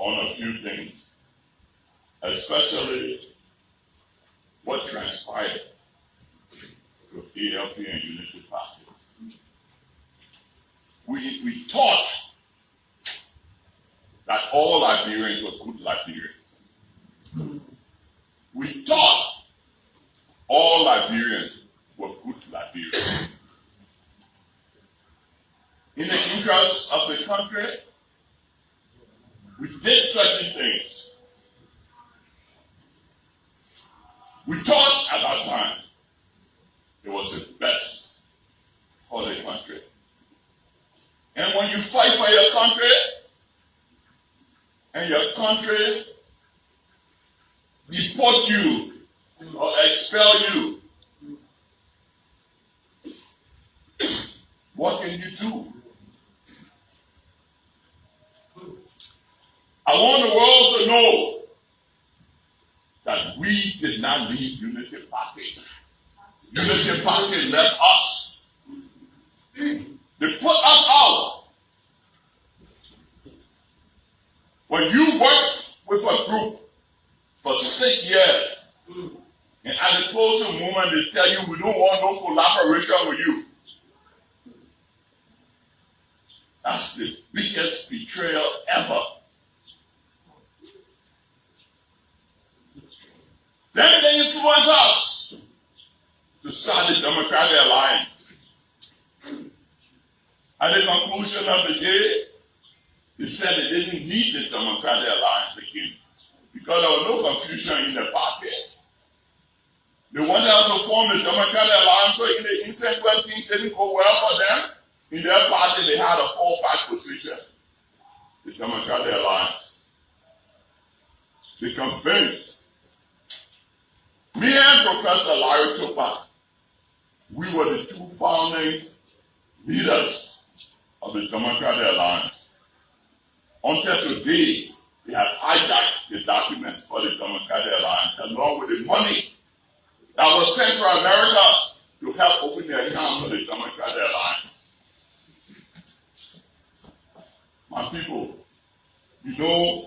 on a few things, especially what transpired with ALP and Unity Party. We thought that all Liberians were good Liberians. We thought all Liberians were good Liberians. In the interest of the country, we did certain things. We thought at that time it was the best for the country. And when you fight for your country, and your country deport you or expel you, what can you do? I want the world to know that we did not leave Unity Party. Unity Party left us. They put us out. When you work with a group for 6 years, and at the closing moment they tell you we don't want no collaboration with you, that's the biggest betrayal ever. Then they influence us to start the Democratic Alliance. At the conclusion of the day, they said they didn't need the Democratic Alliance again because there was no confusion in the party. They wanted us to form the Democratic Alliance, so in the instance where things didn't go well for them, in their party they had a fallback position, the Democratic Alliance. They convinced me and Professor Larry Tupac, we were the two founding leaders of the Democratic Alliance. Until today, they have hijacked the documents for the Democratic Alliance along with the money that was sent to America to help open the account for the Democratic Alliance. My people, you know,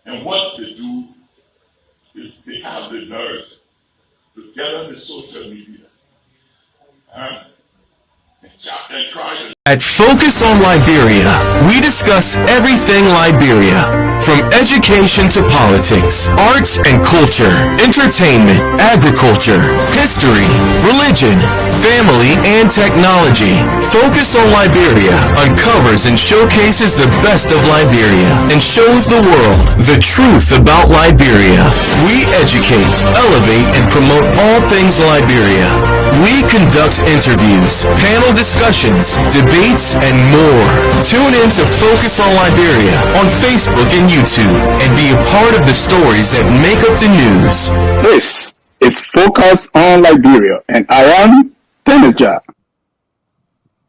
and what they do is they have the nerve to get on the social media and try to. At Focus on Liberia, we discuss everything Liberia, from education to politics, arts and culture, entertainment, agriculture, history, religion, family, and technology. Focus on Liberia uncovers and showcases the best of Liberia and shows the world the truth about Liberia. We educate, elevate, and promote all things Liberia. We conduct interviews, panel discussions, debates, and more. Tune in to Focus on Liberia on Facebook and YouTube and be a part of the stories that make up the news. This is Focus on Liberia, and I am Dennis Jah.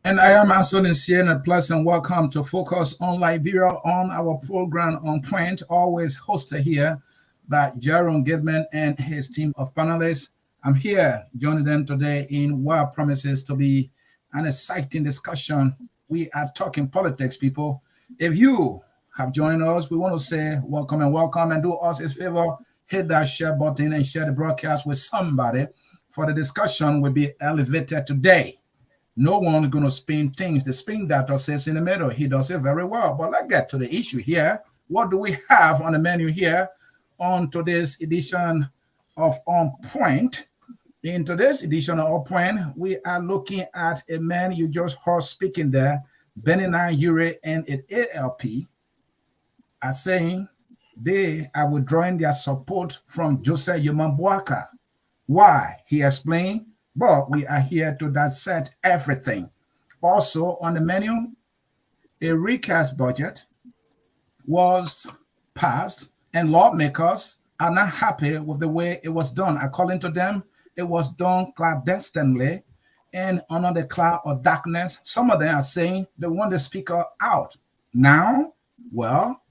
And I am Anthony Sien, and pleasant welcome to Focus on Liberia on our program On Point, always hosted here by Jerome Gidman and his team of panelists. I'm here joining them today in what promises to be an exciting discussion. We are talking politics, people. If you have joined us, we want to say welcome and do us a favor, hit that share button and share the broadcast with somebody, for the discussion will be elevated today. No one's going to spin things. The spin doctor says in the middle, he does it very well. But let's get to the issue here. What do we have on the menu here on today's edition of On Point? In today's edition of On Point, we are looking at a man you just heard speaking there, Benoni Urey and ALP, are saying they are withdrawing their support from Joseph Yomambuaka. Why? He explained, but we are here to dissect everything. Also on the menu, a recast budget was passed, and lawmakers are not happy with the way it was done. According to them, it was done clandestinely and under the cloud of darkness. Some of them are saying they want the speaker out. Now, well,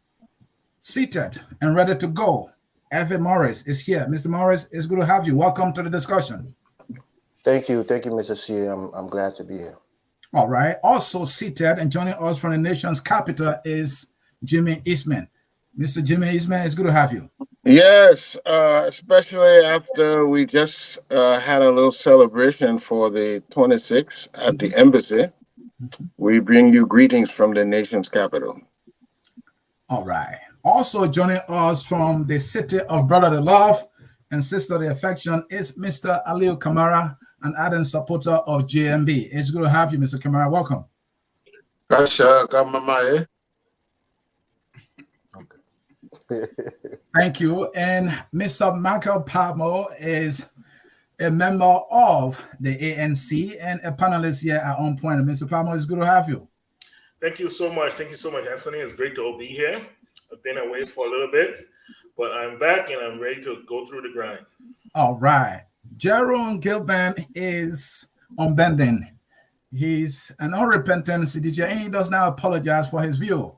seated and ready to go, F.A. Morris is here. Mr. Morris, it's good to have you. Welcome to the discussion. Thank you, Mr. C. I'm glad to be here. All right. Also seated and joining us from the nation's capital is Jimmy Eastman. Mr. Jimmy Ismail, it's good to have you. Yes, especially after we just had a little celebration for the 26th at the embassy. We bring you greetings from the nation's capital. All right. Also joining us from the city of brotherly love and sisterly affection is Mr. Aliu Kamara, an ardent supporter of JNB. It's good to have you, Mr. Kamara. Welcome. Thank you. And Mr. Michael Palmo is a member of the ANC and a panelist here at On Point. Mr. Palmo, it's good to have you. Thank you so much. Thank you so much, Anthony. It's great to be here. I've been away for a little bit, but I'm back and I'm ready to go through the grind. All right. Jerome Gilban is unbending. He's an unrepentant CDJ and he does not apologize for his view.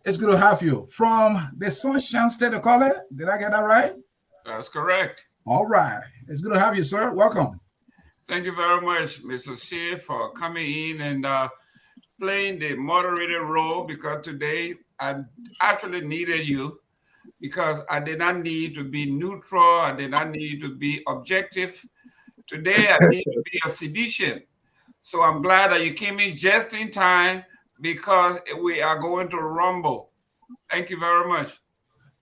It's good to have you. From the Sunshine State, they call it? Did I get that right? That's correct. All right. It's good to have you, sir. Welcome. Thank you very much, Mr. C, for coming in and playing the moderator role, because today I actually needed you, because I did not need to be neutral. I did not need to be objective. Today I need to be a sedition. So I'm glad that you came in just in time, because we are going to rumble. Thank you very much.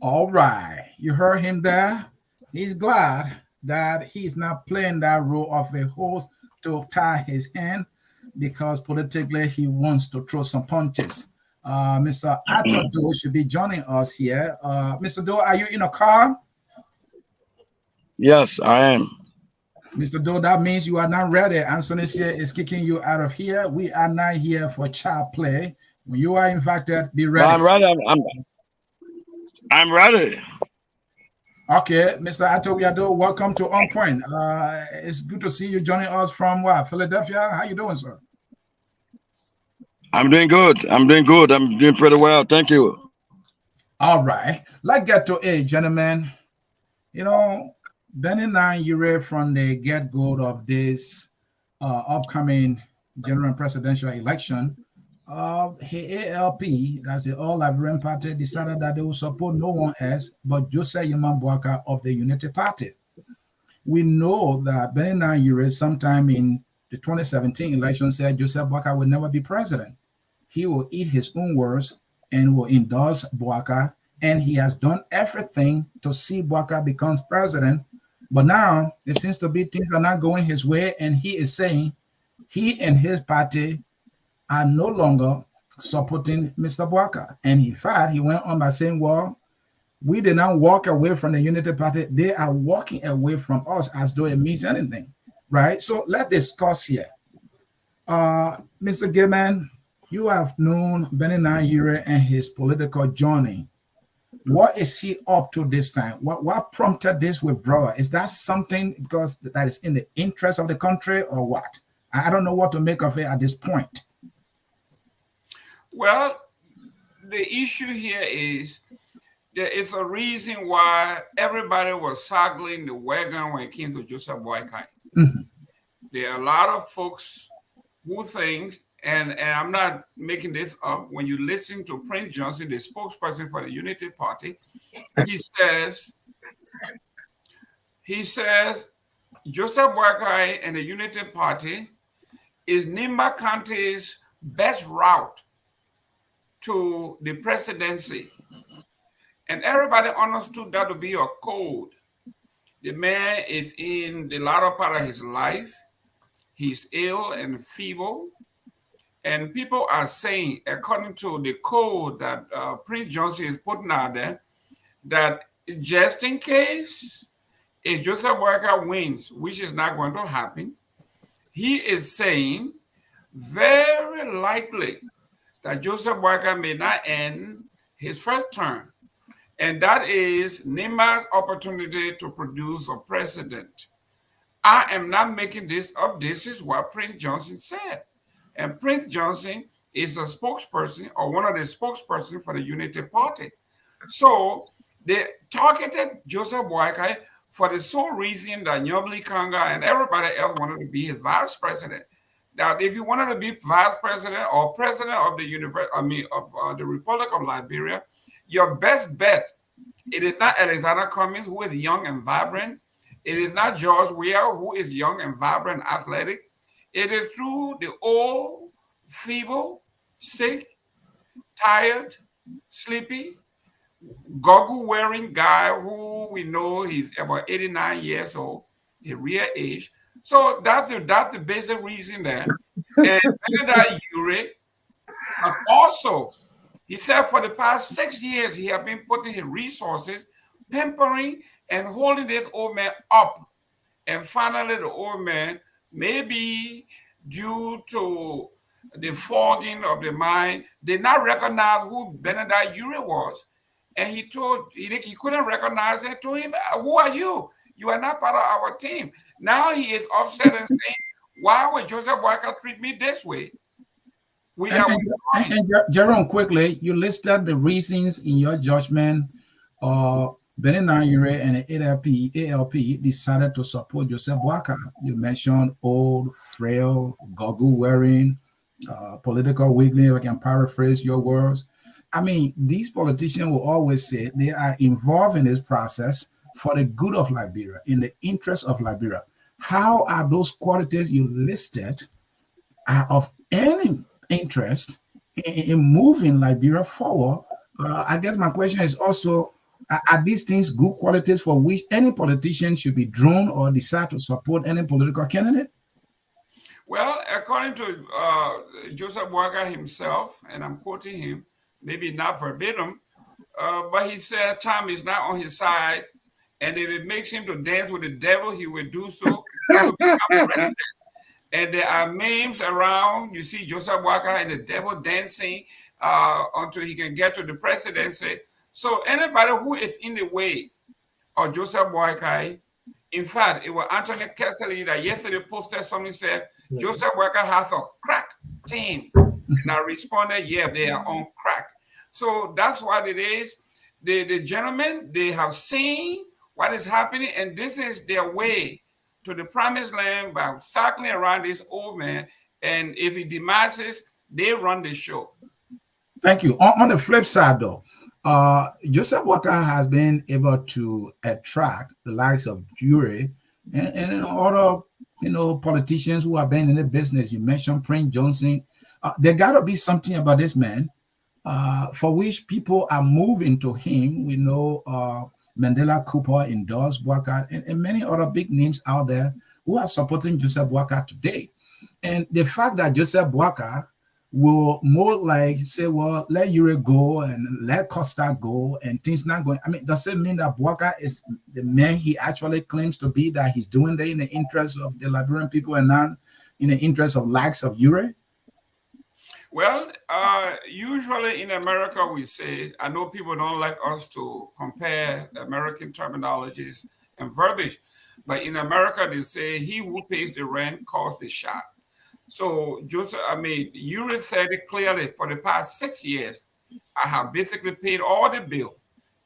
All right. You heard him there. He's glad that he's not playing that role of a host to tie his hand, because politically he wants to throw some punches. Mr. Arthur Doe should be joining us here. Mr. Doe, are you in a car? Yes, I am. Mr. Doe, that means you are not ready. Anthony is kicking you out of here. We are not here for child play. When you are invited, be ready. I'm ready. I'm ready. Okay, Mr. Atowiado, welcome to On Point. It's good to see you joining us from what, Philadelphia? How you doing, sir? I'm doing good. I'm doing pretty well. Thank you. All right. Let's get to it, gentlemen. You know, Benoni Urey from the get-go of this upcoming general presidential election, ALP, that's the All-Liberian Party, decided that they will support no one else but Joseph Yaman Boaka of the Unity Party. We know that Benoni Urey sometime in the 2017 election said Joseph Boaka will never be president. He will eat his own words and will endorse Boaka, and he has done everything to see Boaka becomes president. But now it seems to be things are not going his way, and he is saying he and his party are no longer supporting Mr. Boaka. And in fact, he went on by saying, well, we did not walk away from the Unity Party. They are walking away from us as though it means anything, right? So let's discuss here. Mr. Gilman, you have known Benoni Urey and his political journey. What is he up to this time? What prompted this withdrawal? Is that something because that is in the interest of the country or what? I don't know what to make of it at this point. Well, the issue here is there is a reason why everybody was circling the wagon when it came to Joseph Boakai. Mm-hmm. There are a lot of folks who think, and I'm not making this up, when you listen to Prince Johnson, the spokesperson for the Unity Party, he says Joseph Boakai and the Unity Party is Nimba County's best route to the presidency. And everybody understood that to be a code. The man is in the latter part of his life. He's ill and feeble. And people are saying, according to the code that Prince Johnson is putting out there, that just in case if Joseph Boakai wins, which is not going to happen, he is saying very likely that Joseph Boakai may not end his first term. And that is Nimba's opportunity to produce a president. I am not making this up. This is what Prince Johnson said. And Prince Johnson is a spokesperson or one of the spokespersons for the Unity Party. So they targeted Joseph Boakai for the sole reason that Nyobli Kanga and everybody else wanted to be his vice president. that if you wanted to be vice president or president of the the Republic of Liberia, your best bet, it is not Alexander Cummings, who is young and vibrant. It is not George Weah, who is young and vibrant, athletic. It is through the old, feeble, sick, tired, sleepy, goggle-wearing guy who we know he's about 89 years old, the real age. So that's the basic reason there. And Benoni Urey also, he said for the past 6 years, he has been putting his resources, pampering and holding this old man up. And finally, the old man, maybe due to the fogging of the mind, did not recognize who Benoni Urey was. And he couldn't recognize it. To him, who are you? You are not part of our team. Now he is upset and saying, why would Joseph Boakai treat me this way? Jerome, quickly, you listed the reasons in your judgment Benoni Urey and the ALP decided to support Joseph Boakai. You mentioned old, frail, goggle-wearing, political weakness. I can paraphrase your words. I mean, these politicians will always say they are involved in this process for the good of Liberia, in the interest of Liberia. How are those qualities you listed of any interest in moving Liberia forward? I guess my question is also, are these things good qualities for which any politician should be drawn or decide to support any political candidate? Well, according to Joseph Boakai himself, and I'm quoting him, maybe not verbatim, but he said time is not on his side, and if it makes him to dance with the devil, he will do so to become president. And there are memes around. You see Joseph Boakai and the devil dancing until he can get to the presidency. So anybody who is in the way of Joseph Boakai, in fact, it was Anthony Kessley that yesterday posted something said, Joseph Boakai has a crack team. And I responded, yeah, they are on crack. So that's what it is. The gentlemen, they have seen what is happening, and this is their way to the promised land by circling around this old man. And if he demises, they run the show. Thank you. On the flip side, though, Joseph Boakai has been able to attract the likes of Yuri and other, politicians who have been in the business. You mentioned Prince Johnson. There got to be something about this man for which people are moving to him. We know Mandela Cooper endorsed Boakai and many other big names out there who are supporting Joseph Boakai today. And the fact that Joseph Boakai will more like say, well, let Yuri go and let Costa go and things not going. I mean, does it mean that Boakai is the man he actually claims to be, that he's doing that in the interest of the Liberian people and not in the interest of likes of Yuri? Well, usually in America, we say, I know people don't like us to compare American terminologies and verbiage, but in America, they say, he who pays the rent calls the shot. So Yuri said it clearly, for the past 6 years, I have basically paid all the bills,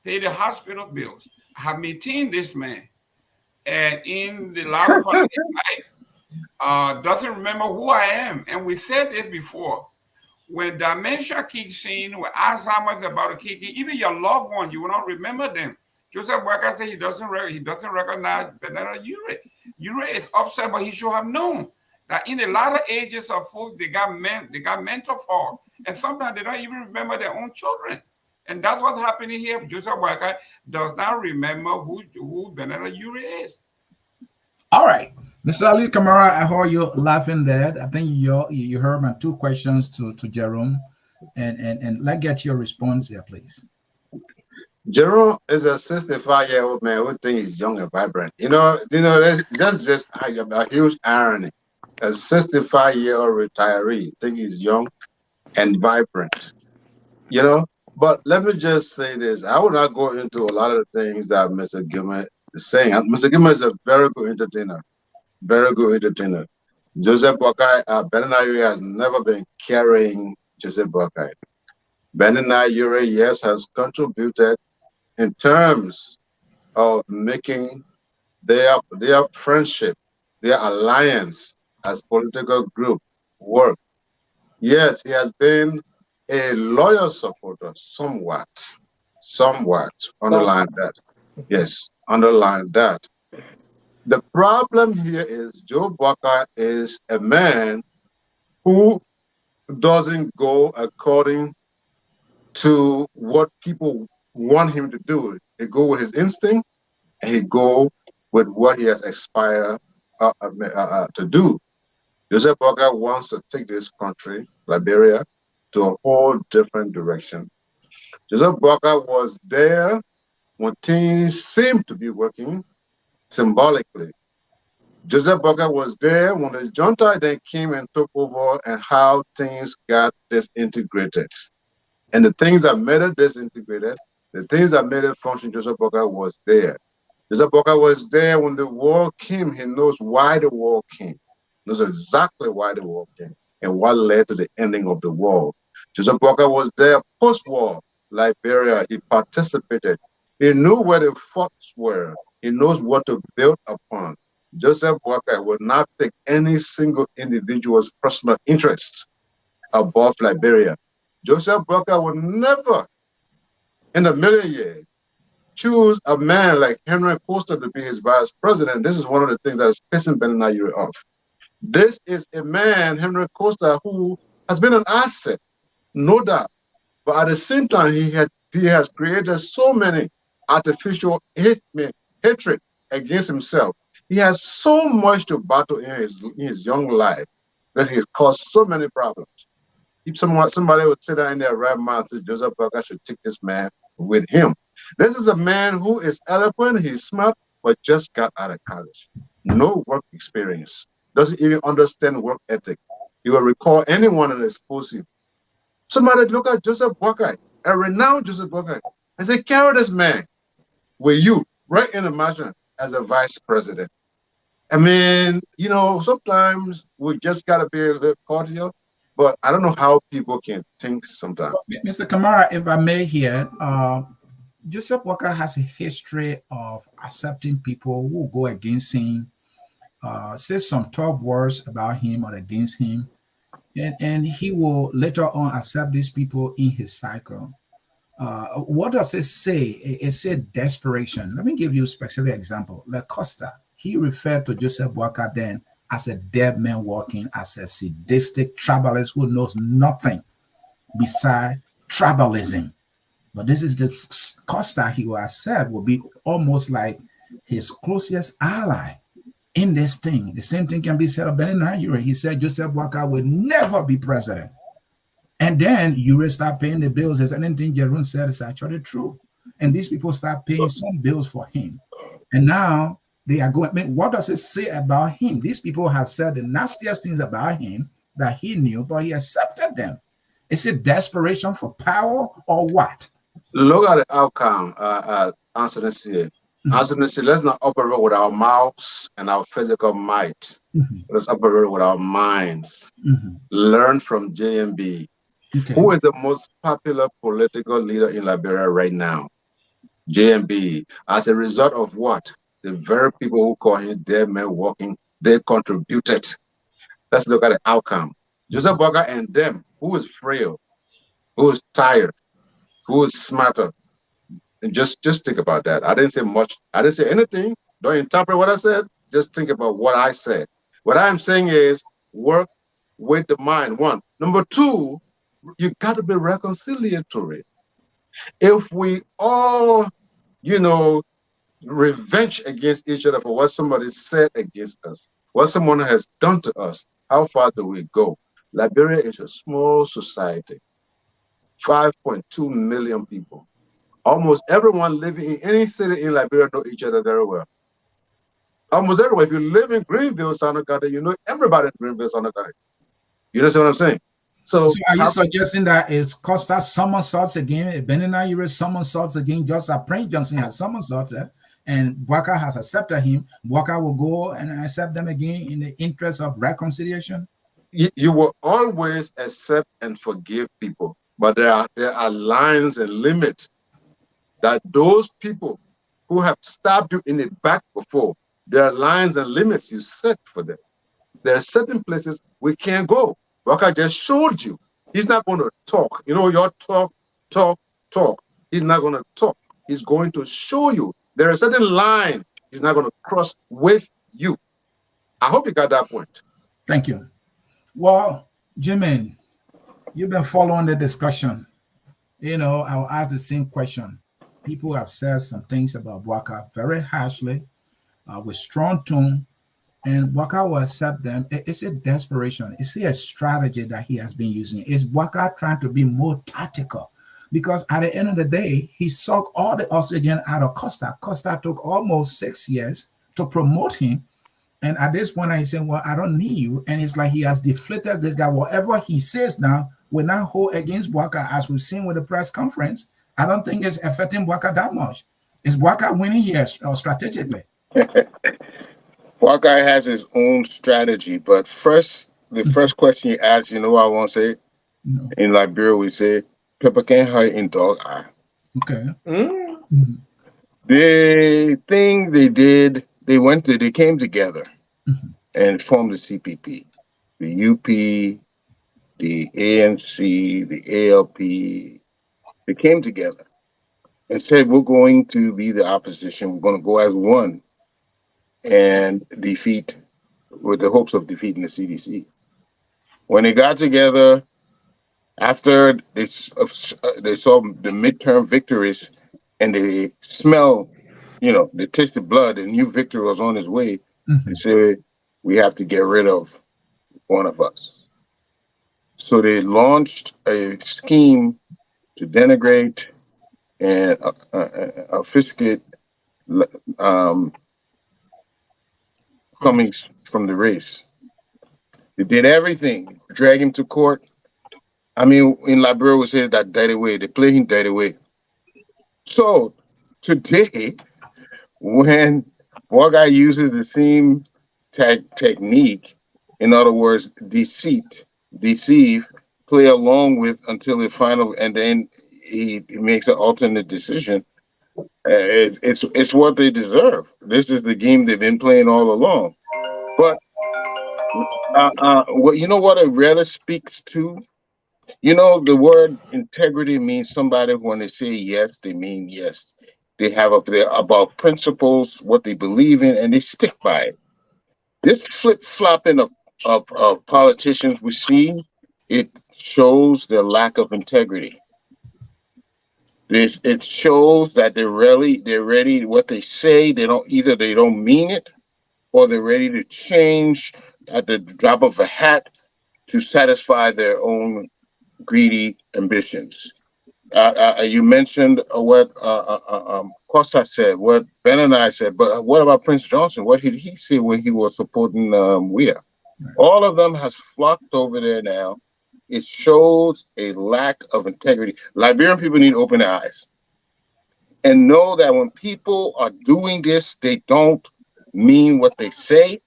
paid the hospital bills. I have maintained this man. And in the latter part of his life, doesn't remember who I am. And we said this before. When dementia kicks in, when Alzheimer's about to kick in, even your loved one, you will not remember them. Joseph Boakai said he doesn't recognize Benoni Urey. Urey is upset, but he should have known that in the latter ages of folks, they got mental fog, and sometimes they don't even remember their own children. And that's what's happening here. Joseph Boakai does not remember who Benoni Urey is. All right. Mr. Ali Kamara, I heard you laughing there. I think you heard my two questions to Jerome. And let's get your response here, please. Jerome is a 65-year-old man who thinks he's young and vibrant. That's just a huge irony. A 65-year-old retiree thinks he's young and vibrant. But let me just say this. I will not go into a lot of the things that Mr. Gilman is saying. Mr. Gilman is a very good entertainer. Very good entertainer. Joseph Boakai, Benoni Urey has never been carrying Joseph Boakai. Benoni Urey, yes, has contributed in terms of making their friendship, their alliance as political group work. Yes, he has been a loyal supporter, somewhat, underline that. Yes, underline that. The problem here is Joe Walker is a man who doesn't go according to what people want him to do. He go with his instinct, and he go with what he has aspired to do. Joseph Walker wants to take this country, Liberia, to a whole different direction. Joseph Walker was there when things seemed to be working symbolically. Joseph Walker was there when the junta then came and took over and how things got disintegrated. And the things that made it disintegrated, the things that made it function, Joseph Walker was there. Joseph Walker was there when the war came. He knows why the war came. He knows exactly why the war came and what led to the ending of the war. Joseph Walker was there post-war Liberia. He participated. He knew where the faults were. He knows what to build upon. Joseph Walker will not take any single individual's personal interest above Liberia. Joseph Walker would never, in a million years, choose a man like Henry Costa to be his vice president. This is one of the things that is pissing Benoni Urey off. This is a man, Henry Costa, who has been an asset, no doubt. But at the same time, he has created so many artificial hatred against himself. He has so much to battle in his young life that he has caused so many problems. If somebody would sit down in their right mind and say, Joseph Walker should take this man with him. This is a man who is eloquent, he's smart, but just got out of college. No work experience. Doesn't even understand work ethic. You will recall anyone in explosive. Somebody look at Joseph Walker, a renowned Joseph Walker, and say, carry this man with you right in the mansion as a vice president. I mean, you know, sometimes we just got to be a little cordial, but I don't know how people can think sometimes. Mr. Kamara, if I may here, Joseph Walker has a history of accepting people who go against him, say some tough words about him or against him, and he will later on accept these people in his cycle. What does it say? It said desperation. Let me give you a specific example. Like Costa, he referred to Joseph Walker then as a dead man walking, as a sadistic tribalist who knows nothing beside tribalism. But this is the Costa he will accept will be almost like his closest ally in this thing. The same thing can be said of Benoni Urey. He said Joseph Walker will never be president. And then Yuri start paying the bills. If anything Jerome said is actually true. And these people start paying some bills for him. And now they are going, I mean, what does it say about him? These people have said the nastiest things about him that he knew, but he accepted them. Is it desperation for power or what? Look at the outcome, Anthony said. Anthony said, let's not operate with our mouths and our physical might. Let's operate with our minds. Learn from JNB. Okay. Who is the most popular political leader in Liberia right now? JNB. As a result of what? The very people who call him dead man walking, they contributed. Let's look at the outcome. Joseph Walker and them, who is frail, who is tired, who is smarter. And just think about that. I didn't say much. I didn't say anything. Don't interpret what I said. Just think about what I said. What I'm saying is work with the mind, one. Number two, you got to be reconciliatory. If we all, you know, revenge against each other for what somebody said against us, what someone has done to us, how far do we go? Liberia is a small society, 5.2 million people. Almost everyone living in any city in Liberia know each other very well. Almost everyone. If you live in Greenville, Sonogata, you know everybody in Greenville, Sonogata. You know what I'm saying? So are you suggesting that if Costa somersaults again, if Benoni Urey somersaults again, just as Prince Johnson has somersaulted, and Walker has accepted him, Walker will go and accept them again in the interest of reconciliation? You will always accept and forgive people, but there are lines and limits that those people who have stabbed you in the back before, there are lines and limits you set for them. There are certain places we can't go. Walker just showed you. He's not going to talk. You know, your talk. He's not going to talk. He's going to show you. There is a certain line he's not going to cross with you. I hope you got that point. Thank you. Well, Jimmy, you've been following the discussion. You know, I'll ask the same question. People have said some things about Walker very harshly, with strong tone, and Walker will accept them. It's a desperation. Is it a strategy that he has been using? Is Walker trying to be more tactical? Because at the end of the day, he sucked all the oxygen out of Costa. Costa took almost 6 years to promote him. And at this point, he's saying, well, I don't need you. And it's like he has deflated this guy. Whatever he says now will not hold against Walker, as we've seen with the press conference. I don't think it's affecting Walker that much. Is Walker winning here strategically? Walker has his own strategy. But first, the first question you ask, you know what I want to say? No. In Liberia, we say, people can't hide in dog eye. Okay. Mm-hmm. The thing they did, they came together and formed the CPP, the UP, the ANC, the ALP. They came together and said, we're going to be the opposition. We're going to go as one and defeat, with the hopes of defeating the CDC. When they got together, after they saw the midterm victories and they smell, you know, they tasted blood and new victory was on its way, they said, we have to get rid of one of us. So they launched a scheme to denigrate and obfuscate Cummings from the race. They did everything, drag him to court. I mean, in Liberia, we say that dirty way. They play him dirty way. So today, when one guy uses the same technique, in other words, deceive, play along with until the final, and then he makes an alternate decision. It's what they deserve. This is the game they've been playing all along. But well, you know what it really speaks to? You know, the word integrity means somebody, when they say yes, they mean yes. They have up there about principles, what they believe in, and they stick by it. This flip-flopping of politicians we see, it shows their lack of integrity. It shows that they're ready, what they say, they don't mean it, or they're ready to change at the drop of a hat to satisfy their own greedy ambitions. You mentioned what Costa said, what Ben and I said, but what about Prince Johnson? What did he say when he was supporting Weir? All of them has flocked over there now. It shows a lack of integrity. Liberian people need to open their eyes and know that when people are doing this, they don't mean what they say,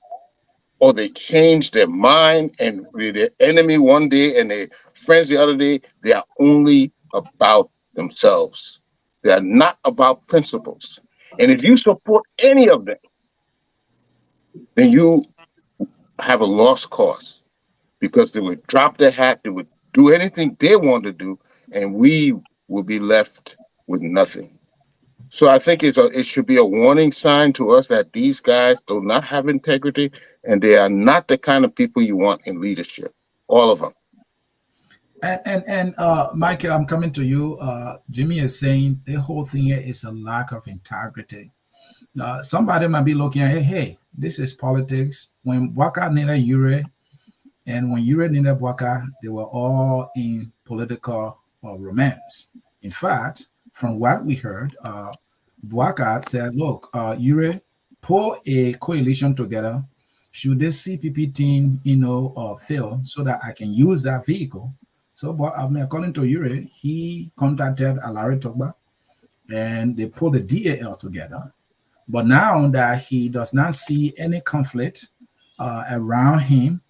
or they change their mind and we're the enemy one day and their friends the other day. They are only about themselves. They are not about principles. And if you support any of them, then you have a lost cause, because they would drop their hat, they would do anything they want to do, and we will be left with nothing. So I think it should be a warning sign to us that these guys do not have integrity, and they are not the kind of people you want in leadership. All of them. And Michael, I'm coming to you. Jimmy is saying the whole thing here is a lack of integrity. Somebody might be looking at, hey, this is politics. When Walker needed Yuri, and when Yuri needed Walker, they were all in political romance. In fact, from what we heard, Walker said, look, Yuri, pull a coalition together. Should this CPP team, fail, so that I can use that vehicle? So, but according to Yuri, he contacted Alari Togba, and they pulled the DAL together. But now that he does not see any conflict around him,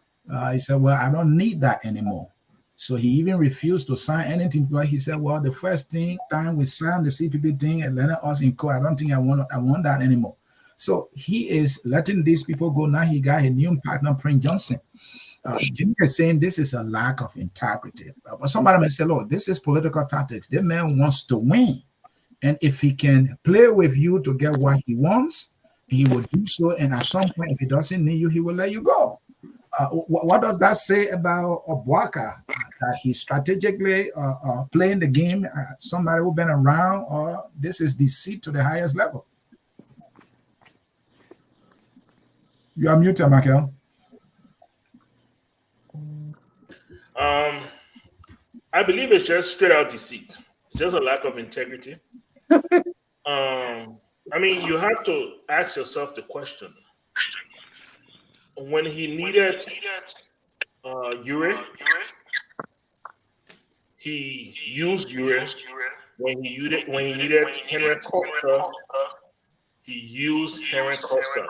he said, well, I don't need that anymore. So he even refused to sign anything. But he said, well, the first time we signed the CPP thing and letting us in court, I don't think I want that anymore. So he is letting these people go. Now he got a new partner, Prince Johnson. Jimmy is saying this is a lack of integrity. But somebody may say, look, this is political tactics. The man wants to win. And if he can play with you to get what he wants, he will do so. And at some point, if he doesn't need you, he will let you go. What does that say about Obwaka? That he's strategically playing the game, somebody who's been around, or this is deceit to the highest level? You are muted, Michael. I believe it's just straight out deceit. It's just a lack of integrity. I mean, you have to ask yourself the question. When he needed Yuri, he used Yuri. When he needed Henry Costa, he used Henry Costa.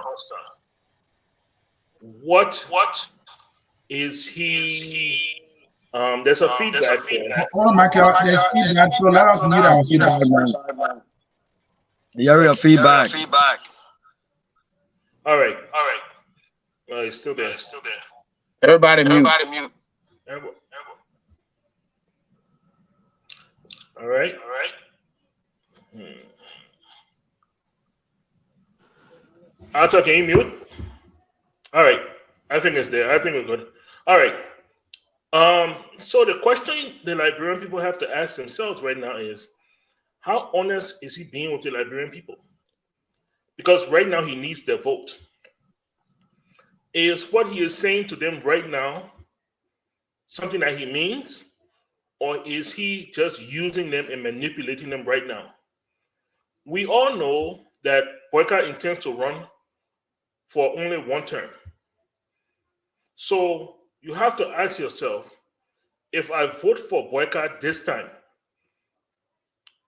What is he? There's a feedback there. Oh, Michael, there's feedback, so let us meet our feedback. The area of feedback. All right. It's still there. Everybody mute. All right. Arthur, can you mute? All right. I think it's there. I think we're good. All right. So the question the Liberian people have to ask themselves right now is, how honest is he being with the Liberian people? Because right now he needs their vote. Is what he is saying to them right now something that he means, or is he just using them and manipulating them right now? We all know that Boyka intends to run for only one term. So you have to ask yourself, if I vote for Boyka this time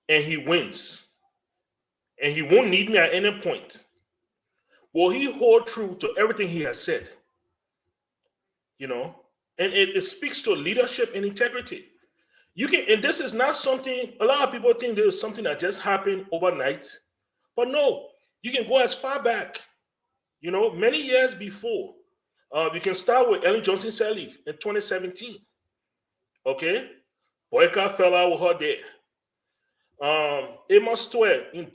and he wins, and he won't need me at any point, will he hold true to everything he has said? You know, and it speaks to leadership and integrity. You can, and this is not something, a lot of people think this is something that just happened overnight, but no, you can go as far back, you know, many years before. We can start with Ellen Johnson Sirleaf in 2017. Okay, Boyka fell out with her there. Amos Stewart in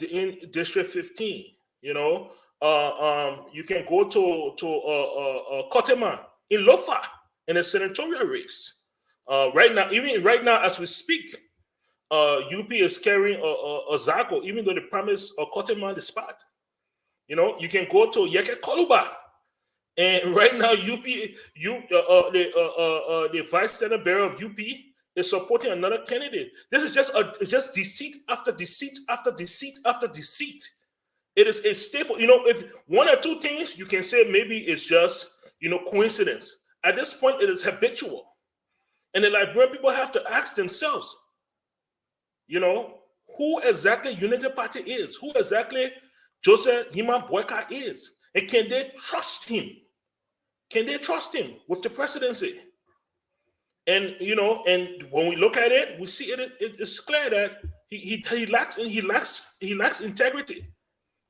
District 15. You know, you can go to Kotema in Lofa in a senatorial race. Right now, as we speak, UP is carrying a Zago, even though they promised Kotema the spot. You know, you can go to Yeke Koluba. And right now, the vice standard bearer of UP is supporting another candidate. This is just deceit after deceit after deceit after deceit. It is a staple. You know, if one or two things you can say maybe it's just, you know, coincidence. At this point, it is habitual. And the Liberian people have to ask themselves, you know, who exactly Unity Party is? Who exactly Joseph Hima Boyka is? And can they trust him? Can they trust him with the presidency? And you know, and when we look at it, we see it's clear that he lacks integrity.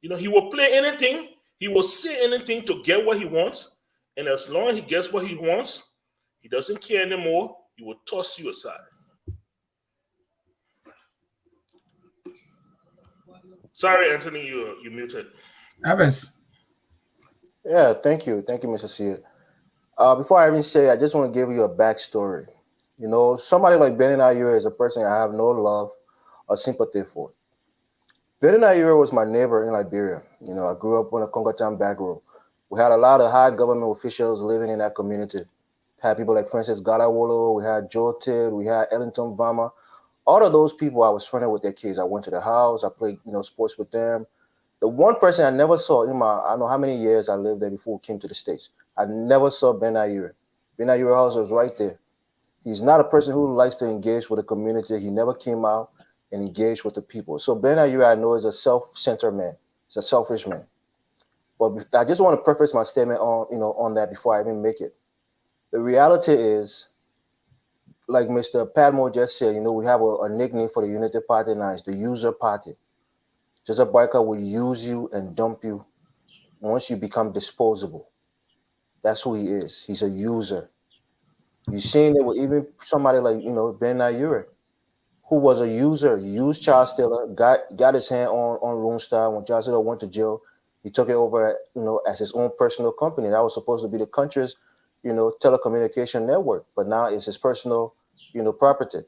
You know, he will play anything, he will say anything to get what he wants, and as long as he gets what he wants, he doesn't care anymore. He will toss you aside. Sorry, Anthony, you muted. Evans. Yeah, thank you, Mr. Sear. Before I even say, I just want to give you a backstory. You know, somebody like Benoni Urey is a person I have no love or sympathy for. Benoni Urey was my neighbor in Liberia. You know, I grew up on a Congotown back road. We had a lot of high government officials living in that community. Had people like Francis Galawolo, we had Joe Tidd, we had Ellington Vama. All of those people, I was friendly with their kids. I went to the house, I played, you know, sports with them. The one person I never saw in my, I don't know how many years I lived there before we came to the States, I never saw Benoni Urey. Benoni Urey house was right there. He's not a person who likes to engage with the community. He never came out and engaged with the people. So Benoni Urey, I know, is a self-centered man. He's a selfish man. But I just want to preface my statement on that before I even make it. The reality is, like Mr. Padmore just said, you know, we have a nickname for the Unity Party now. It's the user party. Joseph Boyka will use you and dump you once you become disposable. That's who he is. He's a user. You've seen it with even somebody like, Benoni Urey, who was a user, used child stealer, got his hand on Roonstar. When child stealer went to jail, he took it over, as his own personal company. That was supposed to be the country's, telecommunication network, but now it's his personal, property.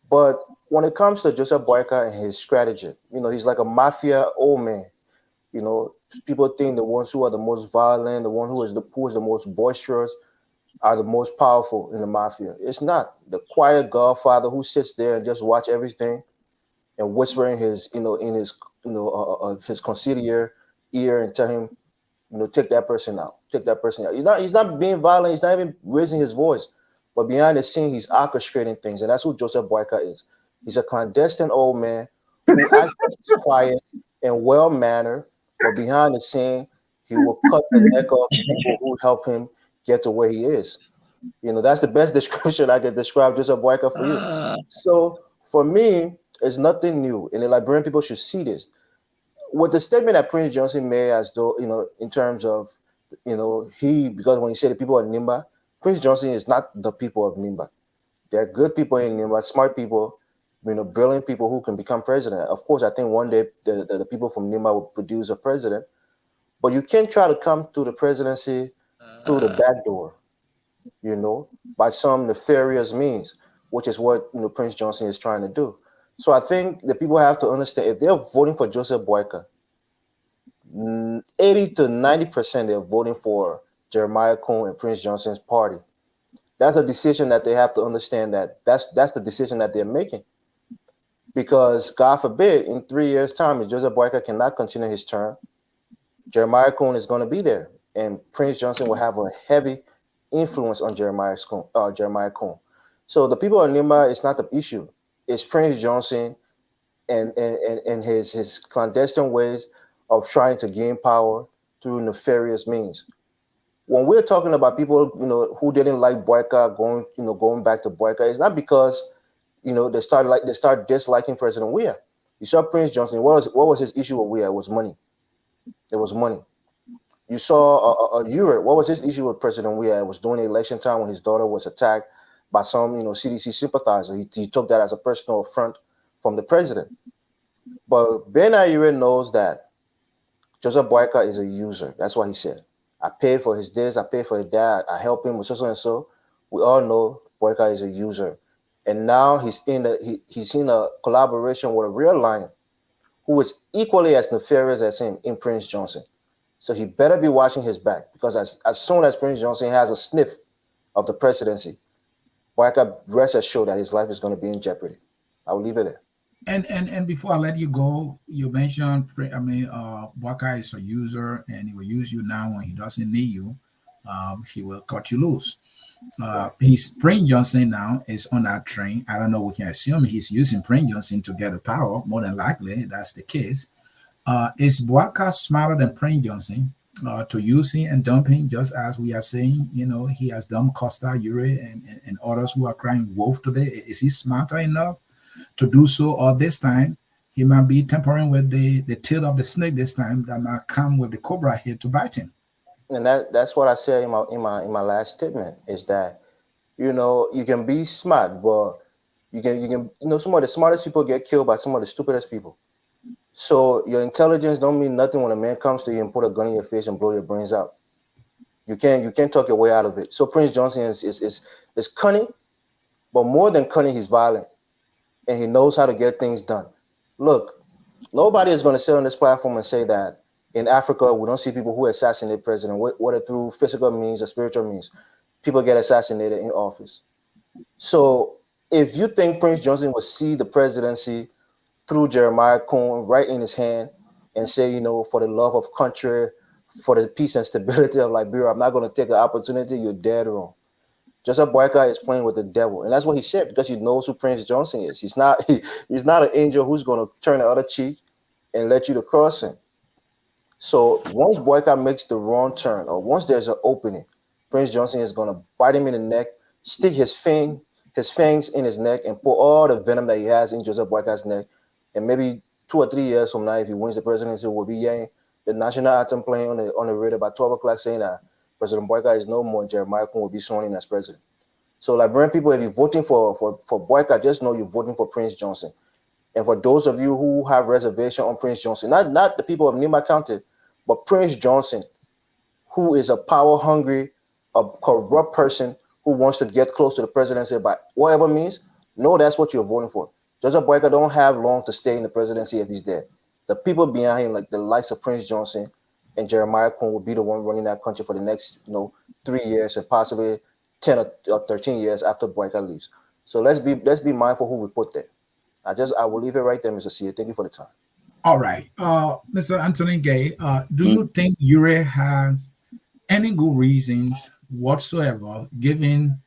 But when it comes to Joseph Boyka and his strategy, he's like a mafia old man. People think the ones who are the most violent, the one who is the most boisterous, are the most powerful in the mafia. It's not. The quiet godfather who sits there and just watch everything and whisper in his, his conciliar ear and tell him, take that person out, take that person out. He's not being violent. He's not even raising his voice. But behind the scene, he's orchestrating things, and that's who Joseph Boyka is. He's a clandestine old man who acts quiet and well-mannered, but behind the scene, he will cut the neck off people who help him get to where he is. That's the best description I can describe Joseph Boyka for you. So for me, it's nothing new, and the Liberian people should see this. With the statement that Prince Johnson made, as though, in terms of, because when he said the people of Nimba, Prince Johnson is not the people of Nimba. There are good people in Nimba, smart people, brilliant people who can become president. Of course, I think one day the people from Nimba will produce a president, but you can't try to come to the presidency through the back door, by some nefarious means, which is what Prince Johnson is trying to do. So I think the people have to understand, if they're voting for Joseph Boyka, 80 to 90% they're voting for Jeremiah Coon and Prince Johnson's party. That's a decision that they have to understand, that's the decision that they're making. Because God forbid, in 3 years' time, if Joseph Boyka cannot continue his term, Jeremiah Coon is going to be there, and Prince Johnson will have a heavy influence on Jeremiah Coon. So the people of Nimba, it's not the issue. It's Prince Johnson and his clandestine ways of trying to gain power through nefarious means. When we're talking about people, who didn't like Boyka going back to Boyka, it's not because, they start disliking President Weah. You saw Prince Johnson. What was his issue with Weah? It was money. It was money. You saw Yuri. What was his issue with President Weah? It was during the election time when his daughter was attacked by some, CDC sympathizer. He took that as a personal affront from the president. But Benoni Urey knows that Joseph Boyka is a user. That's what he said. I pay for his this, I pay for his that, I help him with so and so. We all know Boyka is a user. And now he's in a collaboration with a real lion who is equally as nefarious as him in Prince Johnson. So he better be watching his back, because as soon as Prince Johnson has a sniff of the presidency, Boyka rest assured that his life is going to be in jeopardy. I'll leave it there. And before I let you go, you mentioned, Boyka is a user, and he will use you now when he doesn't need you. He will cut you loose. His Prince Johnson now is on that train. I don't know, we can assume he's using Prince Johnson to get the power. More than likely, that's the case. Is Boyka smarter than Prince Johnson to use him and dump him, just as we are saying, he has dumped Costa, Yuri, and others who are crying wolf today? Is he smarter enough to do so? Or this time, he might be tampering with the tail of the snake this time, that might come with the cobra here to bite him? And that's what I said in my last statement, is that, you can be smart, but you can some of the smartest people get killed by some of the stupidest people. So your intelligence don't mean nothing when a man comes to you and put a gun in your face and blow your brains out. You can't talk your way out of it. So Prince Johnson is cunning, but more than cunning, he's violent, and he knows how to get things done. Look, nobody is going to sit on this platform and say that in Africa we don't see people who assassinate president, whether through physical means or spiritual means. People get assassinated in office. So if you think Prince Johnson will see the presidency through Jeremiah Coon right in his hand and say, for the love of country, for the peace and stability of Liberia, I'm not going to take an opportunity, you're dead wrong. Joseph Boyka is playing with the devil. And that's what he said, because he knows who Prince Johnson is. He's not an angel who's going to turn the other cheek and let you to cross him. So once Boyka makes the wrong turn, or once there's an opening, Prince Johnson is going to bite him in the neck, stick his fangs in his neck, and put all the venom that he has in Joseph Boyka's neck. And maybe 2 or 3 years from now, if he wins the presidency, we'll be hearing the national anthem playing on the radio by 12 o'clock, saying that President Boyka is no more, and Jeremiah Coon will be sworn in as president. So Liberian people, if you're voting for boycott, just know you're voting for Prince Johnson. And for those of you who have reservation on Prince Johnson, not the people of Nima County, but Prince Johnson, who is a power-hungry, a corrupt person who wants to get close to the presidency by whatever means, no, that's what you're voting for. Joseph Boyka don't have long to stay in the presidency if he's there. The people behind him, like the likes of Prince Johnson and Jeremiah Kuhn, will be the one running that country for the next 3 years and possibly 10 or 13 years after Boyka leaves. So let's be mindful who we put there. I will leave it right there, Mr. Sia. Thank you for the time. All right. Mr. Anthony Gay, do you think Yuri has any good reasons whatsoever, given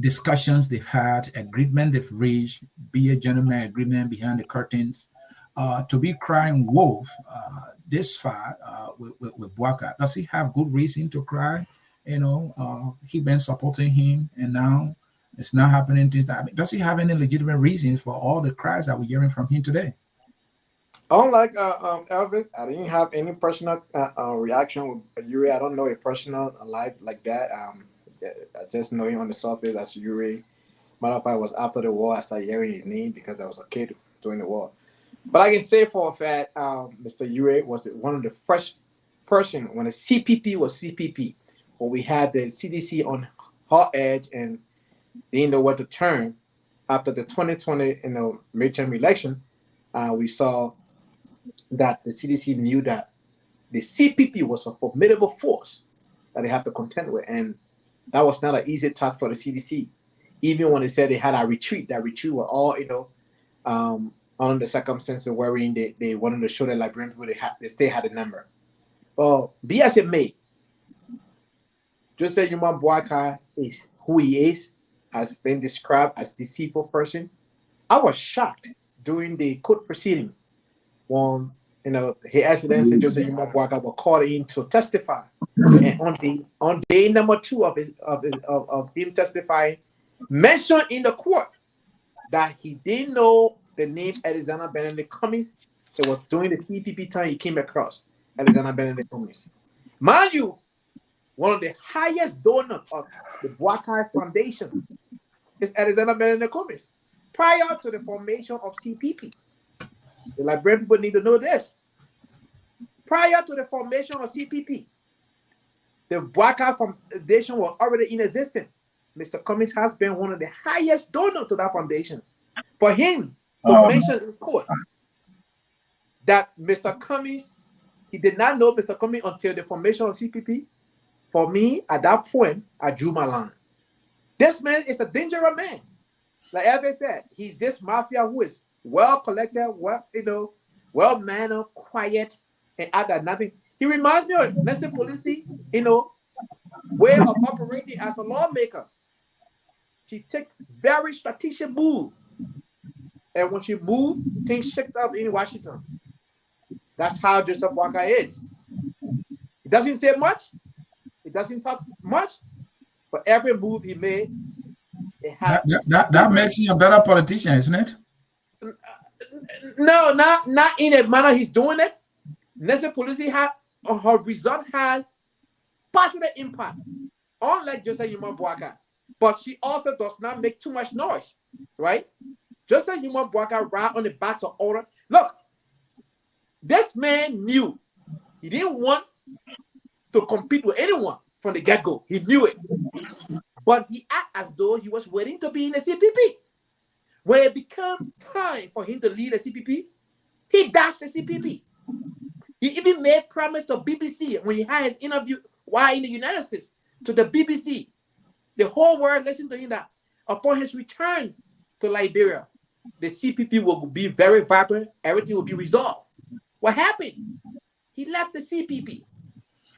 discussions they've had, agreement they've reached, be a gentleman agreement behind the curtains, to be crying wolf this far with Boyka? Does he have good reason to cry? He been supporting him, and now it's not happening. Does he have any legitimate reasons for all the cries that we're hearing from him today? Unlike Elvis, I didn't have any personal reaction with Yuri. I don't know a personal life like that. I just know him on the surface as Yuri. Matter of fact, it was after the war I started hearing his name because I was a kid during the war. But I can say for a fact, Mr. Yuri was one of the first person when the CPP was CPP, when we had the CDC on hot edge and they didn't know what to turn. After the 2020 midterm election, we saw that the CDC knew that the CPP was a formidable force that they had to contend with, and that was not an easy task for the CDC. Even when they said they had a retreat, that retreat were all under the circumstances wherein they wanted to show the Liberian people they still had a number. Well, be as it may, Joseph Yuma Boyka is who he is, has been described as deceitful person. I was shocked during the court proceeding when His Excellency Joseph Yuma Boyka was called in to testify, and on day number 2 of him testifying, mentioned in the court that he didn't know the name Alexander Benedict Cummings. It was during the CPP time he came across Alexander Benedict Cummings. Mind you, one of the highest donors of the Boyka Foundation is Alexander Benedict Cummings, prior to the formation of CPP. The Liberian people need to know this. Prior to the formation of CPP, the Boyka Foundation was already in existence. Mr. Cummings has been one of the highest donors to that foundation. For him to mention in court that Mr. Cummings, he did not know Mr. Cummings until the formation of CPP, for me, at that point, I drew my line. This man is a dangerous man. Like Elvis said, he's this mafia who is well collected, well mannered, quiet, and other nothing. He reminds me of Nancy Pelosi, way of operating as a lawmaker. She take very strategic move, and when she moved, things shaked up in Washington. That's how Joseph Boyka is. He doesn't say much. He doesn't talk much, but every move he made, it has that makes you a better politician, isn't it? No, not in a manner he's doing it. Nancy Pelosi her result has positive impact, unlike Joseph Yuma Boyka. But she also does not make too much noise, right? Joseph Yuma Boyka ride on the backs of order. Look, this man knew he didn't want to compete with anyone from the get-go. He knew it. But he acted as though he was waiting to be in the CPP. When it becomes time for him to lead the CPP, he dashed the CPP. He even made promise to BBC when he had his interview while in the United States to the BBC. The whole world listened to him that upon his return to Liberia, the CPP will be very vibrant, everything will be resolved. What happened? He left the CPP.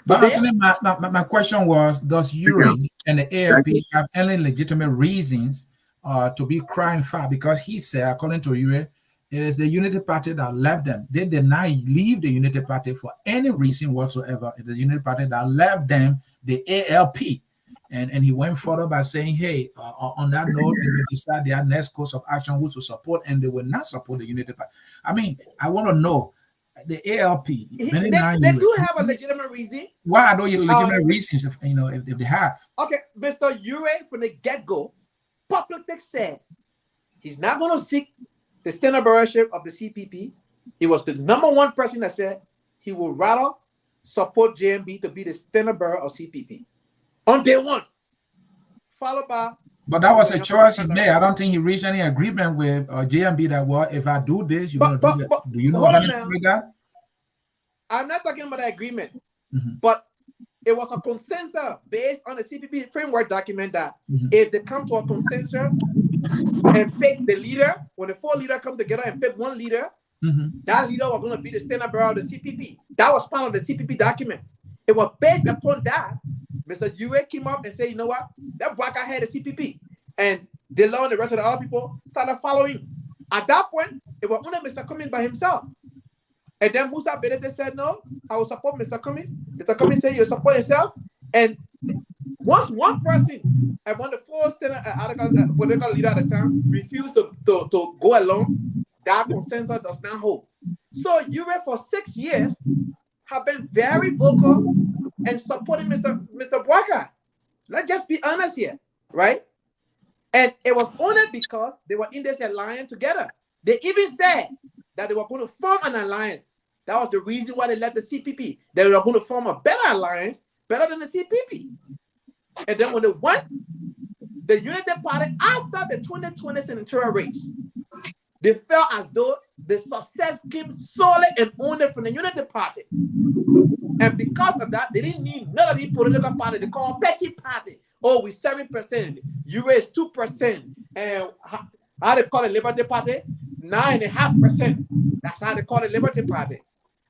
But actually, my question was, does Yuri and the ALP have any legitimate reasons to be crying foul? Because he said, according to Yuri, it is the Unity Party that left them. They did not leave the Unity Party for any reason whatsoever. It is the Unity Party that left them, the ALP. And he went further by saying, hey, on that note, they will decide their next course of action, which to support, and they will not support the Unity Party. I mean, I want to know, the ALP, they do have a legitimate reason. Why are those legitimate reasons if they have? Okay, Mr. Urey from the get-go publicly said he's not going to seek the standard bearership of the CPP. He was the number one person that said he would rather support JNB to be the standard bearer of CPP on day one, followed by. But that was a choice he made. I don't think he reached any agreement with JNB that, well, if I do this, you're going to do that. Do you know anything like that? I'm not talking about the agreement, but it was a consensus based on the CPP framework document that if they come to a consensus and pick the leader, when the 4 leaders come together and pick one leader, that leader was going to be the standard bearer of the CPP. That was part of the CPP document. It was based upon that. Mr. Yuri came up and said, you know what? That black guy had the CPP. And Dillon and the rest of the other people started following. At that point, it was only Mr. Cummings by himself. And then Musa Bedete said, no, I will support Mr. Cummings. Mr. Cummings said, you support yourself. And once one person, and one of the 4 political leader at the time, refused to go along, that consensus does not hold. So Yuri for 6 years have been very vocal and supporting Mr. Bwaka. Let's just be honest here, right? And it was only because they were in this alliance together. They even said that they were going to form an alliance. That was the reason why they left the CPP. They were going to form a better alliance, better than the CPP. And then when they won, the United Party, after the 2020 senatorial race, they felt as though the success came solely and only from the United Party. And because of that, they didn't need none of the political party. They call petty party. Oh, we're 7%. Yuri is 2%. And how they call the Liberty Party? 9.5%. That's how they call the Liberty Party.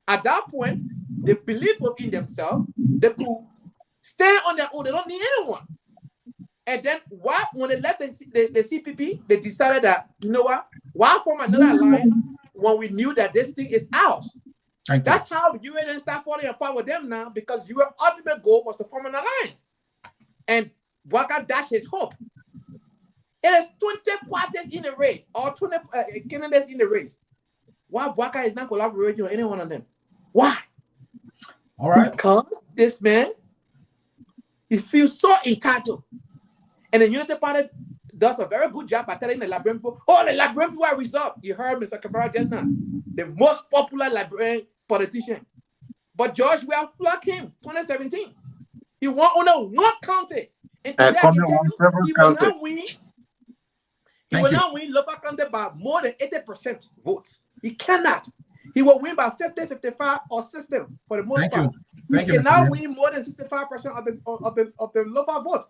At that point, they believed within themselves. They could stand on their own. They don't need anyone. And then when they left the CPP, they decided that, you know what? Why form another alliance when we knew that this thing is ours? That's how you didn't start falling apart with them now, because your ultimate goal was to form an alliance. And Bwaka dashed his hope. It is 20 parties in the race, or 20 candidates in the race. Why Bwaka is not collaborating with any one of them? Why? All right. Because this man, he feels so entitled. And the Unity Party does a very good job by telling the Liberian people, oh, the Liberian people are resolved. You heard Mr. Cabral just now, the most popular Liberian politician. But George will flock him 2017. He won only 1 county. And today I can tell you, he will not win. He will not win local county by more than 80% votes. He cannot. He will win by 50, 55, or 60 for the most part. He cannot win more than 65% of the local vote.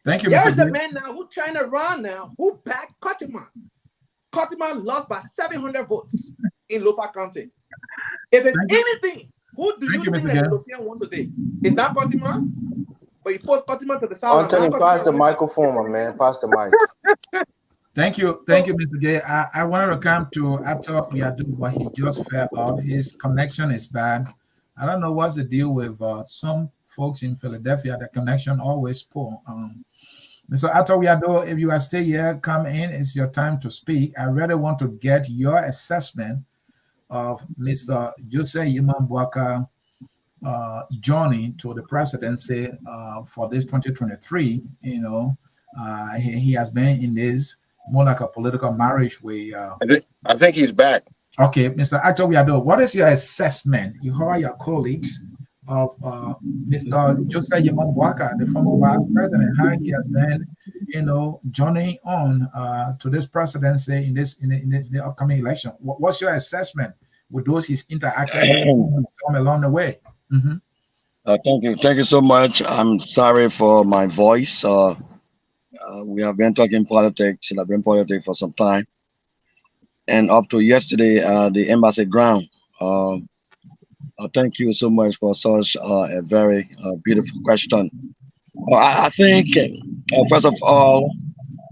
Thank you, There's a man now who's trying to run now who backed Kotiman. Kotiman lost by 700 votes in Lofa County. If it's anything, who do you think that Lofian won today? It's not Kotiman, but you put Kotiman to the south. Anthony, pass the microphone, my man. Pass the mic. Thank you, Mr. Gay. I wanted to come to Ato Yadu, but he just fell off. His connection is bad. I don't know what's the deal with some folks in Philadelphia. The connection always poor. Mr. Ato Yadu, if you are still here, come in. It's your time to speak. I really want to get your assessment of Mr. Jose Imam Bwaka journey to the presidency for this 2023. You know, he has been in this more like a political marriage way. I think he's back. Okay, Mr. Ato Yadu, what is your assessment? You heard your colleagues of Mr. Jose Imam Bwaka, the former vice president, how he has been, you know, journeying on to this presidency in the upcoming election. What's your assessment with those he's interacted with along the way? Thank you so much. I'm sorry for my voice. We have been talking politics, Liberian politics for some time, and up to yesterday, the embassy ground. Thank you so much for such a very beautiful question. I think, first of all,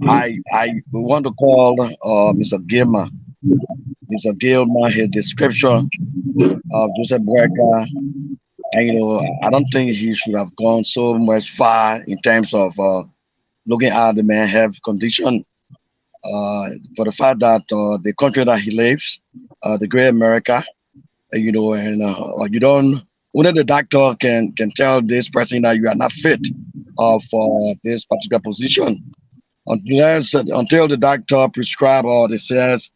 I want to call Mr. Gilmer, his description of Joseph Bwaka. And, you know, I don't think he should have gone so much far in terms of looking at the man's health condition. For the fact that the country that he lives, the great America, you know, and you don't, only the doctor can tell this person that you are not fit for this particular position. until the doctor prescribe or they says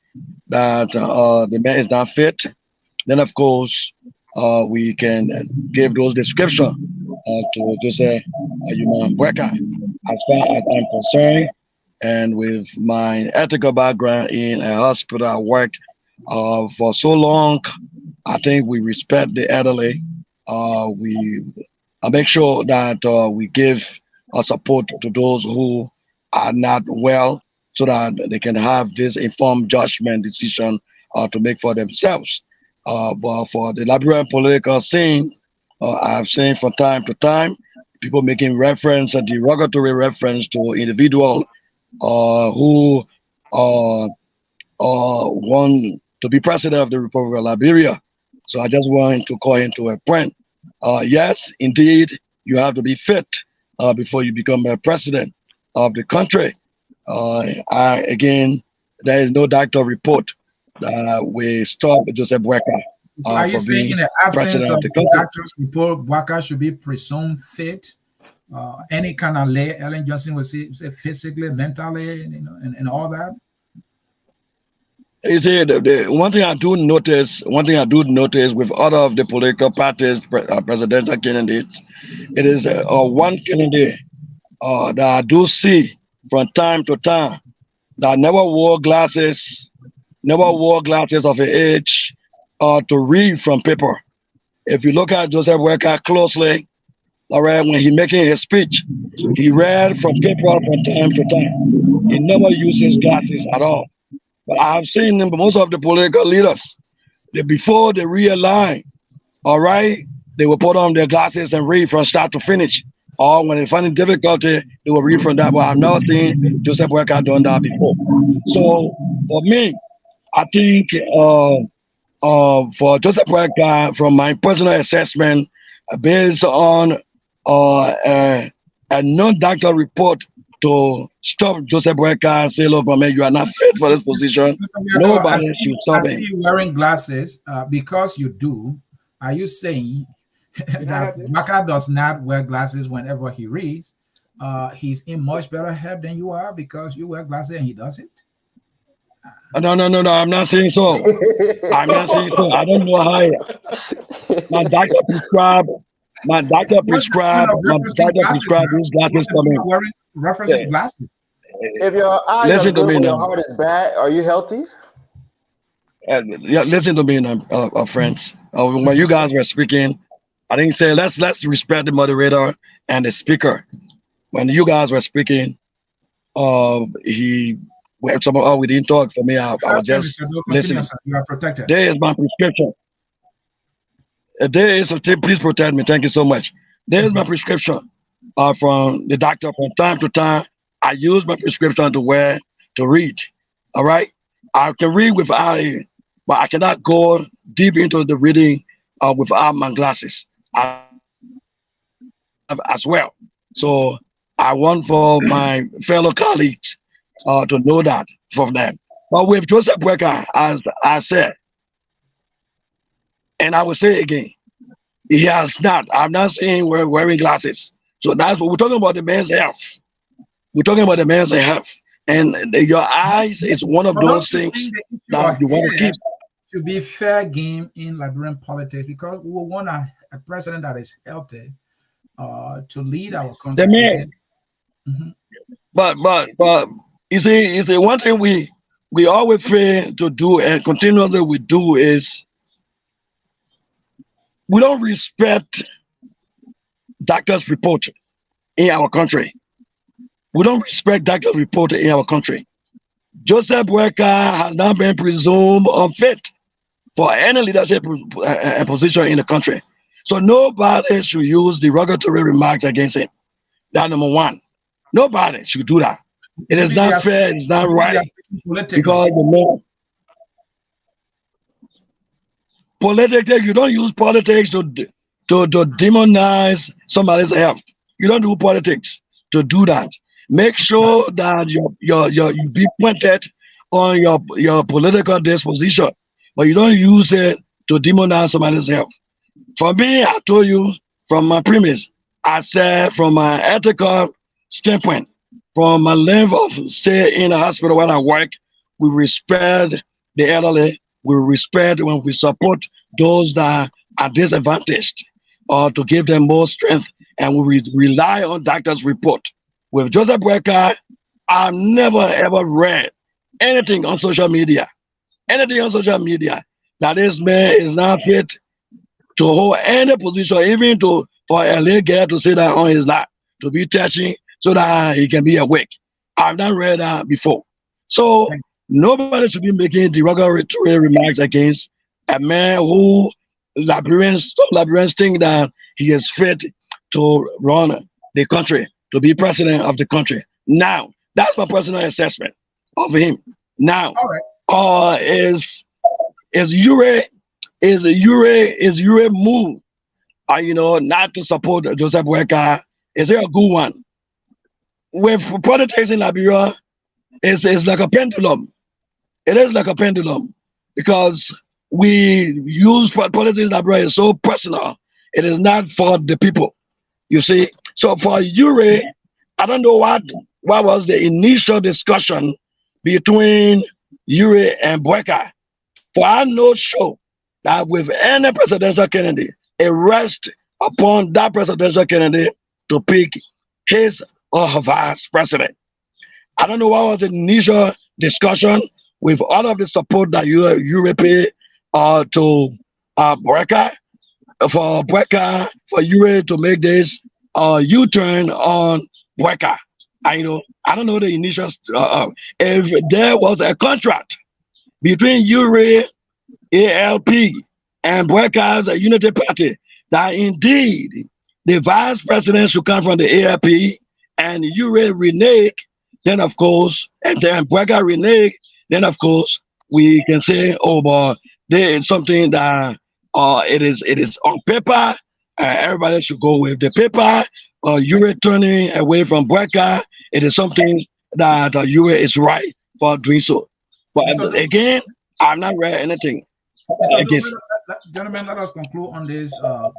that the man is not fit, then of course we can give those descriptions to say a human worker. As far as I'm concerned, and with my ethical background in a hospital, I worked for so long. I think we respect the elderly. We make sure that we give support to those who are not well, so that they can have this informed judgment decision to make for themselves. But for the Liberian political scene, I've seen from time to time people making reference, a derogatory reference to individual who want to be president of the Republic of Liberia. So I just want to call him to a point. Yes, indeed, you have to be fit before you become a president of the country. Again, there is no doctor report that will stop Joseph Boakai. So are you saying in the absence of the doctor's report, Boakai should be presumed fit? Any kind of lay, Ellen Johnson would say physically, mentally, and all that? You see, the one thing I do notice with other of the political parties, presidential candidates, it is one candidate that I do see from time to time that never wore glasses of an age to read from paper. If you look at Joseph Boakai closely, all right, when he making his speech, he read from paper from time to time. He never uses glasses at all. But I've seen most of the political leaders, before they realign, all right, they will put on their glasses and read from start to finish. Or when they find difficulty, they will read from that. But I've never seen Joseph Boakai done that before. So for me, I think for Joseph Boakai, from my personal assessment, based on a non-doctor report to stop Joseph Boakai and say, look, man, you are not fit for this position. Nobody should stop him. I see you wearing glasses because you do. Are you saying that Boakai does not wear glasses whenever he reads? He's in much better health than you are because you wear glasses and he doesn't? No, I'm not saying so. I'm not saying so. I don't know how my doctor prescribed these glasses for me. Referencing glasses. If your eyes are good and your heart is bad, are you healthy? Yeah, listen to me now, friends. When you guys were speaking, I didn't say let's respect the moderator and the speaker. When you guys were speaking, we didn't talk for me. I was just listening. You are protected. There is my prescription. Please protect me. Thank you so much. There is my prescription from the doctor. From time to time, I use my prescription to read. All right, I can read without it, but I cannot go deep into the reading without my glasses as well. So I want for my fellow colleagues to know that from them. But with Joseph Boakai, as I said, and I will say again, he has not. I'm not saying we're wearing glasses. So that's what we're talking about, the man's health. We're talking about the man's health. And your eyes is one of those things that you want to keep. To be fair game in Liberian politics, because we will want a president that is healthy to lead our country. But you see, one thing we always fail to do and continually we do is we don't respect doctors' report in our country. We don't respect doctors' report in our country. Joseph Boakai has not been presumed unfit for any leadership position in the country. So nobody should use derogatory remarks against him. That's number one. Nobody should do that. It is not fair. It's not right. Because the man, politics, you don't use politics to demonize somebody's health. You don't do politics to do that. Make sure that you be pointed on your political disposition, but you don't use it to demonize somebody's health. For me, I told you from my premise, I said from my ethical standpoint, from my length of stay in the hospital where I work, we respect the elderly. We respect when we support those that are disadvantaged, or to give them more strength, and we rely on doctors' report. With Joseph Boakai, I've never ever read anything on social media, that this man is not fit to hold any position, even for a lay girl to sit down on his lap, to be touching so that he can be awake. I've not read that before. So nobody should be making derogatory remarks against a man who some Liberians think that he is fit to run the country, to be president of the country. Now, that's my personal assessment of him. Now, is Yuri move, not to support Joseph Boakai? Is it a good one? With politics in Liberia, it's like a pendulum. It is like a pendulum, because we use politics in Liberia is so personal. It is not for the people, you see. So for Yuri, I don't know what was the initial discussion between Yuri and Boakai. For I know sure that with any presidential candidate, it rests upon that presidential candidate to pick his or her vice president. I don't know what was the initial discussion with all of the support that Yuri pay to Boakai, for Yuri to make this U-turn on Boakai. I don't know the initial, if there was a contract between Yuri, ALP, and Boakai's Unity Party, that indeed the vice president should come from the ALP, and Yuri renege, then of course, and then Boakai renege, then of course we can say, oh, but there is something that it is on paper. Everybody should go with the paper. Yuri turning away from Boakai, it is something that Yuri is right for doing so. But again, I've not read anything against. Gentlemen, let us conclude on this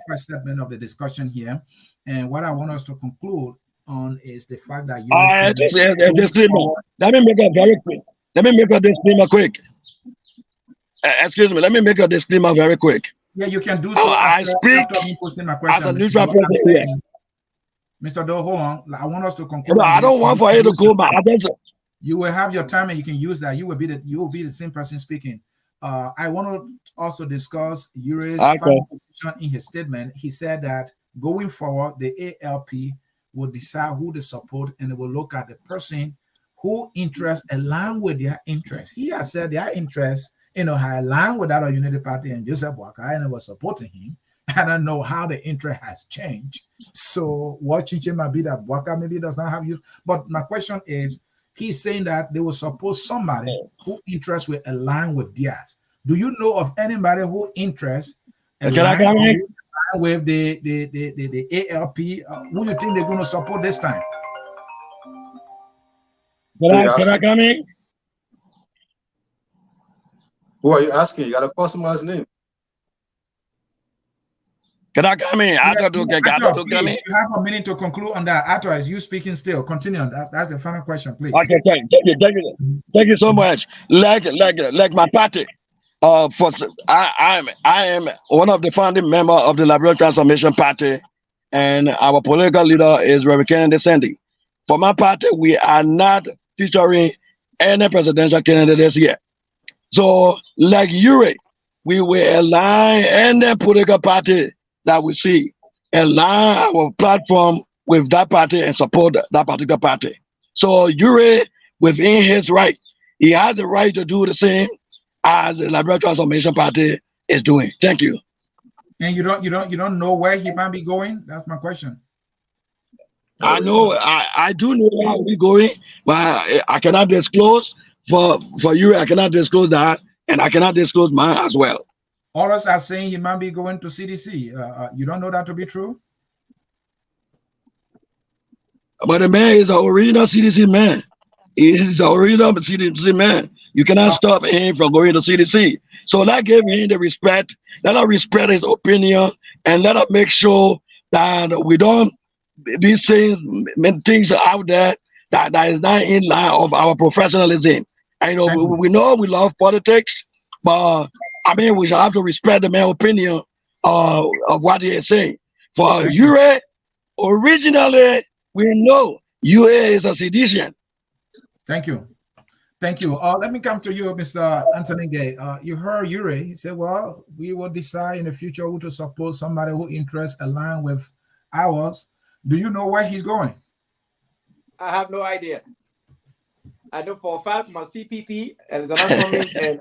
first segment of the discussion here. And what I want us to conclude on is the fact that let me make a very quick. Let me make a disclaimer quick. Excuse me. Let me make a disclaimer very quick. Yeah, you can do so. I speak my question, as a neutral person here. Mr. Doe, hold on. I want us to conclude. No, I don't want for you to go back. You will have your time and you can use that. You will be the same person speaking. I want to also discuss Yuri's final position in his statement. He said that going forward, the ALP will decide who they support, and they will look at the person who interests align with their interests. He has said their interests, have aligned with that of Unity Party and Joseph Boakai, and they were supporting him. I don't know how the interest has changed. So what change might be that Boakai maybe does not have use. But my question is, he's saying that they will support somebody who interests will align with theirs. Do you know of anybody who interests align with the ALP? Who you think they're going to support this time? Can I come in? Who are you asking? You got a customer's name. Can I come in? I thought you come in. You have a minute to conclude on that. After is you speaking still. Continue on. That's the final question, please. Okay, thank you so much. Like my party. I am one of the founding members of the Liberian Transformation Party, and our political leader is Reverend Kennedy Sandy. For my party, we are not featuring any presidential candidate this year. So, like Yuri, we will align any political party that we see, align our platform with that party and support that particular party. So Yuri, within his right, he has the right to do the same as the Liberian Transformation Party is doing. Thank you. And you don't know where he might be going? That's my question. I know, I do know where we're going, but I cannot disclose for Yuri. I cannot disclose that, and I cannot disclose mine as well. Others are saying he might be going to CDC. You don't know that to be true? But the man is an original CDC man. He's the original CDC man. You cannot stop him from going to CDC. So let give him the respect. Let us respect his opinion, and let us make sure that we don't be saying things out there that is not in line of our professionalism. I know we know we love politics, but I mean we shall have to respect the man's opinion of what he is saying. For Yuri, originally we know Yuri is a sedition. Thank you. Thank you. Let me come to you, Mr. Anthony Gay. You heard Yuri. He said, well, we will decide in the future who to support somebody who interests align with ours. Do you know where he's going? I have no idea. I know for a fact my CPP as an economist and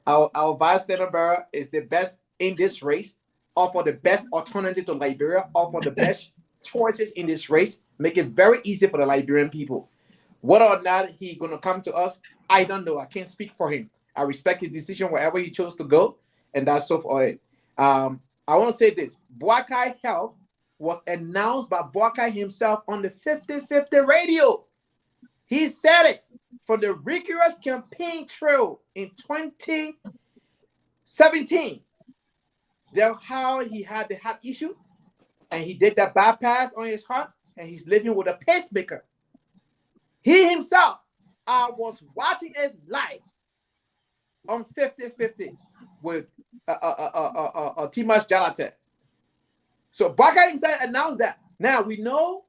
our vice standard bearer is the best in this race, offer the best alternative to Liberia, offer the best choices in this race, make it very easy for the Liberian people. Whether or not he's going to come to us, I don't know. I can't speak for him. I respect his decision wherever he chose to go, and that's so for it. I want to say this. Boakai Health was announced by Boakai himself on the 50-50 radio. He said it from the rigorous campaign trail in 2017. That's how he had the heart issue, and he did that bypass on his heart, and he's living with a pacemaker. He himself, I was watching it live on 50-50 with Timash Jalate. So Baka himself announced that. Now we know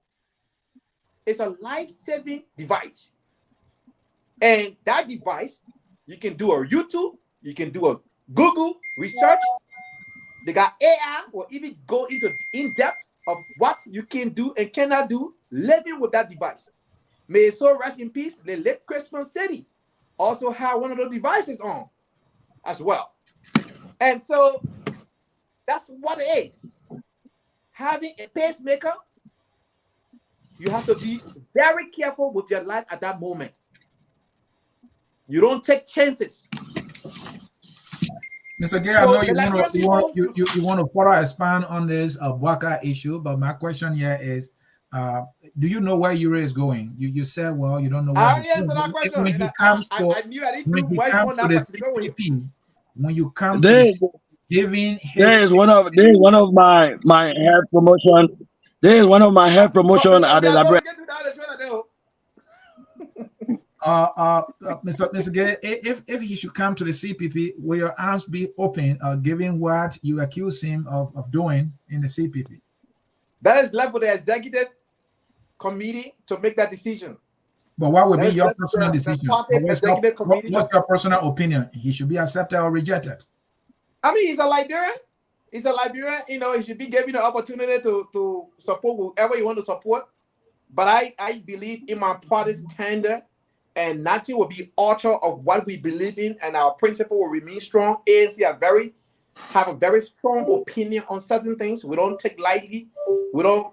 it's a life-saving device. And that device, you can do a YouTube, you can do a Google research. They got AI or even go into in-depth of what you can do and cannot do living with that device. May it so rest in peace. The late Christmas City also had one of those devices on as well. And so that's what it is. Having a pacemaker, you have to be very careful with your life at that moment. You don't take chances. Mr. Gay, I know you want to further expand on this Boakai issue, but my question here is, do you know where Yuri is going? You said, well, you don't know where he's going. That question. When he comes to CPP, when you come to the giving his... There is one of my head promotion. There is one of my head promotion at the library. Mr. Gay, if he should come to the CPP, will your arms be open, given what you accuse him of doing in the CPP? That is left with the executive committee to make that decision. But what would be your personal decision? What's your personal opinion? He should be accepted or rejected? I mean, he's a Liberian. He's a Liberian. You know, he should be given the opportunity to support whoever you want to support. But I believe in my party's tender, and nothing will be altered of what we believe in, and our principle will remain strong. ANC have a very strong opinion on certain things. We don't take lightly.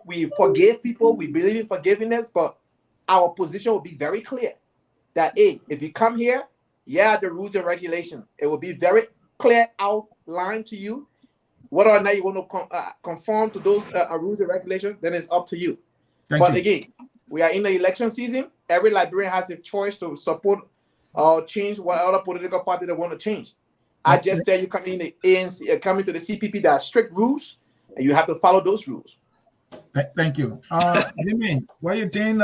We forgive people. We believe in forgiveness, but our position will be very clear that, hey, if you come here, the rules and regulations. It will be very clear outlined to you. Whether or not you want to conform to those rules and regulations, then it's up to you. But again, we are in the election season. Every Liberian has a choice to support or change what other political party they want to change. I just tell you, coming in the ANC, coming to the CPP, there are strict rules, and you have to follow those rules. Thank you. Jimmy, what do you think?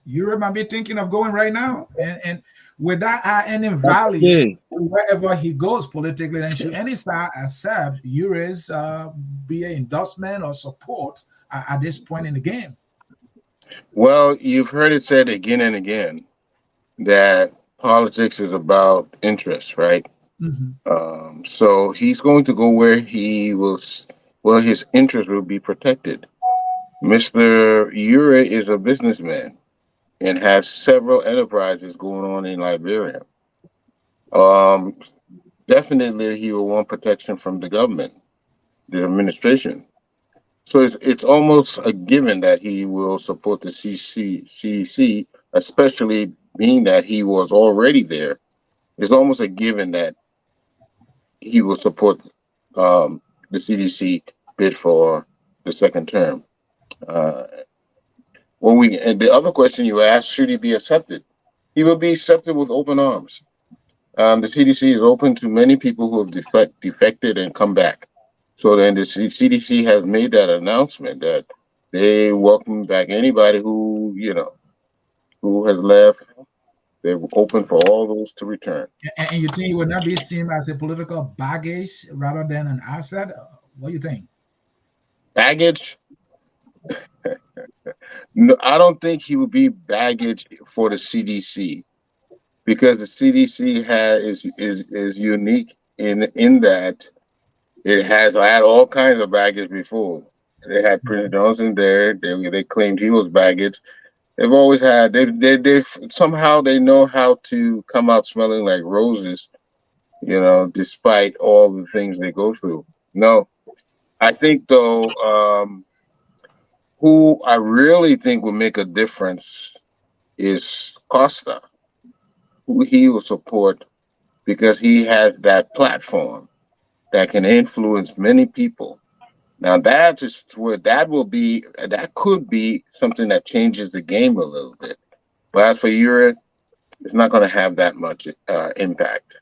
Yuri might be thinking of going right now, and would that add any value wherever he goes politically? And should any side accept Yuri's be an endorsement or support at this point in the game? Well, you've heard it said again and again that politics is about interest, right? Mm-hmm. So he's going to go where his interest will be protected. Mr. Urey is a businessman and has several enterprises going on in Liberia. Definitely he will want protection from the government, the administration. So it's almost a given that he will support the CCC, especially being that he was already there. It's almost a given that he will support the CDC bid for the second term. And the other question you asked, should he be accepted? He will be accepted with open arms. The CDC is open to many people who have defected and come back. So then the CDC has made that announcement that they welcome back anybody who who has left, they're open for all those to return. And you think it would not be seen as a political baggage rather than an asset? What do you think? Baggage? No, I don't think he would be baggage for the CDC, because the CDC is unique in that it has had all kinds of baggage before. They had Prince Johnson there. They claimed he was baggage. They've always had. They've somehow they know how to come out smelling like roses, despite all the things they go through. No, I think though, who I really think will make a difference is Costa, who he will support because he has that platform that can influence many people. Now that is where that could be something that changes the game a little bit. But as for Yuri, it's not going to have that much impact.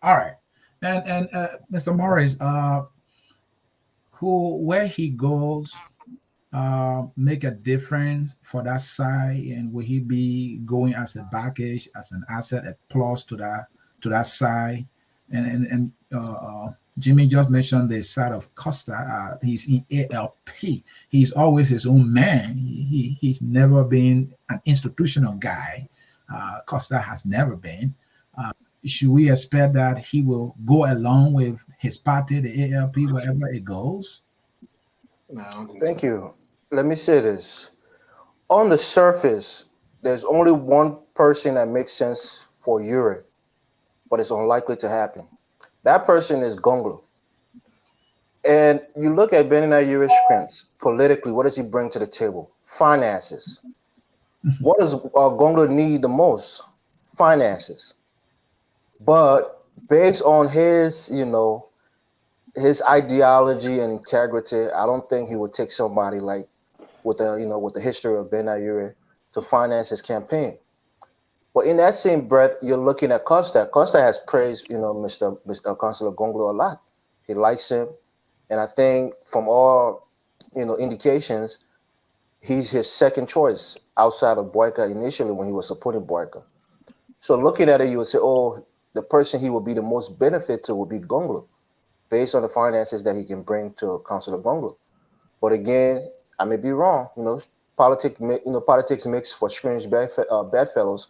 All right, and Mr. Morris, where he goes, make a difference for that side, and will he be going as a baggage, as an asset, a plus to that side? And Jimmy just mentioned the side of Costa. He's in ALP. He's always his own man. He's never been an institutional guy. Costa has never been. Should we expect that he will go along with his party, the ALP, wherever it goes? No, thank you. Let me say this. On the surface, there's only one person that makes sense for Yuri, but it's unlikely to happen. That person is Gonglo. And you look at Benoni Urey's strengths politically, what does he bring to the table? Finances. What does Gonglo need the most? Finances. But based on his, his ideology and integrity, I don't think he would take somebody like with the history of Benoni Urey to finance his campaign. But in that same breath, you're looking at Costa. Costa has praised, Mr. Councilor Gonglo a lot. He likes him, and I think from all, indications, he's his second choice outside of Boyka initially when he was supporting Boyka. So looking at it, you would say, oh, the person he would be the most benefit to would be Gonglo, based on the finances that he can bring to Councilor Gonglo. But again, I may be wrong. Politics makes for strange bedfellows.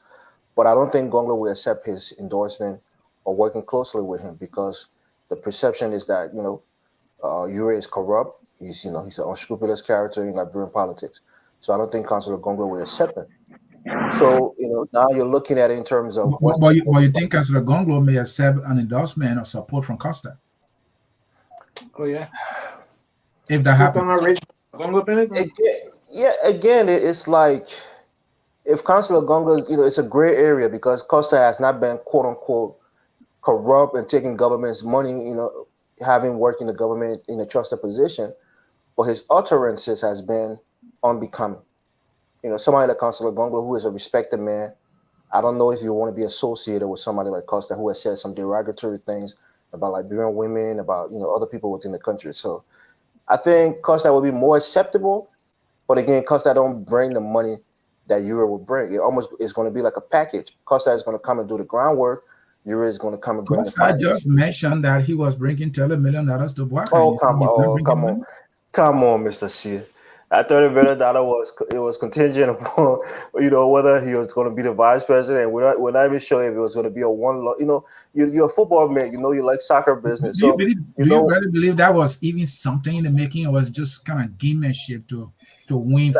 But I don't think Gonglo will accept his endorsement or working closely with him, because the perception is that Yuri is corrupt. He's an unscrupulous character in Liberian politics. So I don't think Councilor Gonglo will accept it. So now you're looking at it in terms of. But you think Councilor Gonglo may accept an endorsement or support from Costa? Oh yeah. If that happens. Again, it's like, if Councilor Gonglo, it's a gray area because Costa has not been quote unquote corrupt and taking government's money, having worked in the government in a trusted position, but his utterances has been unbecoming. Somebody like Councilor Gonglo, who is a respected man, I don't know if you want to be associated with somebody like Costa, who has said some derogatory things about Liberian women, about other people within the country. So I think Costa will be more acceptable, but again, Costa don't bring the money that Yuri will bring. It almost is going to be like a package. Costa is going to come and do the groundwork. Yuri is going to come and bring the finance. I just mentioned that he was bringing $30 million to Boyka. Oh, come on, Mr. C. That $30 million was contingent upon whether he was going to be the vice president. We're not even sure if it was going to be a one. You're a football man. You like soccer business. Do you really believe that was even something in the making, or was just kind of gamemanship to win?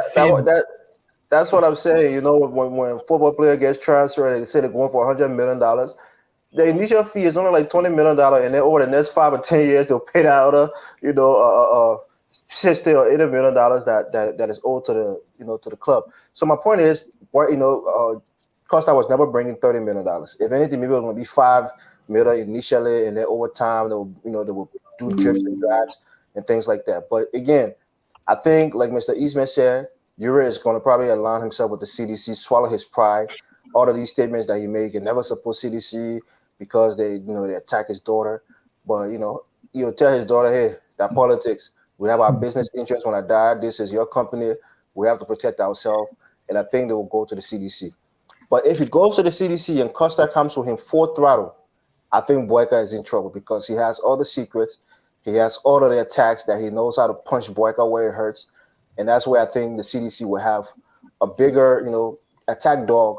That's what I'm saying. When a football player gets transferred, they say they're going for $100 million. The initial fee is only like $20 million, and then over the next 5 or 10 years, they'll pay that other, $60 or $80 million that is owed to the club. So my point is, Costa was never bringing $30 million. If anything, maybe it was going to be $5 million initially, and then over time, they will do drips and drabs and things like that. But again, I think, like Mr. Eastman said, Yuri is going to probably align himself with the CDC, swallow his pride. All of these statements that he made, he never support CDC because they attack his daughter. But he'll tell his daughter, hey, that politics. We have our business interests. When I die, this is your company. We have to protect ourselves. And I think they will go to the CDC. But if it goes to the CDC and Costa comes with him full throttle, I think Boyka is in trouble because he has all the secrets. He has all of the attacks that he knows how to punch Boyka where it hurts. And that's where I think the CDC will have a bigger, attack dog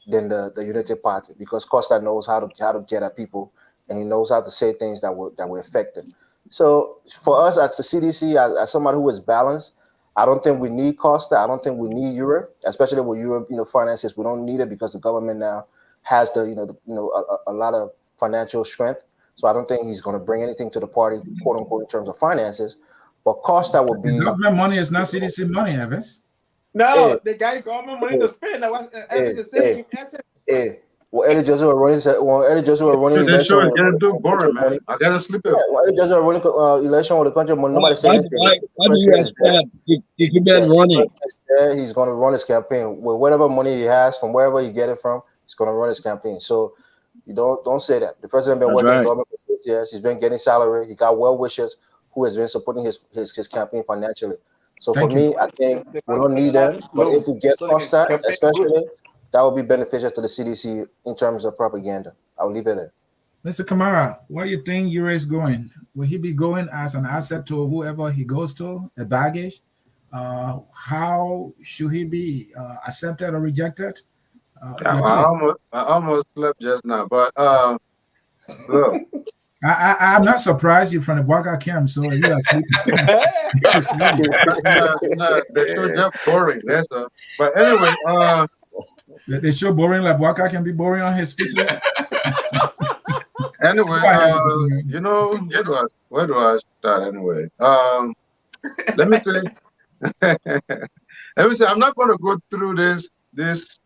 than the United Party, because Costa knows how to get at people, and he knows how to say things that will affect them. So for us as the CDC, as somebody who is balanced, I don't think we need Costa. I don't think we need Europe, especially with Europe, finances. We don't need it because the government now has a lot of financial strength. So I don't think he's going to bring anything to the party, quote unquote, in terms of finances. But Costa will be. The government money is not CDC money, Evans. No, they got government money to spend. That's what Evans is saying in essence. Well, Eddie Joseph was running They sure election. get too boring, man. I gotta sleep. Well, Eddie Joseph was running election with the country money. Nobody said anything. Why do you expect he been running? He's going to run his campaign with whatever money he has from wherever he get it from. He's going to run his campaign. So you don't say that. The president been working in government for 6 years. He's been getting salary. He got well wishers who has been supporting his campaign financially. So for me, I think we don't need them. But if we get Costa, especially, that will be beneficial to the CDC in terms of propaganda. I'll leave it there. Mr. Kamara, where do you think Yuri is going? Will he be going as an asset to whoever he goes to, a baggage? How should he be accepted or rejected? I almost slept just now, but look. I'm not surprised you're from the Waka camp, so you are sleeping. They're so just boring. That's but anyway, they show boring like Waka can be boring on his speeches. Anyway, where do I start anyway? Let me tell you. Let me say, I'm not going to go through this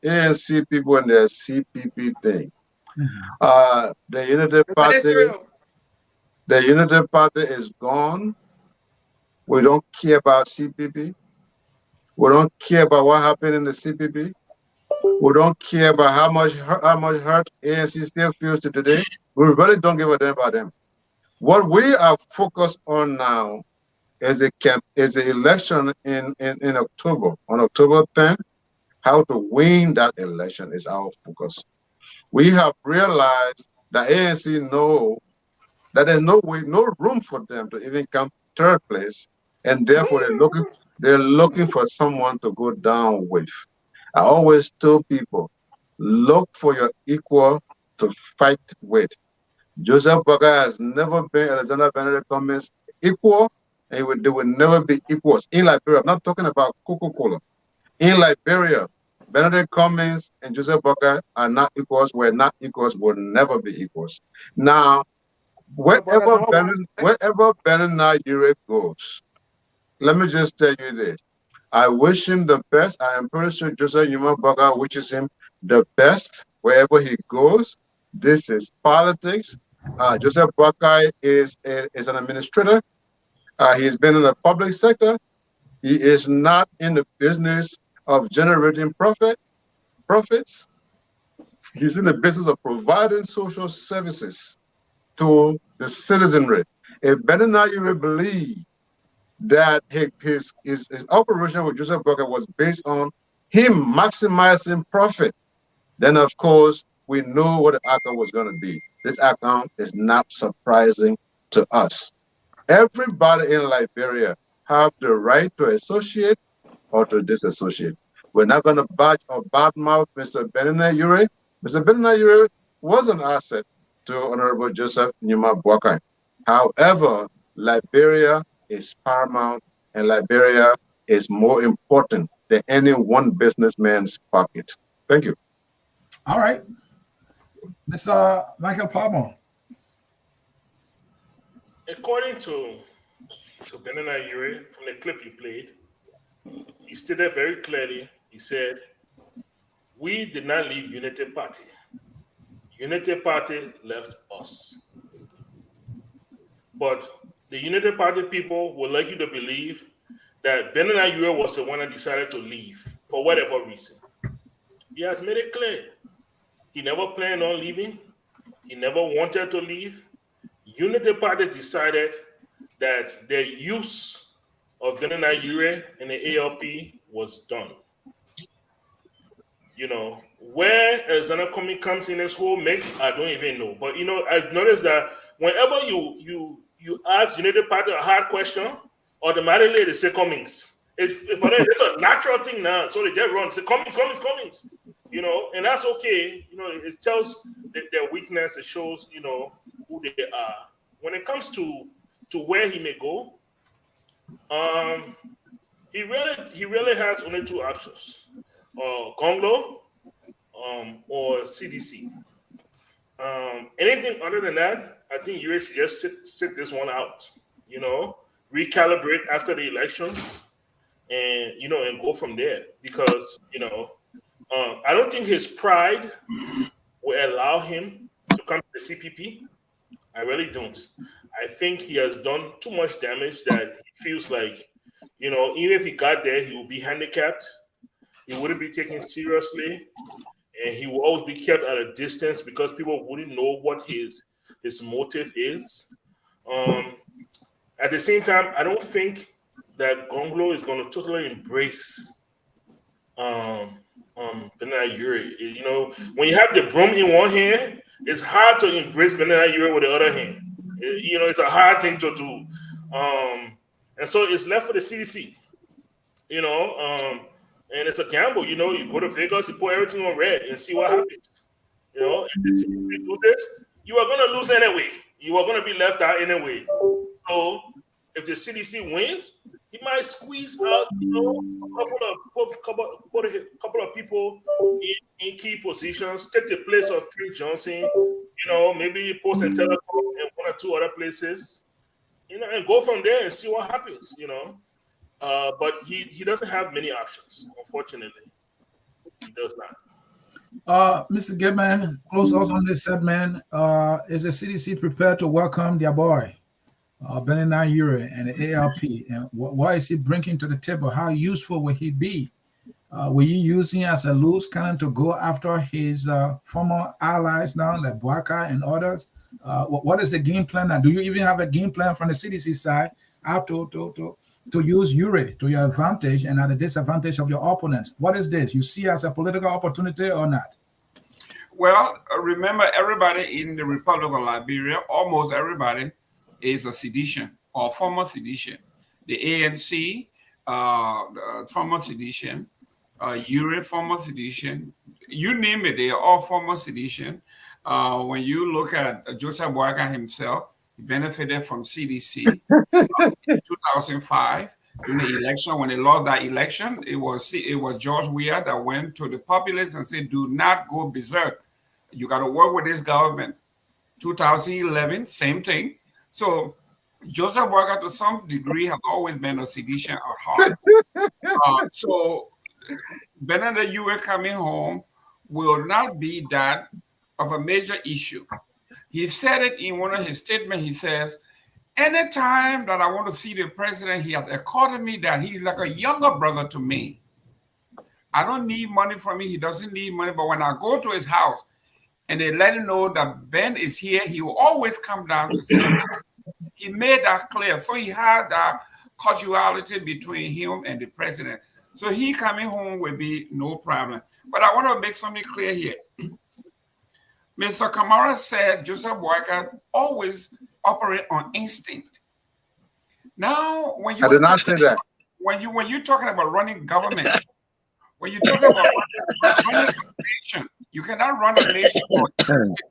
ANC people and their CPP thing. The Unity Party is gone. We don't care about CPP. We don't care about what happened in the CPP. We don't care about how much hurt ANC still feels to today. We really don't give a damn about them. What we are focused on now is the election in October. On October 10th, how to win that election is our focus. We have realized that ANC know that there's no room for them to even come third place, and therefore they're looking for someone to go down with. I always tell people, look for your equal to fight with. Joseph Boakai has never been Alexander Benedict Cummings equal, and they will never be equals. In Liberia, I'm not talking about Coca-Cola. In Liberia, Benedict Cummings and Joseph Boakai are not equals. We're not equals. We'll never be equals. Now, wherever Benoni Urey goes, let me just tell you this. I wish him the best. I am pretty sure Joseph Boakai wishes him the best wherever he goes. This is politics. Joseph Boakai is an administrator. He's been in the public sector. He is not in the business of generating profits. He's in the business of providing social services to the citizenry. If Benoni Urey believed that his operation with Joseph Boakai was based on him maximizing profit, then of course we know what the outcome was going to be. This outcome is not surprising to us. Everybody in Liberia have the right to associate or to disassociate. We're not going to badge or badmouth Mr. Benoni Urey. Mr. Benoni Urey was an asset to Honorable Joseph Boakai. However, Liberia is paramount, and Liberia is more important than any one businessman's pocket. Thank you. All right. Mr. Michael Palmer. According to Benoni Urey, from the clip you played, he stated very clearly, he said, we did not leave Unity Party. Unity Party left us. But the Unity Party people would like you to believe that Benoni Urey was the one that decided to leave for whatever reason. He has made it clear. He never planned on leaving. He never wanted to leave. Unity Party decided that their use of Benoni Urey and the ALP was done. Where xenocoming comes in this whole mix, I don't even know. But I've noticed that whenever you ask United Party a hard question, automatically they say Cummings. It's a natural thing now, so they just run say Cummings. And that's okay. It tells their weakness. It shows who they are. When it comes to where he may go, he really has only two options: Gonglo, or CDC. Anything other than that, I think Yuri should just sit this one out. Recalibrate after the elections, and and go from there. Because I don't think his pride will allow him to come to the CPP. I really don't. I think he has done too much damage that he feels like, even if he got there, he will be handicapped. He wouldn't be taken seriously, and he will always be kept at a distance because people wouldn't know what his motive is. At the same time, I don't think that Gonglo is going to totally embrace Benoni Urey. When you have the broom in one hand, it's hard to embrace Benoni Urey with the other hand. It's a hard thing to do. And so it's left for the CDC. And it's a gamble. You go to Vegas, you put everything on red and see what happens. If the CDC do this, you are going to lose anyway. You are going to be left out anyway. So if the CDC wins, he might squeeze out, a couple of people in key positions, take the place of Prince Johnson, maybe Post and Telecom and one or two other places, and go from there and see what happens, But he doesn't have many options, unfortunately. He does not. Mr. Goodman, close us on this segment. Is the CDC prepared to welcome their boy, Benoni Urey, and the ALP? And what is he bringing to the table? How useful will he be? Will you use him as a loose cannon to go after his former allies now, like Bwaka and others? What is the game plan now? Do you even have a game plan from the CDC side how to use Yuri to your advantage and at the disadvantage of your opponents? What is this? You see as a political opportunity or not? Well, remember, everybody in the Republic of Liberia, almost everybody, is a sedition or former sedition. The ANC, former sedition, Yuri, former sedition, you name it, they are all former sedition. When you look at Joseph Bwaka himself, he benefited from CDC in 2005 during the election. When they lost that election, it was George Weah that went to the populace and said, "Do not go berserk. You got to work with this government." 2011, same thing. So Joseph Bwaka, to some degree, has always been a sedition at heart. So Benoni Urey coming home will not be that of a major issue. He said it in one of his statements. He says, anytime that I want to see the president, he has accorded me that he's like a younger brother to me. I don't need money from him. He doesn't need money. But when I go to his house and they let him know that Ben is here, he will always come down to see me. He made that clear. So he had that cordiality between him and the president. So he coming home will be no problem. But I want to make something clear here. Mr. Kamara said Joseph Bwaka always operate on instinct. Now, when you when you're talking about running government, when you're talking about running a nation, you cannot run a nation on instinct.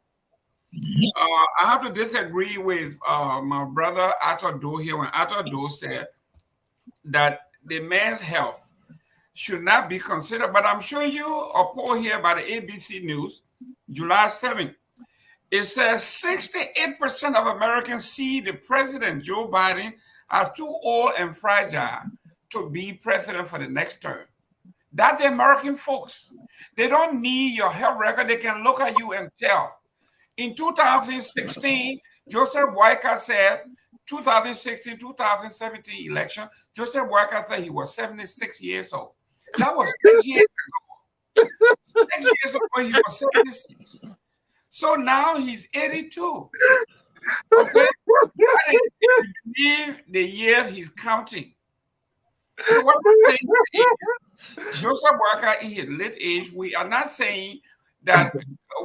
I have to disagree with my brother Ato Do here when Ato Do said that the man's health should not be considered. But I'm showing you a poll here by the ABC News, July 7th. It says 68% of Americans see the president, Joe Biden, as too old and fragile to be president for the next term. That's the American folks. They don't need your health record. They can look at you and tell. In 2016, Joseph Bwaka said, 2016, 2017 election, Joseph Bwaka said he was 76 years old. That was 6 years ago. 6 years ago, he was 76. So now he's 82. Okay? If you believe the years he's counting, So what I'm saying is, Joseph Boakai in his late age, we are not saying that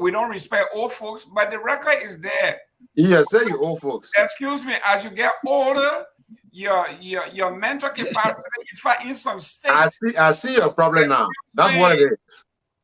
we don't respect old folks, but the record is there. Yeah, say you old folks. Excuse me, as you get older, your mental capacity, in some states. I see your problem now. That's what it is.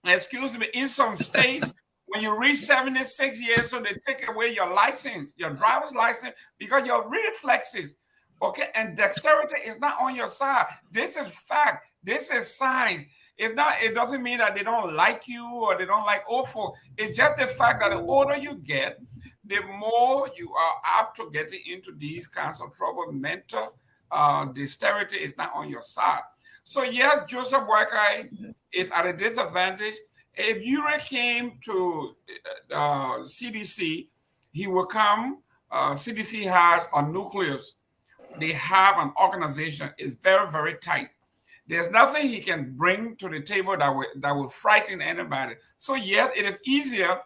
Excuse me, in some states, when you reach 76 years, so they take away your license, your driver's license, because your reflexes, okay, and dexterity is not on your side. This is fact. This is science. It's not. It doesn't mean that they don't like you or they don't like old folks. It's just the fact that the older you get, the more you are apt to getting into these kinds of trouble. Mental dexterity is not on your side. So yes, Joseph Boakai is at a disadvantage. If Yuri came to CDC, he will come. CDC has a nucleus. They have an organization. It's very, very tight. There's nothing he can bring to the table that will frighten anybody. So yes, it is easier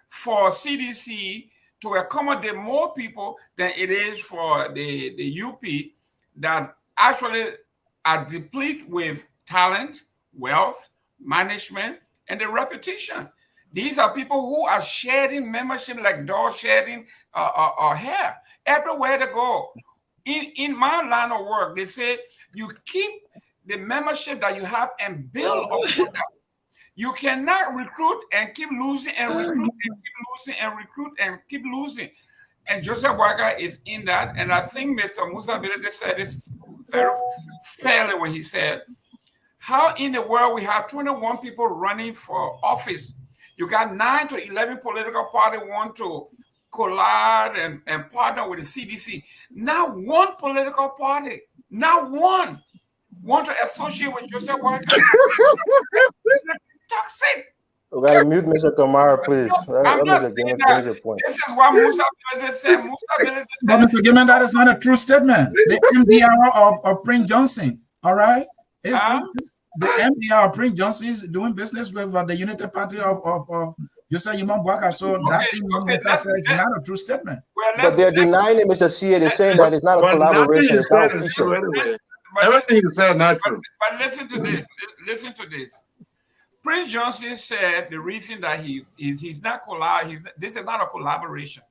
for CDC to accommodate more people than it is for the UP that actually are depleted with talent, wealth, management, and the reputation. These are people who are shedding membership like dogs shedding hair everywhere they go. In my line of work, they say you keep the membership that you have and build upon that. You cannot recruit and keep losing and recruit and keep losing and recruit and keep losing. And Joseph Boakai is in that. And I think Mr. Musa Bilede said this very fairly when he said, how in the world we have 21 people running for office? You got 9 to 11 political parties want to collide and partner with the CDC. Not one political party, not one, want to associate with Joseph Boakai. Toxic. We gotta mute Mr. Kamara, please. I'm not saying that. This is what Musa Bilede said. But Mr. Gilman, that is not a true statement. The MDR of Prince Johnson, all right? The MDR of Prince Johnson is doing business with the United Party of Joseph Boakai. So that is not a true statement. But they're denying it, Mr. C. They're saying that it's not a collaboration. It's not official. Everything is said not true. But listen to this. Listen to this. Prince Johnson said the reason that he's not this is not a collaboration.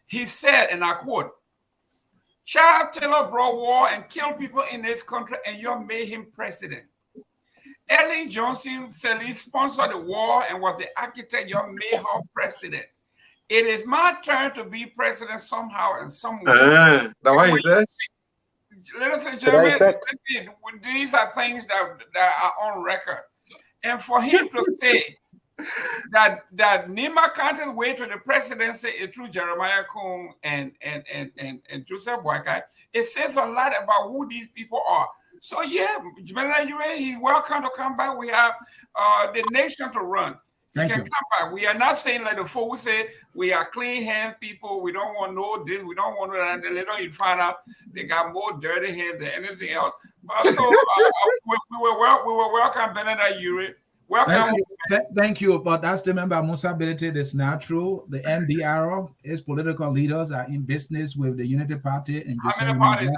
He said, and I quote, Charles Taylor brought war and killed people in this country, and you made him president. Ellen Johnson said he sponsored the war and was the architect. You made her president. It is my turn to be president somehow and somewhere. That's what he said. Ladies and gentlemen, these are things that are on record. And for him to say that Nima Kante's way to the presidency is through Jeremiah Kung and Joseph Boakai, it says a lot about who these people are. So yeah, Benoni Urey, he's welcome to come back. We have the nation to run. He can come back. We are not saying like the folks say we are clean hands people. We don't want no this. We don't want that. They don't even find out they got more dirty hands than anything else. So we were welcome Benoni Urey. Welcome. Thank you. But that's the member Musa Bilede. It's not true. The MDR, its political leaders are in business with the Unity Party and how many parties?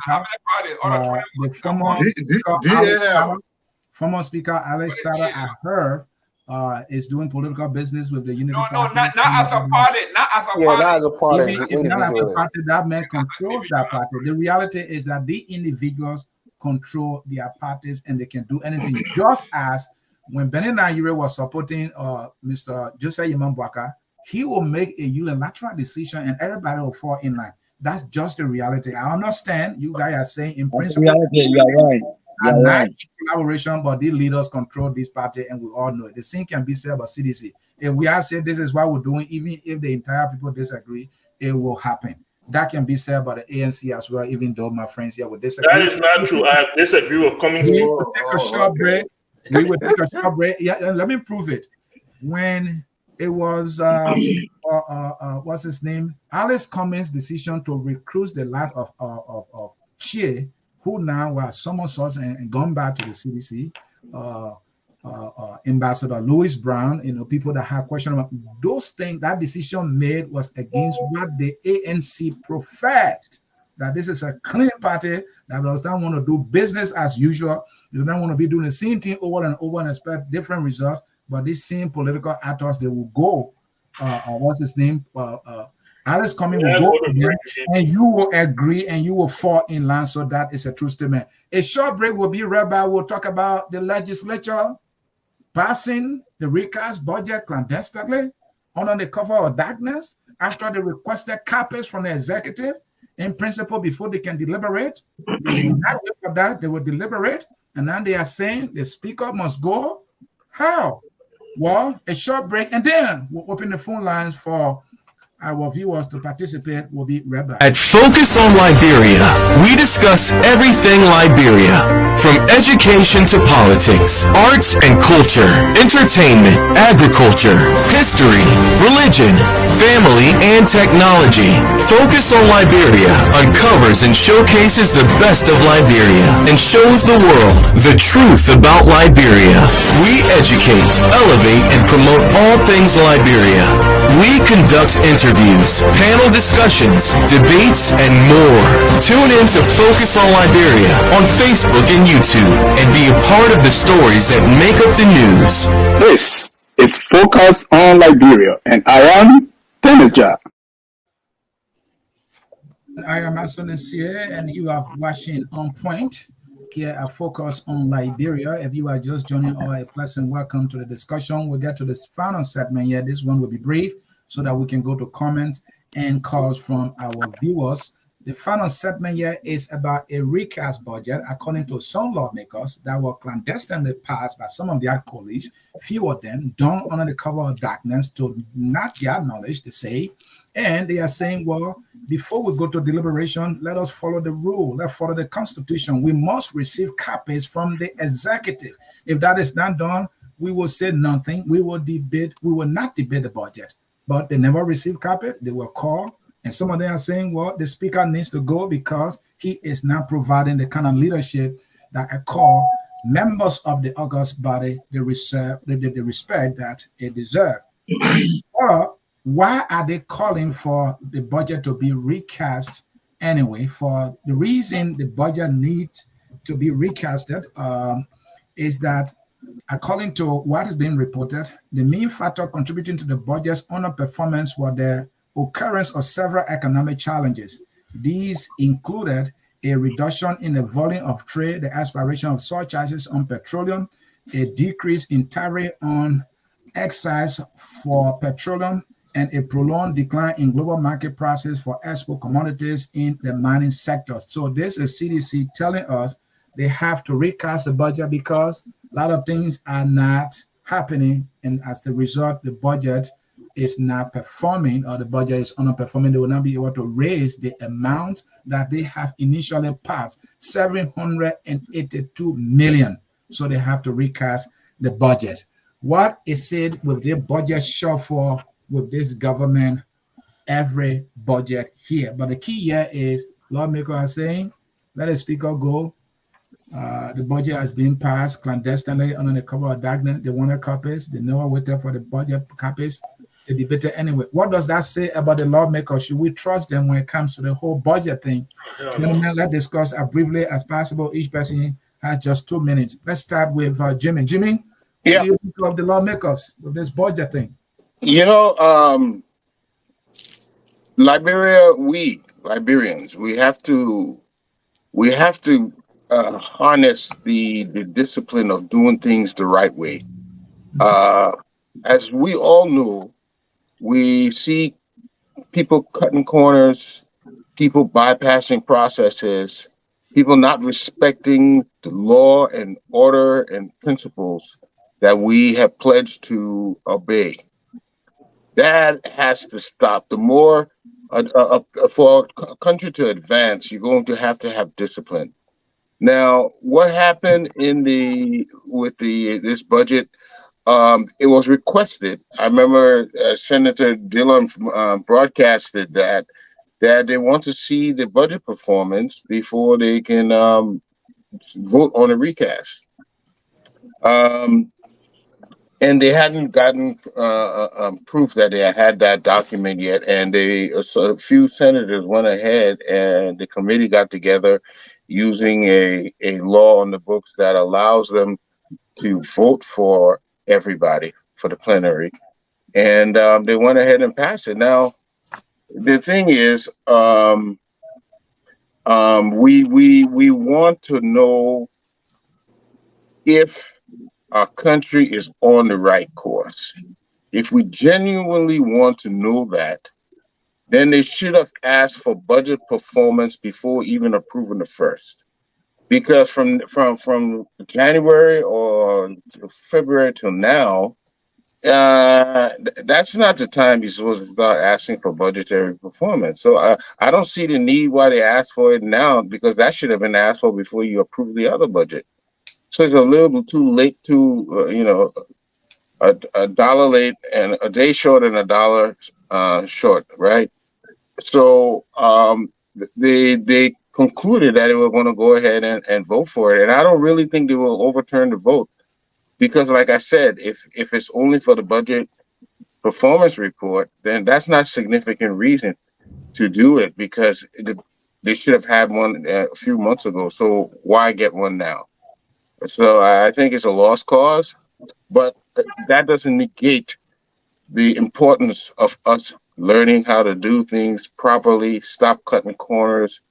The former speaker Alex Tara, I heard, is doing political business with the Unity Party. No, not as a party. Not as a party. Not as a party. If not as a party, that man controls that party. The reality is that the individuals control their parties and they can do anything. Just as when Benoni Urey was supporting Mr. Joseph Boakai, he will make a unilateral decision and everybody will fall in line. That's just the reality. I understand you guys are saying in principle, you're right. Not collaboration, but the leaders control this party, and we all know it. The same can be said about CDC. If we are saying this is what we're doing, even if the entire people disagree, it will happen. That can be said by the ANC as well, even though my friends here would disagree. That is not true. I disagree with Cummings. We will take a short break. We will take a short break. Yeah, let me prove it. When it was what's his name? Alice Cummings' decision to recruit the last of Che, who now was somersaults and gone back to the CDC. Ambassador Louis Brown, people that have questions about those things. That decision made was against what the ANC professed. that this is a clean party that does not want to do business as usual. They don't want to be doing the same thing over and over and expect different results. But these same political actors, they will go. What's his name? Alice Cummings will go to them, and you will agree and you will fall in line. So that is a true statement. A short break will be read by. We'll talk about the legislature passing the recast budget clandestinely under the cover of darkness after they requested copies from the executive in principle before they can deliberate. They will not wait for that. They will deliberate. And now they are saying the speaker must go. How? Well, a short break, and then we'll open the phone lines for our viewers to participate. Will be read by. At Focus on Liberia, we discuss everything Liberia, from education to politics, arts and culture, entertainment, agriculture, history, religion, family, and technology. Focus on Liberia uncovers and showcases the best of Liberia and shows the world the truth about Liberia. We educate, elevate, and promote all things Liberia. We conduct interviews, panel discussions, debates, and more. Tune in to Focus on Liberia on Facebook and YouTube and be a part of the stories that make up the news. This is Focus on Liberia, and I am Dennis Jar. I am Asonis here, and you are watching On Point here at Focus on Liberia. If you are just joining, a pleasant welcome to the discussion. We'll get to this final segment here. This one will be brief so that we can go to comments and calls from our viewers. The final segment here is about a recast budget, according to some lawmakers, that were clandestinely passed by some of their colleagues, few of them done under the cover of darkness to not their knowledge, they say. And they are saying, well, before we go to deliberation, let us follow the rule. Let's follow the Constitution. We must receive copies from the executive. If that is not done, we will say nothing. We will not debate the budget. But they never received copy. They were called. And some of them are saying, well, the speaker needs to go because he is not providing the kind of leadership that I call members of the august body the respect that they deserve. Well, why are they calling for the budget to be recast anyway? For the reason the budget needs to be recasted is that, according to what is being reported, the main factor contributing to the budget's underperformance was the occurrence of several economic challenges. These included a reduction in the volume of trade, the expiration of surcharges on petroleum, a decrease in tariff on excise for petroleum, and a prolonged decline in global market prices for export commodities in the mining sector. So this is CDC telling us they have to recast the budget because a lot of things are not happening, and as a result, the budget is not performing, or the budget is underperforming. They will not be able to raise the amount that they have initially passed, 782 million. So they have to recast the budget. What is it with the budget shuffle with this government every budget here? But the key here is lawmakers are saying, let the speaker go. The budget has been passed clandestinely under the cover of darkness. They wanted copies. They never waited for the budget copies. They debated anyway. What does that say about the lawmakers? Should we trust them when it comes to the whole budget thing? Gentlemen, let's discuss as briefly as possible. Each person has just 2 minutes. Let's start with Jimmy. Jimmy, what do you think of the lawmakers with this budget thing? You know, Liberia, we Liberians, we have to harness the discipline of doing things the right way. As we all know, we see people cutting corners, people bypassing processes, people not respecting the law and order and principles that we have pledged to obey. That has to stop. The more for a country to advance, you're going to have discipline. Now, what happened with this budget? It was requested. I remember Senator Dillon broadcasted that they want to see the budget performance before they can vote on a recast. and they hadn't gotten proof that they had that document yet. And so a few senators went ahead, and the committee got together using a law on the books that allows them to vote for everybody for the plenary, and they went ahead and passed it. Now, the thing is, we want to know if our country is on the right course. If we genuinely want to know that, then they should have asked for budget performance before even approving the first. Because from January or February till now, that's not the time you're supposed to start asking for budgetary performance. So I don't see the need why they ask for it now, because that should have been asked for before you approve the other budget. So it's a little bit too late to, a dollar late and a day short and a dollar short, right? So they concluded that they were going to go ahead and vote for it. And I don't really think they will overturn the vote, because like I said, if it's only for the budget performance report, then that's not significant reason to do it, because they should have had one a few months ago. So why get one now? So I think it's a lost cause, but that doesn't negate the importance of us learning how to do things properly, stop cutting corners,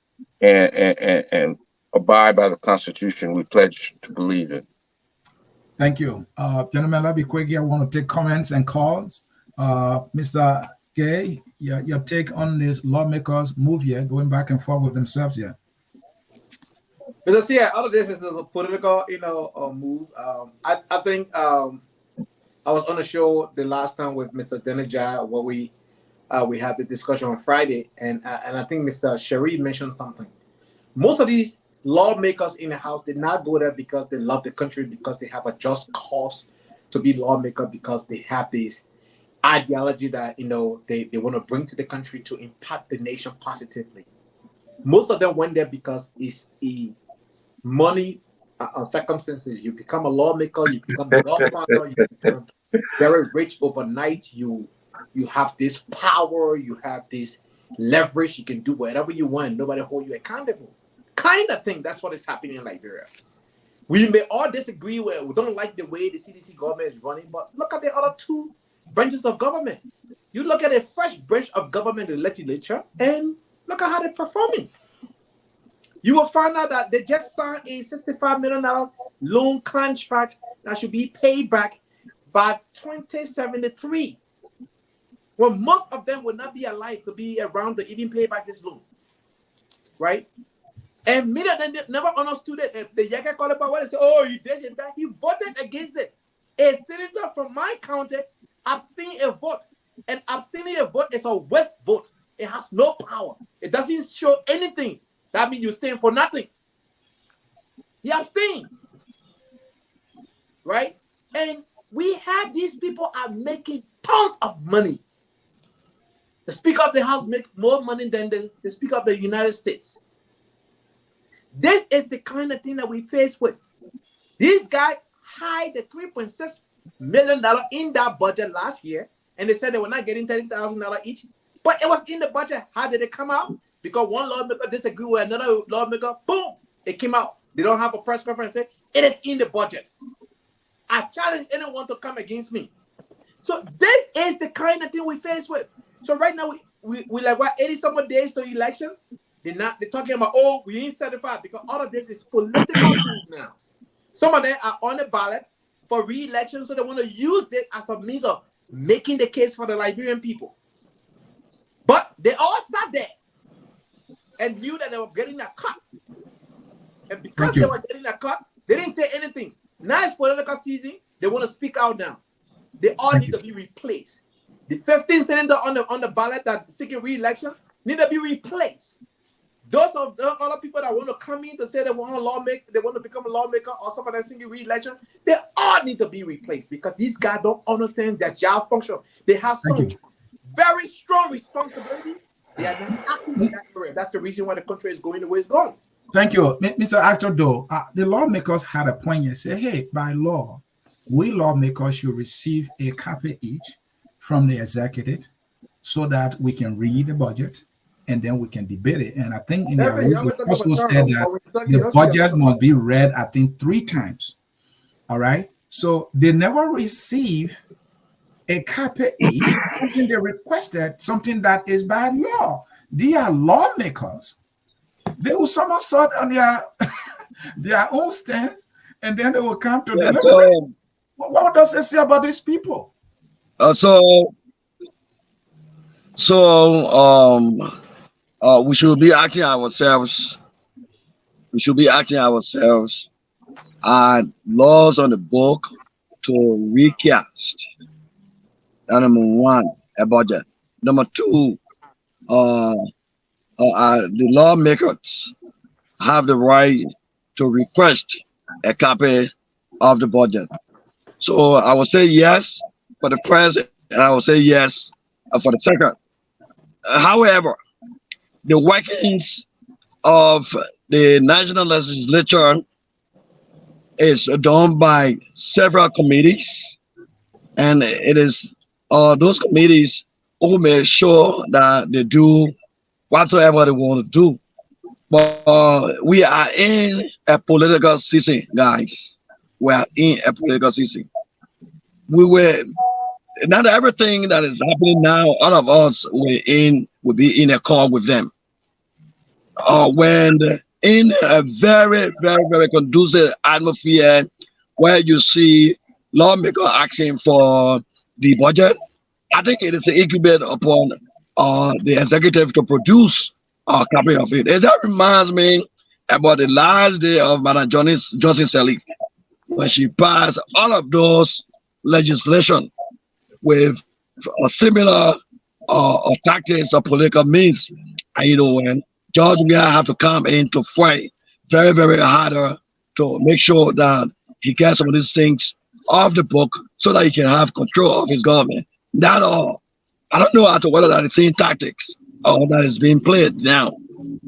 and abide by the Constitution we pledge to believe in. Thank you. Gentlemen, let me quick here. I want to take comments and calls. Mr. Gay, your take on this lawmakers move here, going back and forth with themselves here. Because see, all of this is a political, move. I think I was on the show the last time with Mr. Denija, where we had the discussion on Friday, and I think Mr. Sharif mentioned something. Most of these lawmakers in the House did not go there because they love the country, because they have a just cause to be lawmaker, because they have this ideology that they want to bring to the country to impact the nation positively. Most of them went there because it's money circumstances. You become a lawmaker, you become a godfather, you become very rich overnight. You have this power, you have this leverage, you can do whatever you want, nobody hold you accountable. Kind of thing. That's what is happening in Liberia. We may all disagree where we don't like the way the CDC government is running, but look at the other two branches of government. You look at a fresh branch of government, the legislature, and look at how they're performing. You will find out that they just signed a $65 million loan contract that should be paid back by 2073. Well, most of them will not be alive to be around to even pay back this loan, right? And many of them never understood it. The Yaka called about what they say, oh, you did it back. He voted against it. A senator from my county abstained a vote. And abstaining a vote is a West vote. It has no power. It doesn't show anything. That means you stand for nothing. He abstained. Right? And we have these people are making tons of money. The Speaker of the House makes more money than the Speaker of the United States. This is the kind of thing that we face with. These guys hide the $3.6 million in that budget last year, and they said they were not getting $30,000 each. But it was in the budget. How did it come out? Because one lawmaker disagreed with another lawmaker. Boom! It came out. They don't have a press conference and say, it is in the budget. I challenge anyone to come against me. So this is the kind of thing we face with. So right now, we like, what, 80 some days to election? They're talking about, oh, we ain't certified, because all of this is political now. Some of them are on the ballot for re-election, so they want to use this as a means of making the case for the Liberian people. But they all sat there and knew that they were getting a cut. And because they were getting a cut, they didn't say anything. Now it's political season. They want to speak out now. They all need to be replaced. The 15 senators on the ballot that seeking re-election need to be replaced. Those of the other people that want to come in to say they want to become a lawmaker, or somebody that's seeking re-election, they all need to be replaced, because these guys don't understand their job function. They have some very strong responsibility. They are not acting in that area. That's the reason why the country is going the way it's going. Thank you, Mr. Actor. Though the lawmakers had a point and say, "Hey, by law, we lawmakers should receive a copy each from the executive so that we can read the budget and then we can debate it. And I think in their rules, it also said that the budget must be read, I think, 3 times. All right. So they never receive a copy each, something they requested, something that is by law. They are lawmakers. They will somersault on their their own stance, and then they will come to deliberate. What does it say about these people? We should be acting ourselves. We should be acting ourselves and laws on the book to recast. Number 1, a budget. Number 2, the lawmakers have the right to request a copy of the budget. So I will say yes for the first, and I will say yes for the second. However, the workings of the national legislature is done by several committees, and it is those committees who make sure that they do whatsoever they want to do. But we are in a political season, guys. We are in a political season. We were not everything that is happening now. All of us will be in a call with them. When in a very, very, very conducive atmosphere where you see lawmakers asking for the budget, I think it is incumbent upon the executive to produce a copy of it. That reminds me about the last day of Madam Johnson Sirleaf, when she passed all of those legislation with a similar tactics or political means. And when George Weah have to come in to fight very, very harder to make sure that he gets some of these things off the book so that he can have control of his government. Not all. I don't know as to whether that is same tactics that is being played now.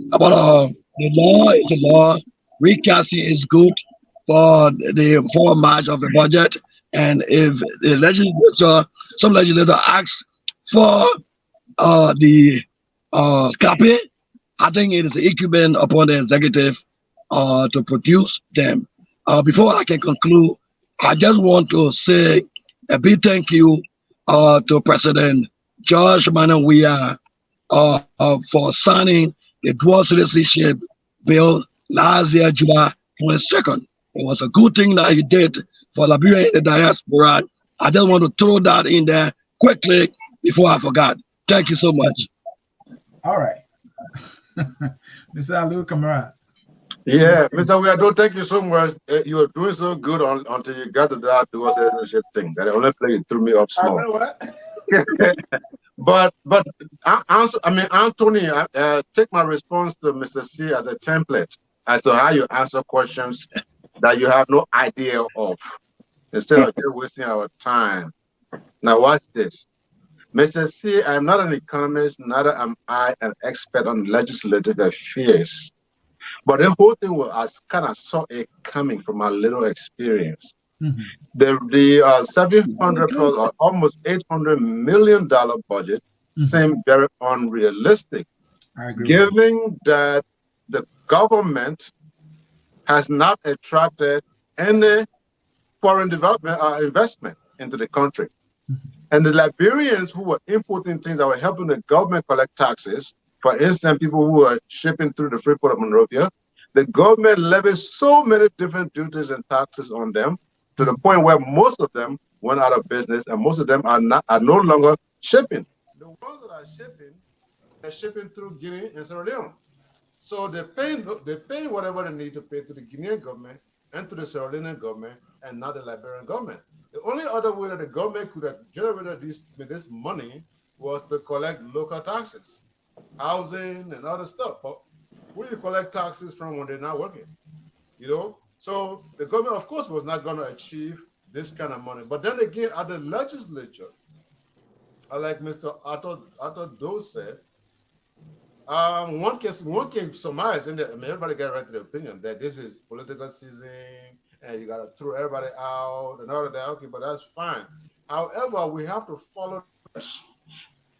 But the law is the law. Recasting is good for the format of the budget. And if the legislature, some legislator asks for the copy, I think it is incumbent upon the executive to produce them. Before I can conclude, I just want to say a big thank you to President George Manuel Weah for signing the dual citizenship bill last year, July 22nd. It was a good thing that he did for Liberia in the diaspora. I just want to throw that in there quickly before I forgot. Thank you so much. All right. Mr. Alu Kamara. Yeah, Mr. Weah, thank you so much. You were doing so good until you got to that dual citizenship thing. That only play it threw me off small. I know what? But Anthony, take my response to Mr. C as a template as to how you answer questions that you have no idea of, instead of just wasting our time. Now watch this. Mr. C, I'm not an economist, neither am I an expert on legislative affairs. But the whole thing I kind of saw it coming from my little experience. Mm-hmm. The 700 plus or almost $800 million budget seemed very unrealistic, given that the government has not attracted any foreign development investment into the country. And the Liberians who were importing things that were helping the government collect taxes, for instance, people who are shipping through the Freeport of Monrovia, the government levies so many different duties and taxes on them to the point where most of them went out of business and most of them are no longer shipping. The ones that are shipping, they're shipping through Guinea and Sierra Leone. So they're paying whatever they need to pay to the Guinean government and to the Sierra Leonean government and not the Liberian government. The only other way that the government could have generated this money was to collect local taxes, housing and other stuff. But where do you collect taxes from when they're not working? So the government, of course, was not going to achieve this kind of money. But then again, at the legislature, like Mr. Arthur Doe said, one can surmise, and everybody got right to the opinion that this is political season and you got to throw everybody out and all of that. Okay, but that's fine. However, we have to follow this.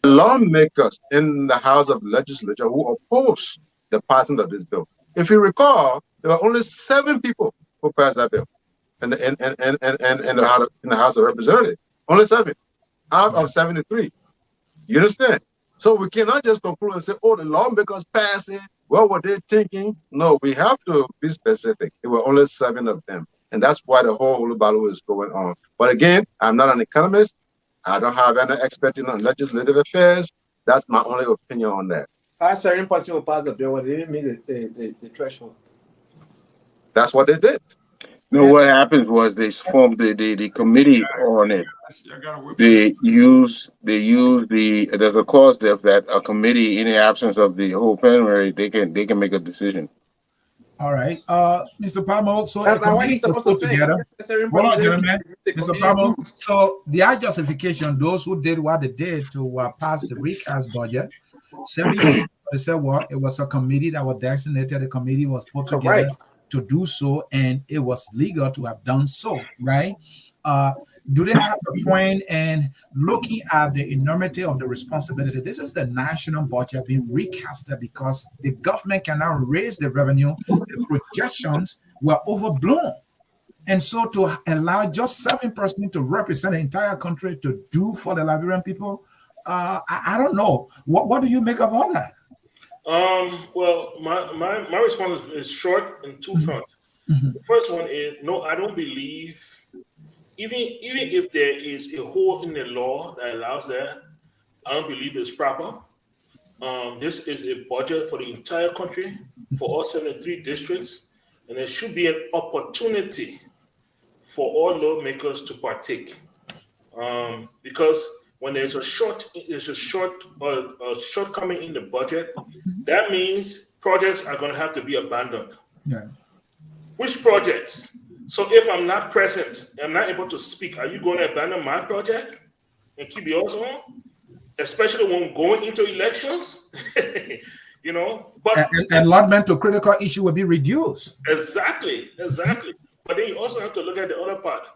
Lawmakers in the House of Legislature who oppose the passing of this bill. If you recall, there were only 7 people who passed that bill in the House of Representatives. Only 7 out of 73. You understand? So we cannot just conclude and say, oh, the lawmakers passed it. What were they thinking? No, we have to be specific. There were only 7 of them. And that's why the whole battle is going on. But again, I'm not an economist. I don't have any expertise on legislative affairs. That's my only opinion on that. A certain person will pass the bill, but they didn't meet the threshold. That's what they did. No, what happens was they formed the committee on it. They use there's a clause there that a committee, in the absence of the whole plenary, they can make a decision. All right, Mr. Palmer. So what he's supposed to say. Hold on, gentlemen. Mr. Palmer. So their justification, those who did what they did to pass the recast budget, they said, well, it was a committee that was designated. The committee was put together to do so, and it was legal to have done so, right? Do they have a point in looking at the enormity of the responsibility? This is the national budget being recasted because the government cannot raise the revenue. The projections were overblown. And so to allow just 7% to represent the entire country to do for the Liberian people, I don't know. What do you make of all that? Well, my response is short in 2 fronts. The first one is, no, I don't believe, even if there is a hole in the law that allows that, I don't believe it's proper. This is a budget for the entire country, for all 73 districts, and there should be an opportunity for all lawmakers to partake. Because when there's a shortcoming in the budget, that means projects are going to have to be abandoned. Yeah. Which projects? So if I'm not present, I'm not able to speak, are you going to abandon my project and keep yours on? Especially when going into elections, you know. But allotment to critical issue will be reduced. Exactly. But then you also have to look at the other part.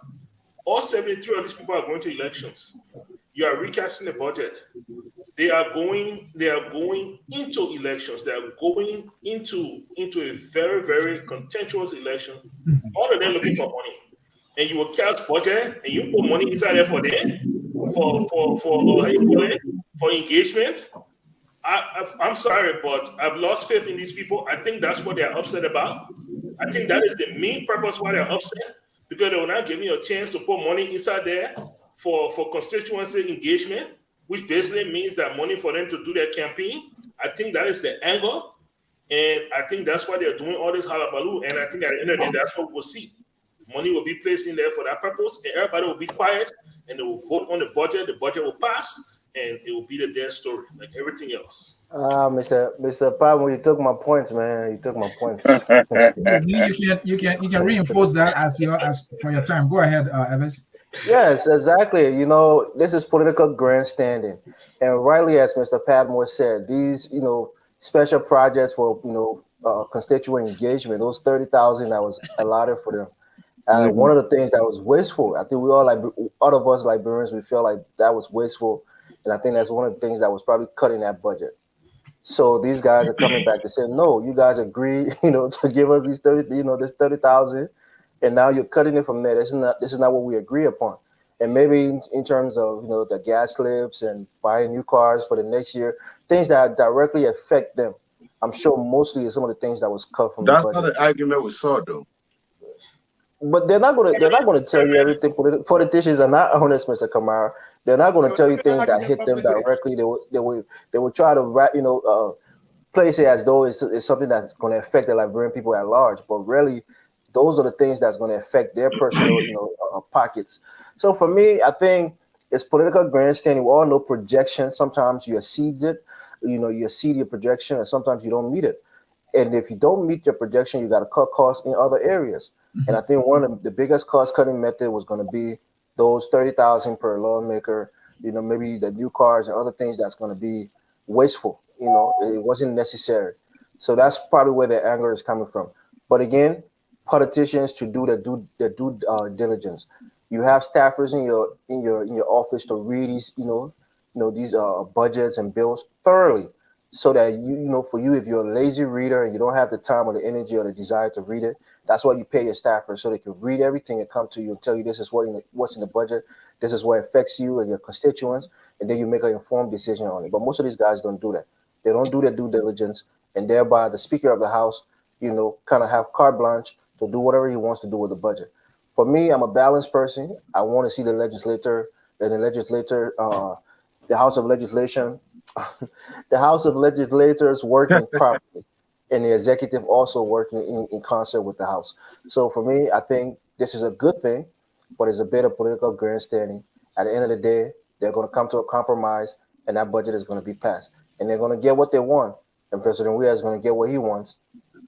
All 73 of these people are going to elections. You are recasting the budget. They are going into elections. They are going into a very, very contentious election. All of them looking for money. And you will cast budget and you put money inside there for them, for engagement. I'm sorry, but I've lost faith in these people. I think that's what they're upset about. I think that is the main purpose why they're upset, because they will not give you a chance to put money inside there for constituency engagement, which basically means that money for them to do their campaign. I think that is the angle, and I think that's why they're doing all this hullabaloo. And I think at the end of the day, that's what we'll see. Money will be placed in there for that purpose, and everybody will be quiet, and they will vote on the budget. The budget will pass, and it will be the dead story, like everything else. Mr. Palmer, you took my points, man. You took my points. you can reinforce that as for your time. Go ahead, Evans. Yes, exactly. You know, this is political grandstanding, and rightly, as Mr. Padmore said, these special projects for constituent engagement, those 30,000 that was allotted for them. One of the things that was wasteful, I think all of us Liberians, we feel like that was wasteful, and I think that's one of the things that was probably cutting that budget. So these guys are coming back to say, no, you guys agree, to give us these 30,000, and now you're cutting it from there. This is not what we agree upon. And maybe in terms of the gas slips and buying new cars for the next year, things that directly affect them. I'm sure mostly some of the things that was cut from the budget. That's not the argument we saw, though. But they're not going to tell you everything. Politicians are not honest, Mr. Kamara. They're not going to tell you things that hit them directly. They will try to place it as though it's something that's going to affect the Liberian people at large. But really, those are the things that's going to affect their personal pockets. So for me, I think it's political grandstanding. We all know projections. Sometimes you exceed it. You exceed your projection, and sometimes you don't meet it. And if you don't meet your projection, you got to cut costs in other areas. And I think one of the biggest cost-cutting method was going to be those 30,000 per lawmaker. Maybe the new cars and other things that's going to be wasteful. It wasn't necessary. So that's probably where the anger is coming from. But again, politicians to do their due diligence. You have staffers in your office to read these these budgets and bills thoroughly, so that for you, if you're a lazy reader and you don't have the time or the energy or the desire to read it, that's why you pay your staffers, so they can read everything and come to you and tell you this is what's in the budget, this is what affects you and your constituents, and then you make an informed decision on it. But most of these guys don't do that. They don't do their due diligence, and thereby the Speaker of the House, kind of have carte blanche to do whatever he wants to do with the budget. For me, I'm a balanced person. I want to see the legislator and the House of Legislation, the House of Legislators working properly, and the executive also working in concert with the House. So for me, I think this is a good thing, but it's a bit of political grandstanding. At the end of the day, they're going to come to a compromise, and that budget is going to be passed, and they're going to get what they want, and President Weah is going to get what he wants,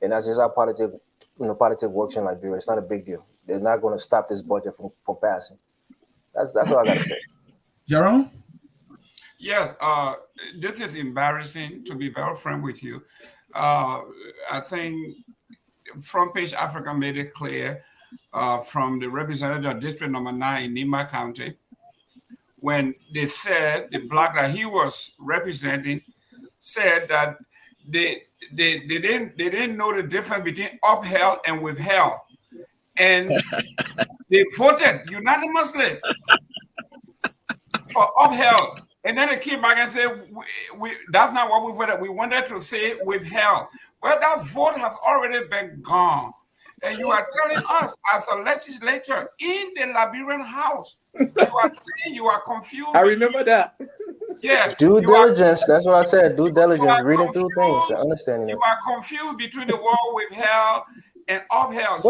and that's just how politics works in Liberia. It's not a big deal. They're not going to stop this budget from passing. That's all I got to say. Jerome? Yes, this is embarrassing, to be very frank with you. I think Front Page Africa made it clear from the representative of District Number 9 in Nima County, when they said the block that he was representing said that they didn't know the difference between upheld and withheld, and they voted unanimously for upheld. And then they came back and said, that's not what we voted. We wanted to say withheld. Well, that vote has already been gone. And you are telling us as a legislature in the Liberian House, you are saying you are confused. I remember that. Yeah. Due diligence, that's what I said. Due diligence, reading through things, understanding it. You are confused between the word withheld and upheld.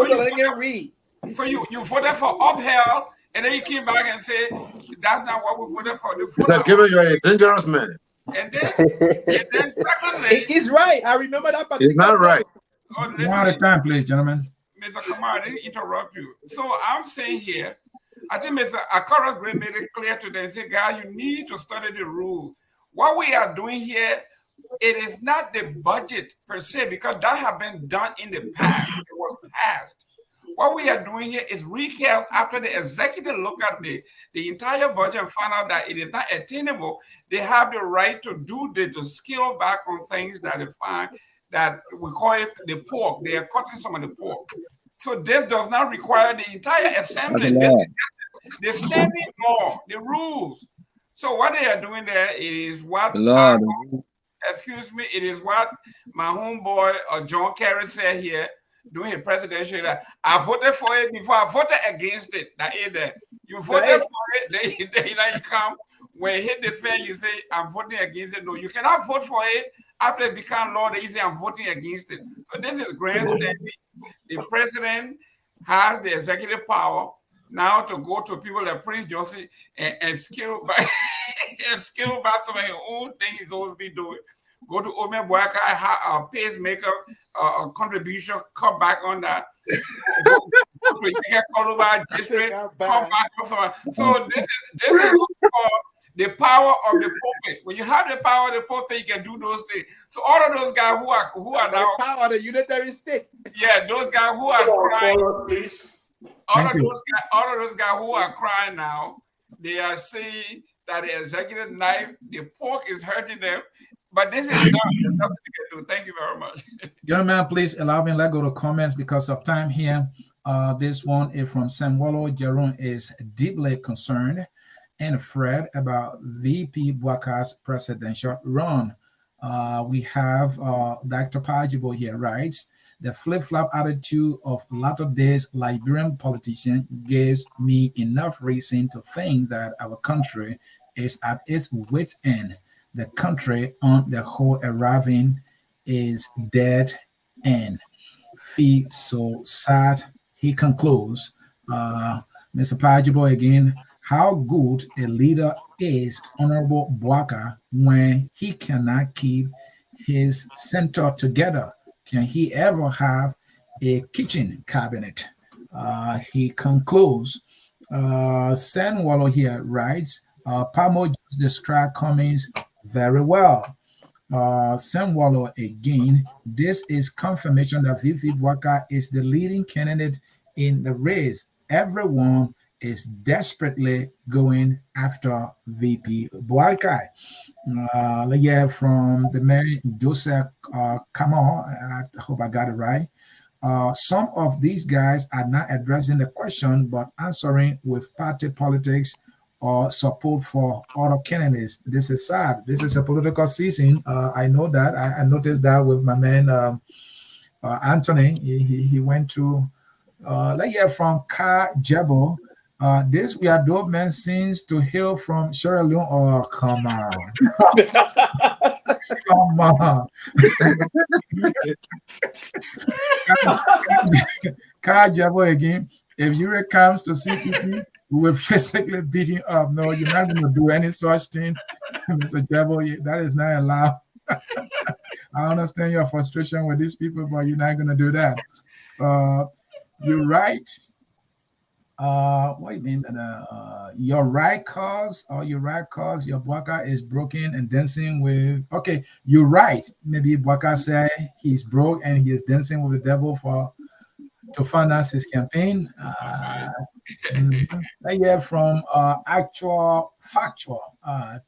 So you voted for upheld, and then you came back and said, that's not what we voted for. They're giving you a dangerous man. And then secondly, it is right. I remember that. It's not right. Oh, One at a time, please, gentlemen. Mr. Kamara, I didn't interrupt you. So I'm saying here, I think Mr. Akara Gray made it clear today and said, guys, you need to study the rules. What we are doing here, it is not the budget per se, because that has been done in the past. It was passed. What we are doing here is recap after the executive look at the entire budget and find out that it is not attainable. They have the right to scale back on things that they find that we call it the pork. They are cutting some of the pork. So this does not require the entire assembly. The standing law, the rules. So what they are doing there is what it is what my homeboy John Kerry said here during his presidential. I voted for it before I voted against it. That is that you voted for it, then you come when it hit the fan, you say I'm voting against it. No, you cannot vote for it after it becomes law. They say I'm voting against it. So this is grandstanding. The president has the executive power now to go to people like Prince Johnson and scale back some of his own things he's always been doing. Go to Ome Boyaka, a pacemaker, a contribution, cut back on that. District, come back on someone. So this is the power of the pulpit. When you have the power of the pulpit, you can do those things. So all of those guys who are now the power of the unitary state. Yeah, those guys who are crying, please. all of those guys who are crying now, they are saying that the executive knife, the pork is hurting them. But this is done. There's nothing you can do. Thank you very much. Gentlemen, please allow me to go to comments because of time here. This one is from Sam Wallow. Jerome is deeply concerned and afraid about VP Bwaka's presidential run. We have Dr. Pajibo here writes, the flip-flop attitude of latter days Liberian politicians gives me enough reason to think that our country is at its wit's end. The country on the whole arriving is dead end. Feel so sad, he concludes. Mr. Pajibo again, how good a leader is Honorable Bwaka when he cannot keep his center together? Can he ever have a kitchen cabinet? He concludes. Sen Wallow here writes, Pamo just described Cummings very well. Wallow again. This is confirmation that VP Bwaka is the leading candidate in the race. Everyone is desperately going after VP Bwaka. Yeah, from the man Joseph Kamau, I hope I got it right. Some of these guys are not addressing the question but answering with party politics or support for other candidates. This is sad. This is a political season. I know that. I noticed that with my man Anthony. He went to let's hear from Ka Jebo. This we are dope man seems to hail from Sierra Leone. Oh, come on. Come on. Ka Jebo again. If Yuri comes to see people, we will physically beat him up. No, you're not going to do any such thing, Mr. Jebo. That is not allowed. I understand your frustration with these people, but you're not going to do that. You're right. What do you mean? Your right cause your Bwaka is broken and dancing with. Okay, you're right. Maybe Bwaka said he's broke and he is dancing with the devil to finance his campaign. Yeah, from actual, factual,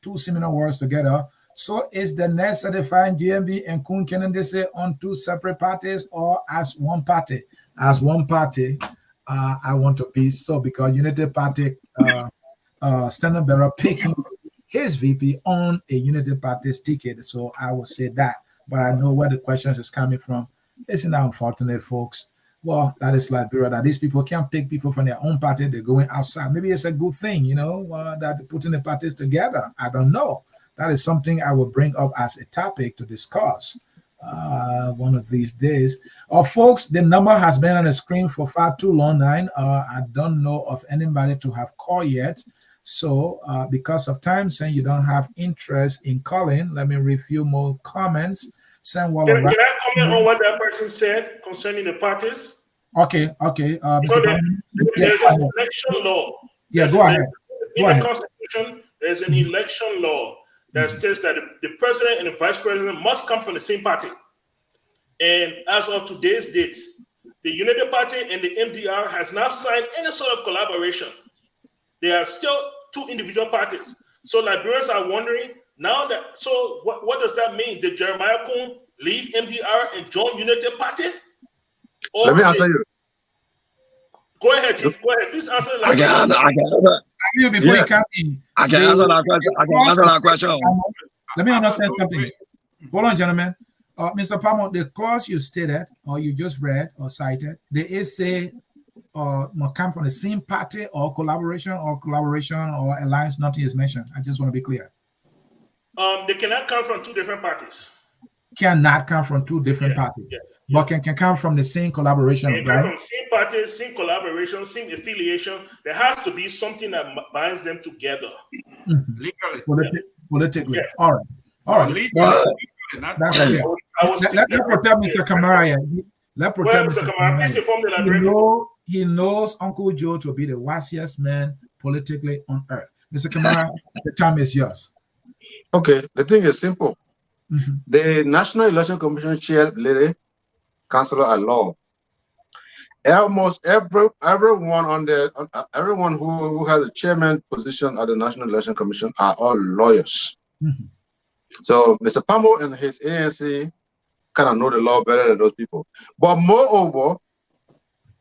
two similar words together. So is the next certifying JNB and Kun candidacy on two separate parties or as one party? As one party, I want to be so because Unity Party standard bearer picking his VP on a Unity Party's ticket. So I will say that, but I know where the questions is coming from. Isn't that unfortunate, folks? Well, that is Liberia, that these people can't pick people from their own party. They're going outside. Maybe it's a good thing, that putting the parties together. I don't know. That is something I will bring up as a topic to discuss one of these days. Folks, the number has been on the screen for far too long now. I don't know of anybody to have called yet. So because of time, saying you don't have interest in calling, let me review more comments. Can I comment on what that person said concerning the parties? Okay. There's an election law. Yeah, go ahead. In the Constitution, there's an election law that states that the president and the vice president must come from the same party. And as of today's date, the Unity Party and the MDR has not signed any sort of collaboration. They are still two individual parties. So Liberians are wondering, now that, so what does that mean? Did Jeremiah Kun leave MDR and join Unity Party? Or let me answer you. Go ahead, Chief. Go ahead. Please answer. I can answer. Before you come in, I can answer that question. I can answer that question. Let me understand something. Hold on, gentlemen. Mr. Palmer, the clause you stated or you just read or cited, they is say must come from the same party or collaboration or alliance. Nothing is mentioned. I just want to be clear. They cannot come from two different parties. Cannot come from two different parties, but can come from the same collaboration. Right? From same party, same collaboration, same affiliation. There has to be something that binds them together. Legally. Politically. Yes. All right. Legally. Let protect Mr. Kamara. Let protect Mr. Kamara. He knows Uncle Joe to be the wisest man politically on earth. Mr. Kamara, the time is yours. Okay, the thing is simple. The National Election Commission chair lady, Councilor at Law. Almost everyone everyone who has a chairman position at the National Election Commission are all lawyers. So Mr. Pamo and his ANC kind of know the law better than those people. But moreover,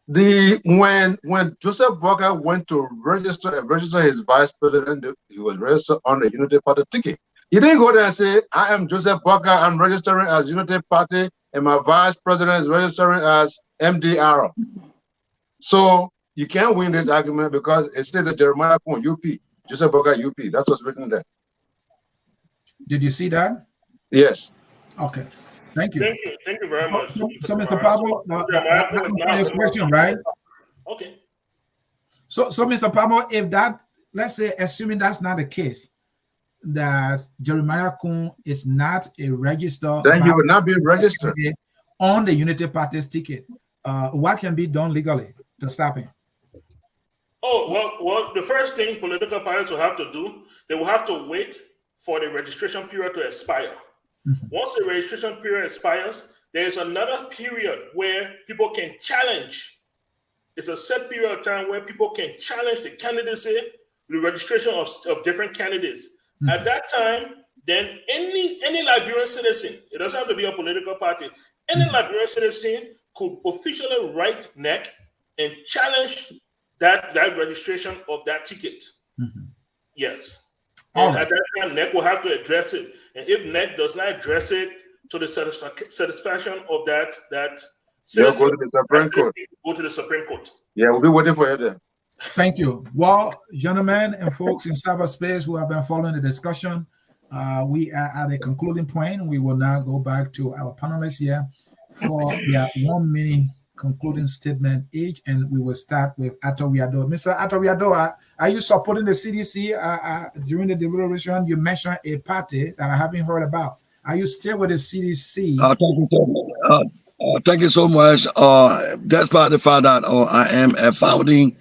when Joseph Walker went to register his vice president, he was registered on the Unity Party ticket. He didn't go there and say, I am Joseph Walker, I'm registering as Unity Party, and my vice president is registering as MDR. So you can't win this argument because it said that Jeremiah Kun, UP, Joseph Walker, UP. That's what's written there. Did you see that? Yes. Okay. Thank you. Thank you very much. So Mr. Pablo, that's question, right? Okay. So Mr. Pablo, if that, let's say, assuming that's not the case, that Jeremiah Kun is not a registered, then he will not be registered on the Unity Party's ticket. What can be done legally to stop him? Oh, well, the first thing political parties will have to do, they will have to wait for the registration period to expire. Once the registration period expires, there is another period where people can challenge. It's a set period of time where people can challenge the candidacy, the registration of different candidates. At that time, then any Liberian citizen, it doesn't have to be a political party, any Liberian citizen could officially write NEC and challenge that registration of that ticket. Yes. And at that time, NEC will have to address it. And if NEC does not address it to the satisfaction of that citizen, go to the Supreme Court. Go to the Supreme Court. Yeah, we'll be waiting for you there. Thank you. Well, gentlemen and folks in cyberspace who have been following the discussion, we are at a concluding point. We will now go back to our panelists here for their 1 minute concluding statement each, and we will start with Atoriado. Mr. Atoriado, are you supporting the CDC? During the deliberation, you mentioned a party that I haven't heard about. Are you still with the CDC? Thank you so much. Despite the fact that I am a founding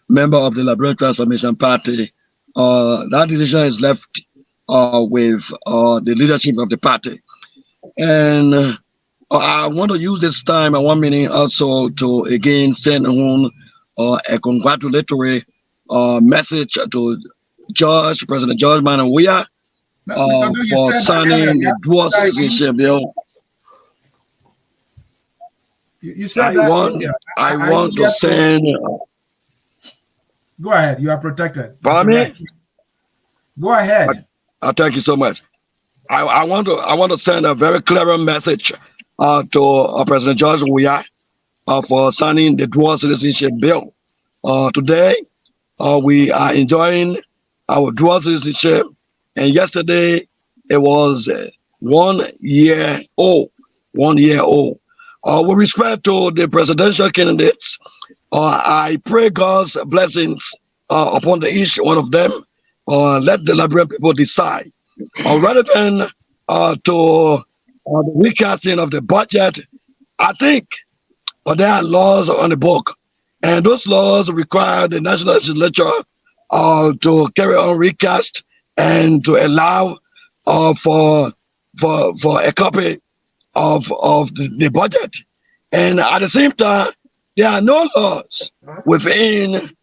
member of the Liberian Transformation Party, that decision is left with the leadership of the party. And I want to use this time and 1 minute also to again send home a congratulatory message to President George Manawia for signing the dual citizenship bill. You said I want to send. Go ahead. You are protected. Pardon me? Go ahead. Thank you so much. I want to send a very clear message to President George Weah for signing the dual citizenship bill. Today, we are enjoying our dual citizenship, and yesterday it was 1 year old. 1 year old. With respect to the presidential candidates, I pray God's blessings upon each one of them. Let the Liberian people decide. Rather than to the recasting of the budget, I think there are laws on the book, and those laws require the national legislature to carry on recast and to allow for a copy of the budget. And at the same time, there are no laws within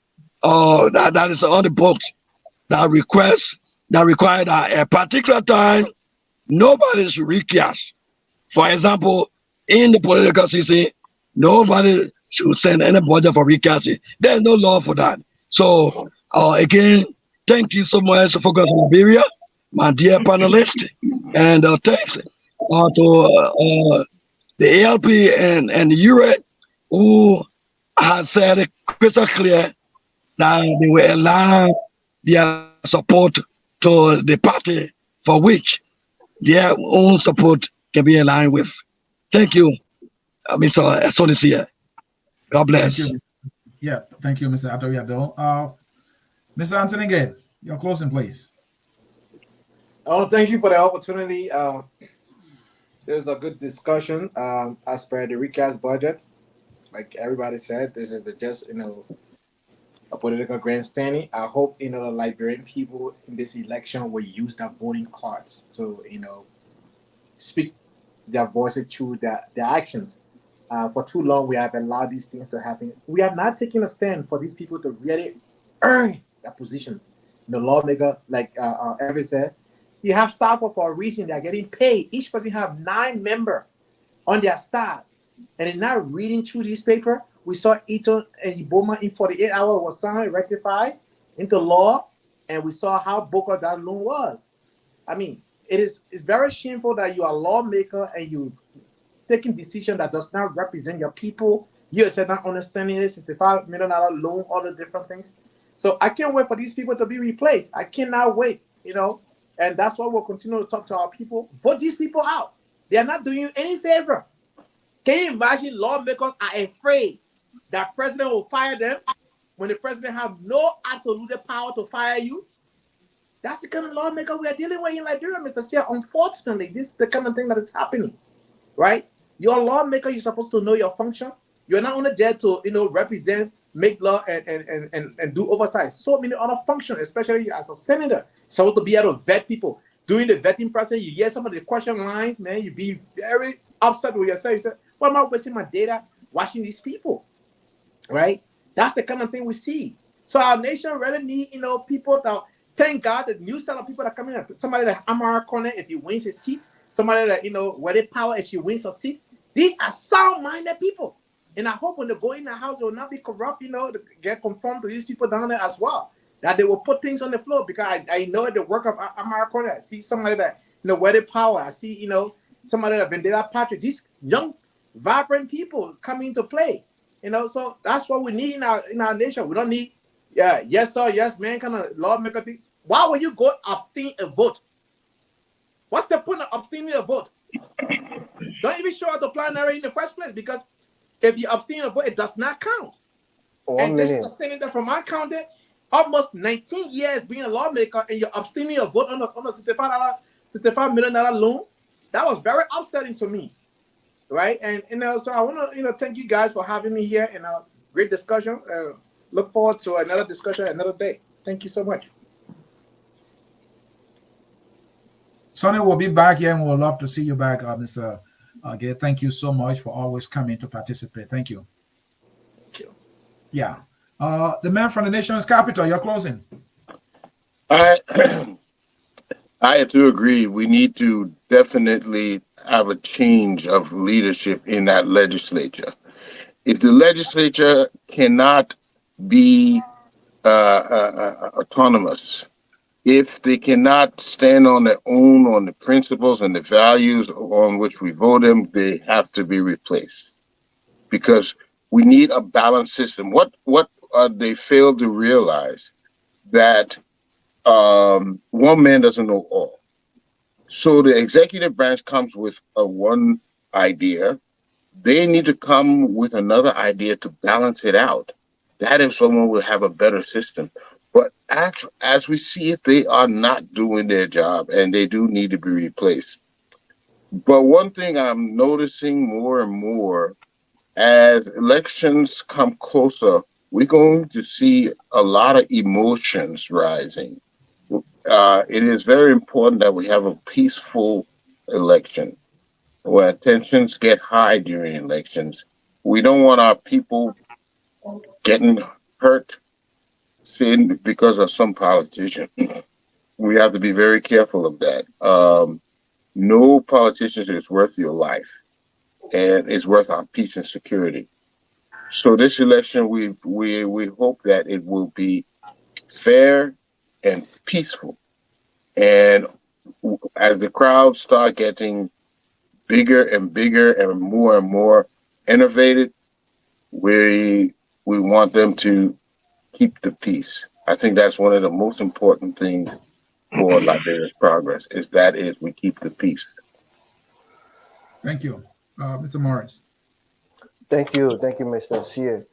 that is on the books that require that at a particular time nobody should recast. For example, in the political season, nobody should send any budget for recasting. There's no law for that. So again, thank you so much for Focus on Liberia, my dear panelists, and thanks to the ALP and Yuri, who has said it crystal clear that they will allow their support to the party for which their own support can be aligned with. Thank you, Mr. Sonisia. God bless. Thank you. Yeah, thank you, Mr. Atoriado. Mr. Anthony Gate, your closing, please. Thank you for the opportunity. There's a good discussion as per the recast budget. Like everybody said, this is just a political grandstanding. I hope the Liberian people in this election will use their voting cards to speak their voices through their actions. For too long, we have allowed these things to happen. We have not taken a stand for these people to really earn their positions. The lawmaker, like Evan said, you have staff for a reason. They are getting paid. Each person have 9 members on their staff, and they're not reading through this paper. We saw Eton and Iboma in 48 hours was signed, rectified into law, and we saw how bogus that loan was. I mean, it's very shameful that you are a lawmaker and you taking decision that does not represent your people. You said not understanding it, $65 million loan, all the different things. So I can't wait for these people to be replaced. I cannot wait, and that's why we'll continue to talk to our people. Vote these people out. They are not doing you any favor. Can you imagine lawmakers are afraid that president will fire them when the president have no absolute power to fire you? That's the kind of lawmaker we are dealing with in Liberia, Mr. Sia. Unfortunately, this is the kind of thing that is happening, right? You're a lawmaker. You're supposed to know your function. You're not only there to, represent, make law, and do oversight. So many other functions, especially as a senator, supposed to be able to vet people. during the vetting process, you hear some of the question lines, man, you be very upset with yourself. You say, "Why am I wasting my data watching these people?" Right? That's the kind of thing we see. So our nation really need, people that, thank God, the new set of people that come in. Somebody like Amara Corner, if he wins a seat, somebody that, where they power if she wins a seat. These are sound-minded people. And I hope when they go in the house, they will not be corrupt, to get conformed to these people down there as well. That they will put things on the floor, because I know the work of Amara Corner. I see somebody that, where they power. I see, somebody that Vendetta Patrick. These young, vibrant people come into play. So that's what we need in our nation. We don't need, yes sir, yes man kind of lawmaker things. Why would you go abstain a vote? What's the point of abstaining a vote? Don't even show up the plenary in the first place, because if you abstain a vote, it does not count. This is a senator from my county, almost 19 years being a lawmaker, and you're abstaining a vote on a $65 million loan. That was very upsetting to me. Right, and so I want to thank you guys for having me here, and great discussion. Look forward to another discussion another day. Thank you so much. Sonny will be back here, and we'll love to see you back, Mr. Gay. Thank you so much for always coming to participate. Thank you. Thank you. Yeah, the man from the nation's capital. You're closing. I do agree. We need to definitely have a change of leadership in that legislature. If the legislature cannot be autonomous, if they cannot stand on their own, on the principles and the values on which we vote them, they have to be replaced. Because we need a balanced system. What they fail to realize that one man doesn't know all. So the executive branch comes with one idea. They need to come with another idea to balance it out. That is when we'll have a better system. But as we see it, they are not doing their job, and they do need to be replaced. But one thing I'm noticing more and more, as elections come closer, we're going to see a lot of emotions rising. It is very important that we have a peaceful election where tensions get high during elections. We don't want our people getting hurt because of some politician. We have to be very careful of that. No politician is worth your life, and is worth our peace and security. So this election, we hope that it will be fair and peaceful. And as the crowds start getting bigger and bigger and more innovative, we want them to keep the peace. I think that's one of the most important things for Liberia's progress, is we keep the peace. Thank you. Mr. Morris. Thank you, Mr. Sear.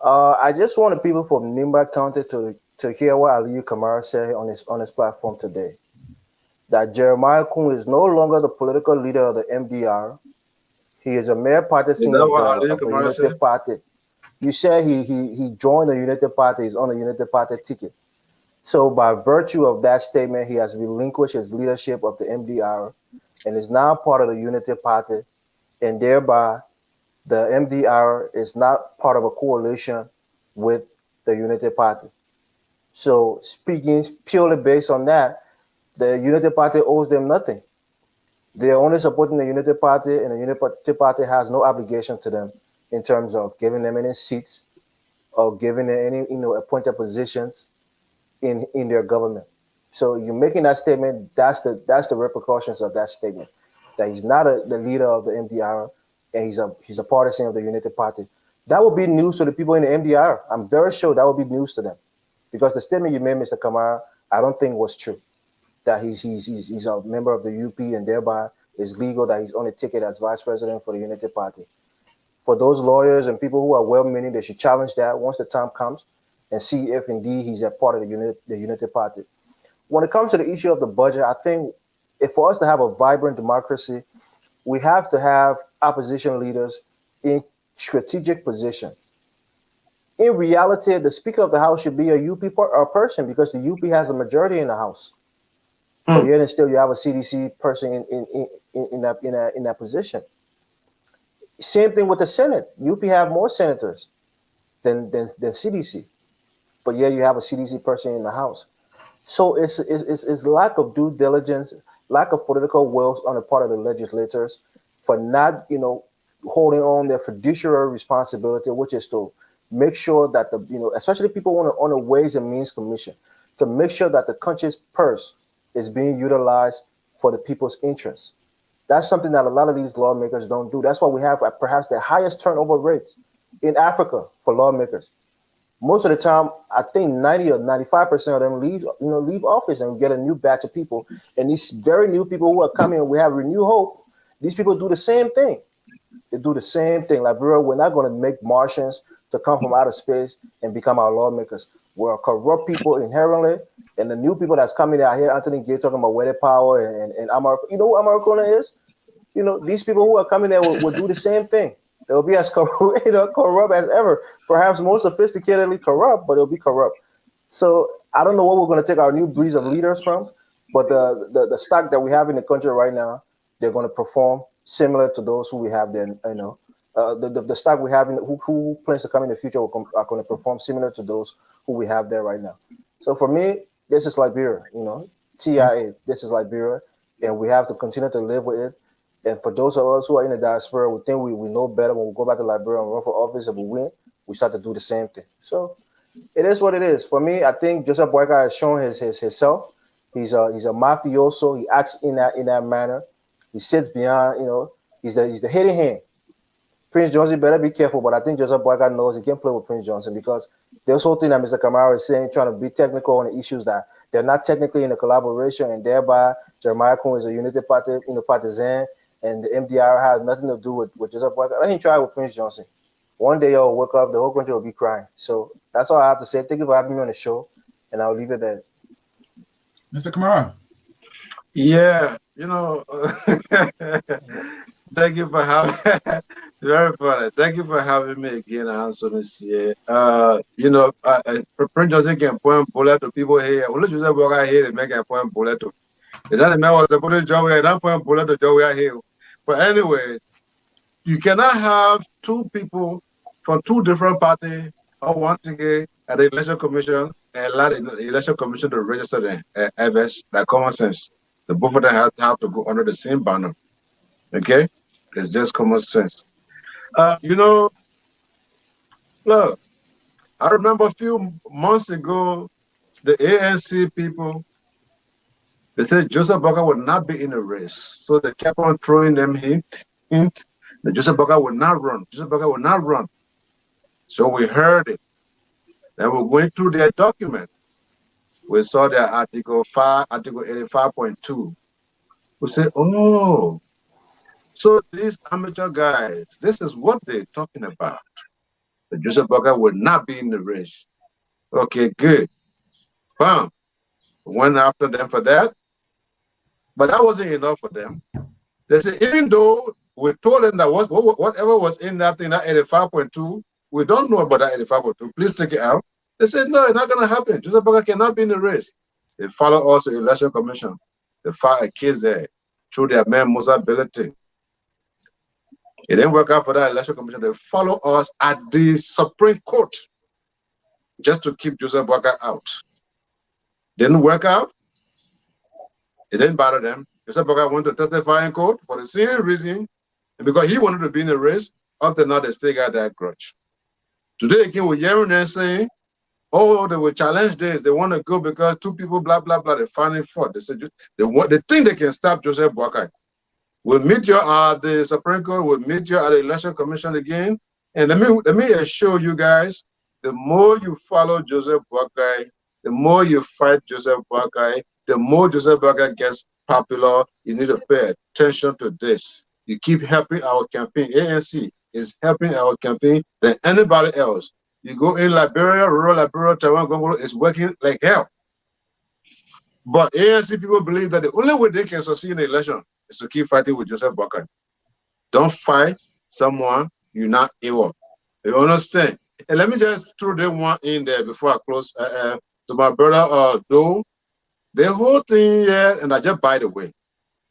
I just wanted people from Nimba County to hear what Aliyu Kamara said on his platform today. That Jeremiah Kun is no longer the political leader of the MDR. He is a mere partisan of the United Party. You said he joined the United Party. He's on the United Party ticket. So by virtue of that statement, he has relinquished his leadership of the MDR and is now part of the United Party, and thereby the MDR is not part of a coalition with the United Party. So speaking purely based on that, the United Party owes them nothing. They're only supporting the United Party, and the United Party has no obligation to them in terms of giving them any seats or giving them any appointed positions in their government. So you're making that statement. That's the repercussions of that statement. That he's not the leader of the MDR, and he's a partisan of the United Party. That would be news to the people in the MDR. I'm very sure that would be news to them, because the statement you made, Mr. Kamara, I don't think was true. That he's a member of the UP, and thereby it's legal that he's on a ticket as vice president for the United Party. For those lawyers and people who are well-meaning, they should challenge that once the time comes and see if indeed he's a part of the United Party. When it comes to the issue of the budget, I think for us to have a vibrant democracy, we have to have opposition leaders in strategic position. In reality, the Speaker of the House should be a UP person, because the UP has a majority in the House. But yet and still, you have a CDC person in that position. Same thing with the Senate. UP have more senators than CDC, but yet you have a CDC person in the House. So it's lack of due diligence, lack of political will on the part of the legislators for not, holding on their fiduciary responsibility, which is to make sure that especially people on the Ways and Means Commission, to make sure that the country's purse is being utilized for the people's interests. That's something that a lot of these lawmakers don't do. That's why we have perhaps the highest turnover rates in Africa for lawmakers. Most of the time, I think 90 or 95% of them leave office and get a new batch of people. And these very new people who are coming, we have renewed hope. These people do the same thing. They do the same thing. Like, bro, we're not going to make Martians to come from outer space and become our lawmakers. We're corrupt people inherently. And the new people that's coming out here, Anthony Gay talking about weather power and Amar, you know what Amaricona is? These people who are coming there will do the same thing. They'll be as corrupt as ever, perhaps more sophisticatedly corrupt, but it'll be corrupt. So I don't know what we're going to take our new breeds of leaders from, but the stock that we have in the country right now, they're going to perform similar to those who we have there. The stock we have who plans to come in the future are going to perform similar to those who we have there right now. So for me, this is Liberia. TIA. This is Liberia, and we have to continue to live with it. And for those of us who are in the diaspora, we think we know better. When we go back to Liberia and run for office, if we win, we start to do the same thing. So it is what it is. For me, I think Joseph Boyka has shown himself. He's a mafioso. He acts in that manner. He sits behind, he's the hidden hand. Prince Johnson better be careful, but I think Joseph Boyka knows he can't play with Prince Johnson because this whole thing that Mr. Kamara is saying, trying to be technical on the issues that they're not technically in a collaboration, and thereby Jeremiah Kuhn is a unity party, partisan. And the MDR has nothing to do with Joseph Boyka. Let him try with Prince Johnson. One day you'll wake up, the whole country will be crying. So that's all I have to say. Thank you for having me on the show, and I'll leave it there. Mr. Kamara. Yeah, thank you for having very funny. Thank you for having me again, Anthony here. Prince Johnson can point bullet to people here. Only Joseph Boyka here to make a point bullet to. It doesn't matter what's the bullet job we don't point bullet to job we are here. But anyway, you cannot have two people from two different parties or one ticket at the election commission and allow the election commission to register them. That common sense. The both of them have to go under the same banner. Okay? It's just common sense. Look, I remember a few months ago, the ANC people, they said Joseph Boyka would not be in the race. So they kept on throwing them hint that Joseph Boyka would not run. Joseph Boyka would not run. So we heard it. Then we went through their document. We saw their Article 85.2. We said, oh, so these amateur guys, this is what they're talking about. That Joseph Boyka would not be in the race. Okay, good. Bam. We went after them for that. But that wasn't enough for them. They said, even though we told them that whatever was in that thing, that 85.2, we don't know about that 85.2. Please take it out. They said, no, it's not going to happen. Joseph Boyka cannot be in the race. They follow us to the election commission. They file a case there through their man Musa Belletin. It didn't work out for that election commission. They follow us at the Supreme Court just to keep Joseph Boyka out. Didn't work out. It didn't bother them. Joseph Boyka went to testify in court for the same reason, and because he wanted to be in the race. Up to now, they still got that grudge. Today again, we're hearing them saying, oh, they will challenge this. They want to go because two people, blah, blah, blah. They finally fought. They said they think they can stop Joseph Boyka. We'll meet you at the Supreme Court. We'll meet you at the Election Commission again. And let me assure you guys, the more you follow Joseph Boyka, the more you fight Joseph Boyka, the more Joseph Boyka gets popular. You need to pay attention to this. You keep helping our campaign. ANC is helping our campaign than anybody else. You go in Liberia, rural Liberia, Taiwan, Congo, it's working like hell. But ANC people believe that the only way they can succeed in the election is to keep fighting with Joseph Boyka. Don't fight someone you're not able. You understand? And let me just throw that one in there before I close. To my brother, Doe, The whole thing here, and I just by the way,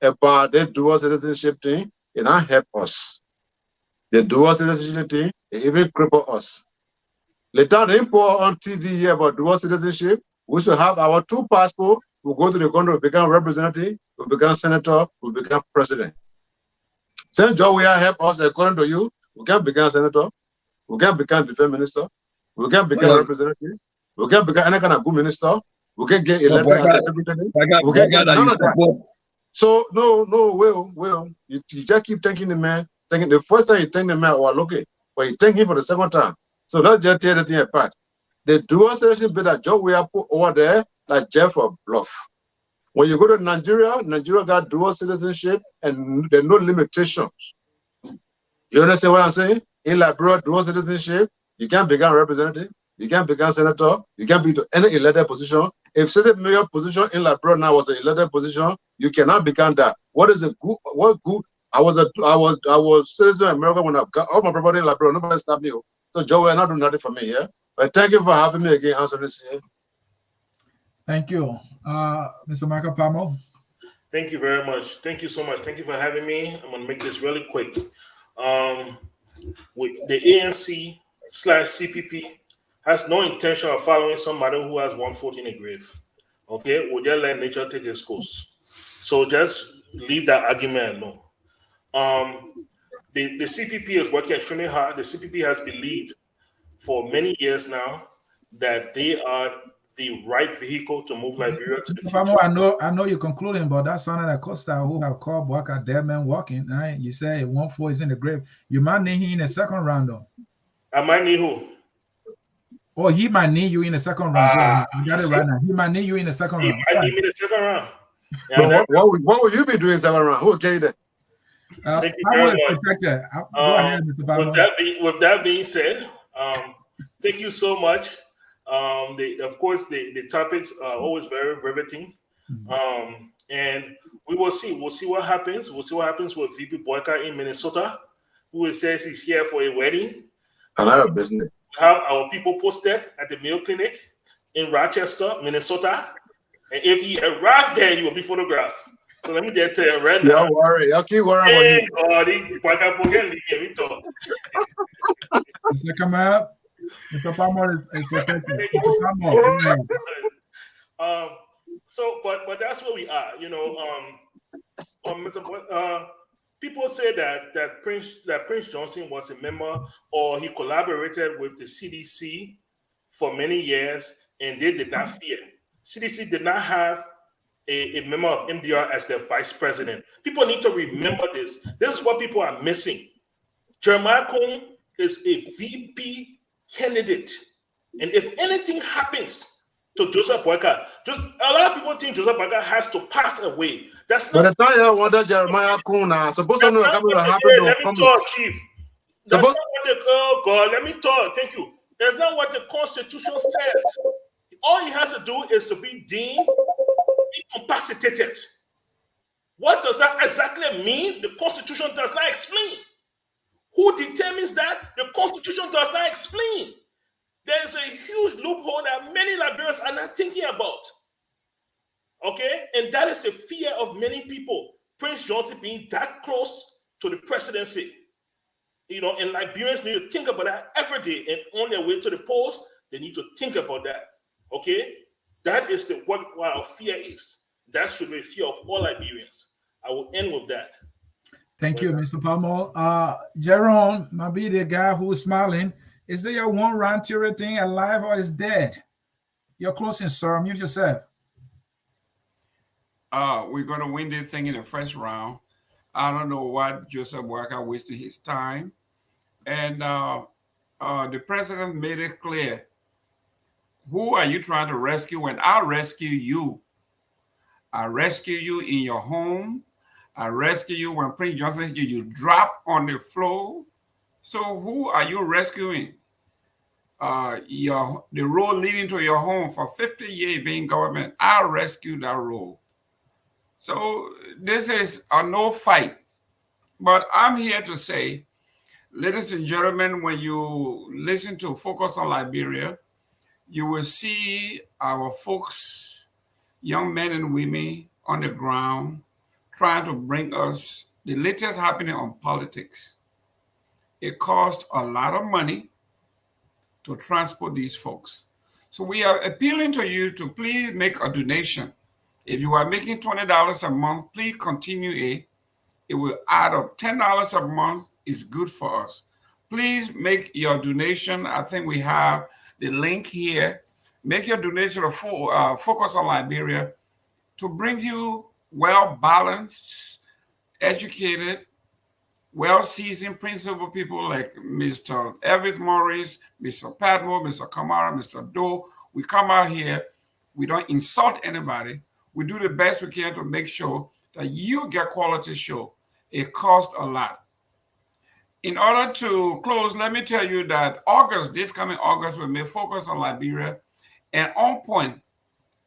about the dual citizenship thing, it not help us. The dual citizenship thing, it even cripple us. Later, the import on TV here about dual citizenship, we should have our 2 passports. We go to the country, we become representative, we become senator, we become president. Same job we help us according to you. We can become senator, we can become defense minister, we can become representative, we can become any kind of good minister, we can get elected as a secretary, we can get none of that. So no, you just keep thanking the man. Thanking the first time you thank the man, okay, but you thank him for the second time. So let's just tear the thing apart. The dual citizenship bit that job we have put over there, like Jeff or bluff. When you go to Nigeria, Nigeria got dual citizenship and there are no limitations. You understand what I'm saying? In Liberia, dual citizenship, you can't become representative, you can't become senator, you can't be to any elected position. If certain mayor position in Liberia now was an elected position, you cannot become that. What is a good? What good? I was citizen in America when I got all my property in Liberia. Nobody stopped me. So Joe, you're not doing nothing for me here. But thank you for having me again, Anthony. Thank you, Mr. Michael Palmer. Thank you very much. Thank you so much. Thank you for having me. I'm gonna make this really quick. With the ANC/CPP has no intention of following somebody who has 1 foot in the grave. Okay, we'll just let nature take its course. So just leave that argument alone. The CPP is working extremely hard. The CPP has believed for many years now that they are the right vehicle to move Liberia to the future. I know you're concluding, but that's Senator Acosta who have called Boakai dead man walking. Right? You say 1 foot is in the grave. You might need him in the second round, though. I might need who? Oh, he might need you in the second round. You got it right now. He might need you in the second round. He might need me in the second round. So what will you be doing second round? Who gave that? Thank you very much. Go ahead, Mr. Palmer. With that being said, thank you so much. Of course, the topics are always very riveting. And we will see. We'll see what happens. We'll see what happens with VP Boakai in Minnesota, who says he's here for a wedding. Another business. We have our people posted at the Mayo Clinic in Rochester, Minnesota. And if he arrived there, he will be photographed. So let me just tell you right now. Don't worry. I'll keep worrying about you. Mr. Kamal, Mr. Palmer is protected. But that's where we are. You know, people say that Prince Johnson was a member, or he collaborated with the CDC for many years, and they did not fear. CDC did not have a member of MDR as their vice president. People need to remember this. This is what people are missing. Jeremiah Cohn is a VP candidate. And if anything happens to Joseph Boakai, just a lot of people think Joseph Boakai has to pass away. That's not. But the time I wonder Jeremiah Cohn now. Suppose something will happen to let me talk, Chief. That's not what the let me talk. Thank you. That's not what the Constitution says. All he has to do is to be deemed incapacitated. What does that exactly mean? The Constitution does not explain. Who determines that? The Constitution does not explain. There is a huge loophole that many Liberians are not thinking about. Okay? And that is the fear of many people. Prince Johnson being that close to the presidency. You know, and Liberians need to think about that every day. And on their way to the polls, they need to think about that. Okay? That is what our fear is. That should be a fear of all Liberians. I will end with that. Thank you, Mr. Palmer. Jerome might be the guy who's smiling. Is there your one round theory thing alive or is dead? You're closing, sir. Mute yourself. We're going to win this thing in the first round. I don't know what Joseph Boakai wasted his time. And the president made it clear. Who are you trying to rescue? When I rescue you, I rescue you in your home. I rescue you when Prince Johnson you drop on the floor. So who are you rescuing? The road leading to your home for 50 years being government. I rescue that road. So this is a no fight. But I'm here to say, ladies and gentlemen, when you listen to Focus on Liberia, you will see our folks young men and women on the ground trying to bring us the latest happening on politics. It costs a lot of money to transport these folks. So we are appealing to you to please make a donation. If you are making $20 a month, please continue it. It will add up. $10 a month is good for us. Please make your donation. I think we have the link here. Make your donation to Focus on Liberia to bring you well-balanced, educated, well-seasoned principal people like Mr. Elvis Morris, Mr. Padmo, Mr. Kamara, Mr. Doe. We come out here. We don't insult anybody. We do the best we can to make sure that you get quality show. It costs a lot. In order to close, let me tell you that this coming August, we may focus on Liberia and On Point,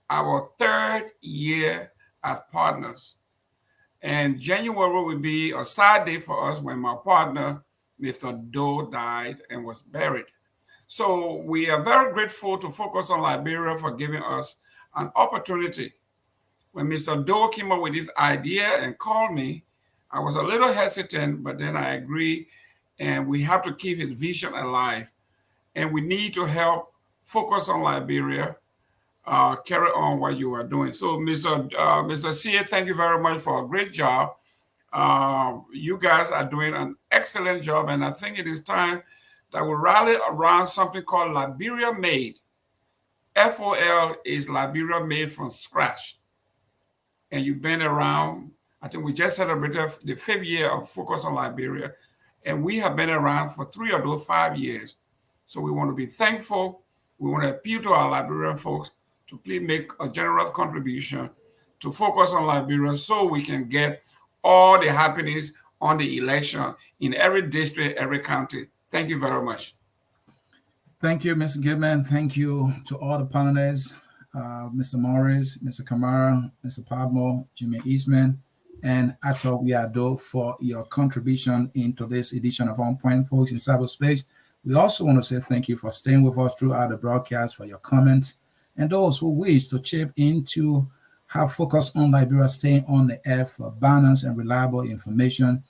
our 3rd year as partners. And January will be a sad day for us when my partner, Mr. Doe, died and was buried. So we are very grateful to Focus on Liberia for giving us an opportunity. When Mr. Doe came up with this idea and called me, I was a little hesitant, but then I agreed, and we have to keep his vision alive. And we need to help Focus on Liberia carry on what you are doing. So, Mr. C, thank you very much for a great job. You guys are doing an excellent job, and I think it is time that we rally around something called Liberia Made. FOL is Liberia Made from scratch. And you've been around, I think we just celebrated the 5th year of Focus on Liberia, and we have been around for 3 of those 5 years. So we want to be thankful. We want to appeal to our Liberian folks to please make a generous contribution to Focus on Liberia so we can get all the happenings on the election in every district, every county. Thank you very much. Thank you, Mr. Goodman. Thank you to all the panelists, Mr. Morris, Mr. Kamara, Mr. Padmo, Jimmy Eastman, and Ato Wiado for your contribution into this edition of On Point, folks, in cyberspace. We also want to say thank you for staying with us throughout the broadcast, for your comments, and those who wish to chip in to have Focus on Liberia staying on the air for balanced and reliable information.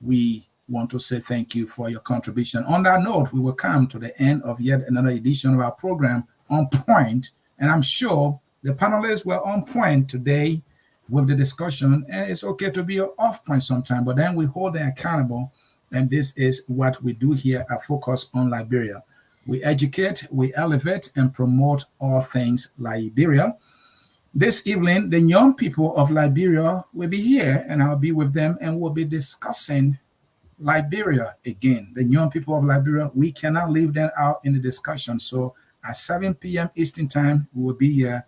We want to say thank you for your contribution. On that note, we will come to the end of yet another edition of our program, On Point, and I'm sure the panelists were on point today with the discussion, and it's okay to be off point sometime, but then we hold them accountable, and this is what we do here at Focus on Liberia. We educate, we elevate, and promote all things Liberia. This evening, the young people of Liberia will be here, and I'll be with them, and we'll be discussing Liberia again. The young people of Liberia, we cannot leave them out in the discussion. So at 7 p.m. Eastern Time, we will be here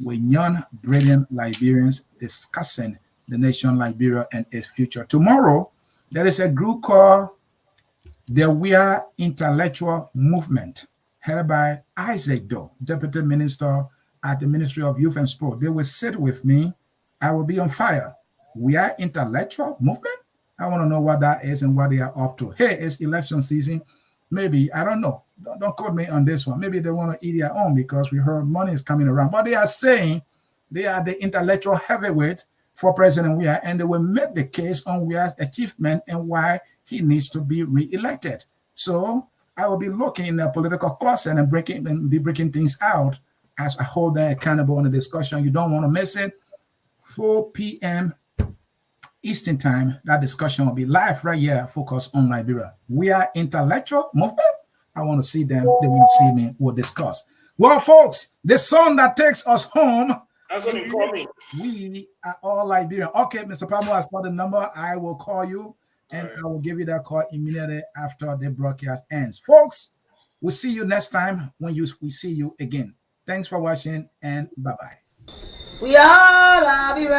with young, brilliant Liberians discussing the nation Liberia and its future. Tomorrow, there is a group called the We Are Intellectual Movement, headed by Isaac Doe, Deputy Minister at the Ministry of Youth and Sport. They will sit with me. I will be on fire. We Are Intellectual Movement? I want to know what that is and what they are up to. Hey, it's election season. Maybe, I don't know. Don't quote me on this one. Maybe they want to eat their own because we heard money is coming around. But they are saying they are the intellectual heavyweight for President Weah, and they will make the case on Weah's achievement and why he needs to be re-elected. So I will be looking in the political closet and breaking things out as I hold them accountable in the discussion. You don't want to miss it. 4 p.m. Eastern Time, that discussion will be live right here. Focus on Liberia. We Are Intellectual Movement. I want to see them. They will see me. We'll discuss. Well, folks, the song that takes us home. That's what you call me. We are all Liberian. Okay, Mr. Pamo, I saw the number. I will call you, and I will give you that call immediately after the broadcast ends. Folks, we'll see you next time when we see you again. Thanks for watching, and bye-bye. We are Liberian.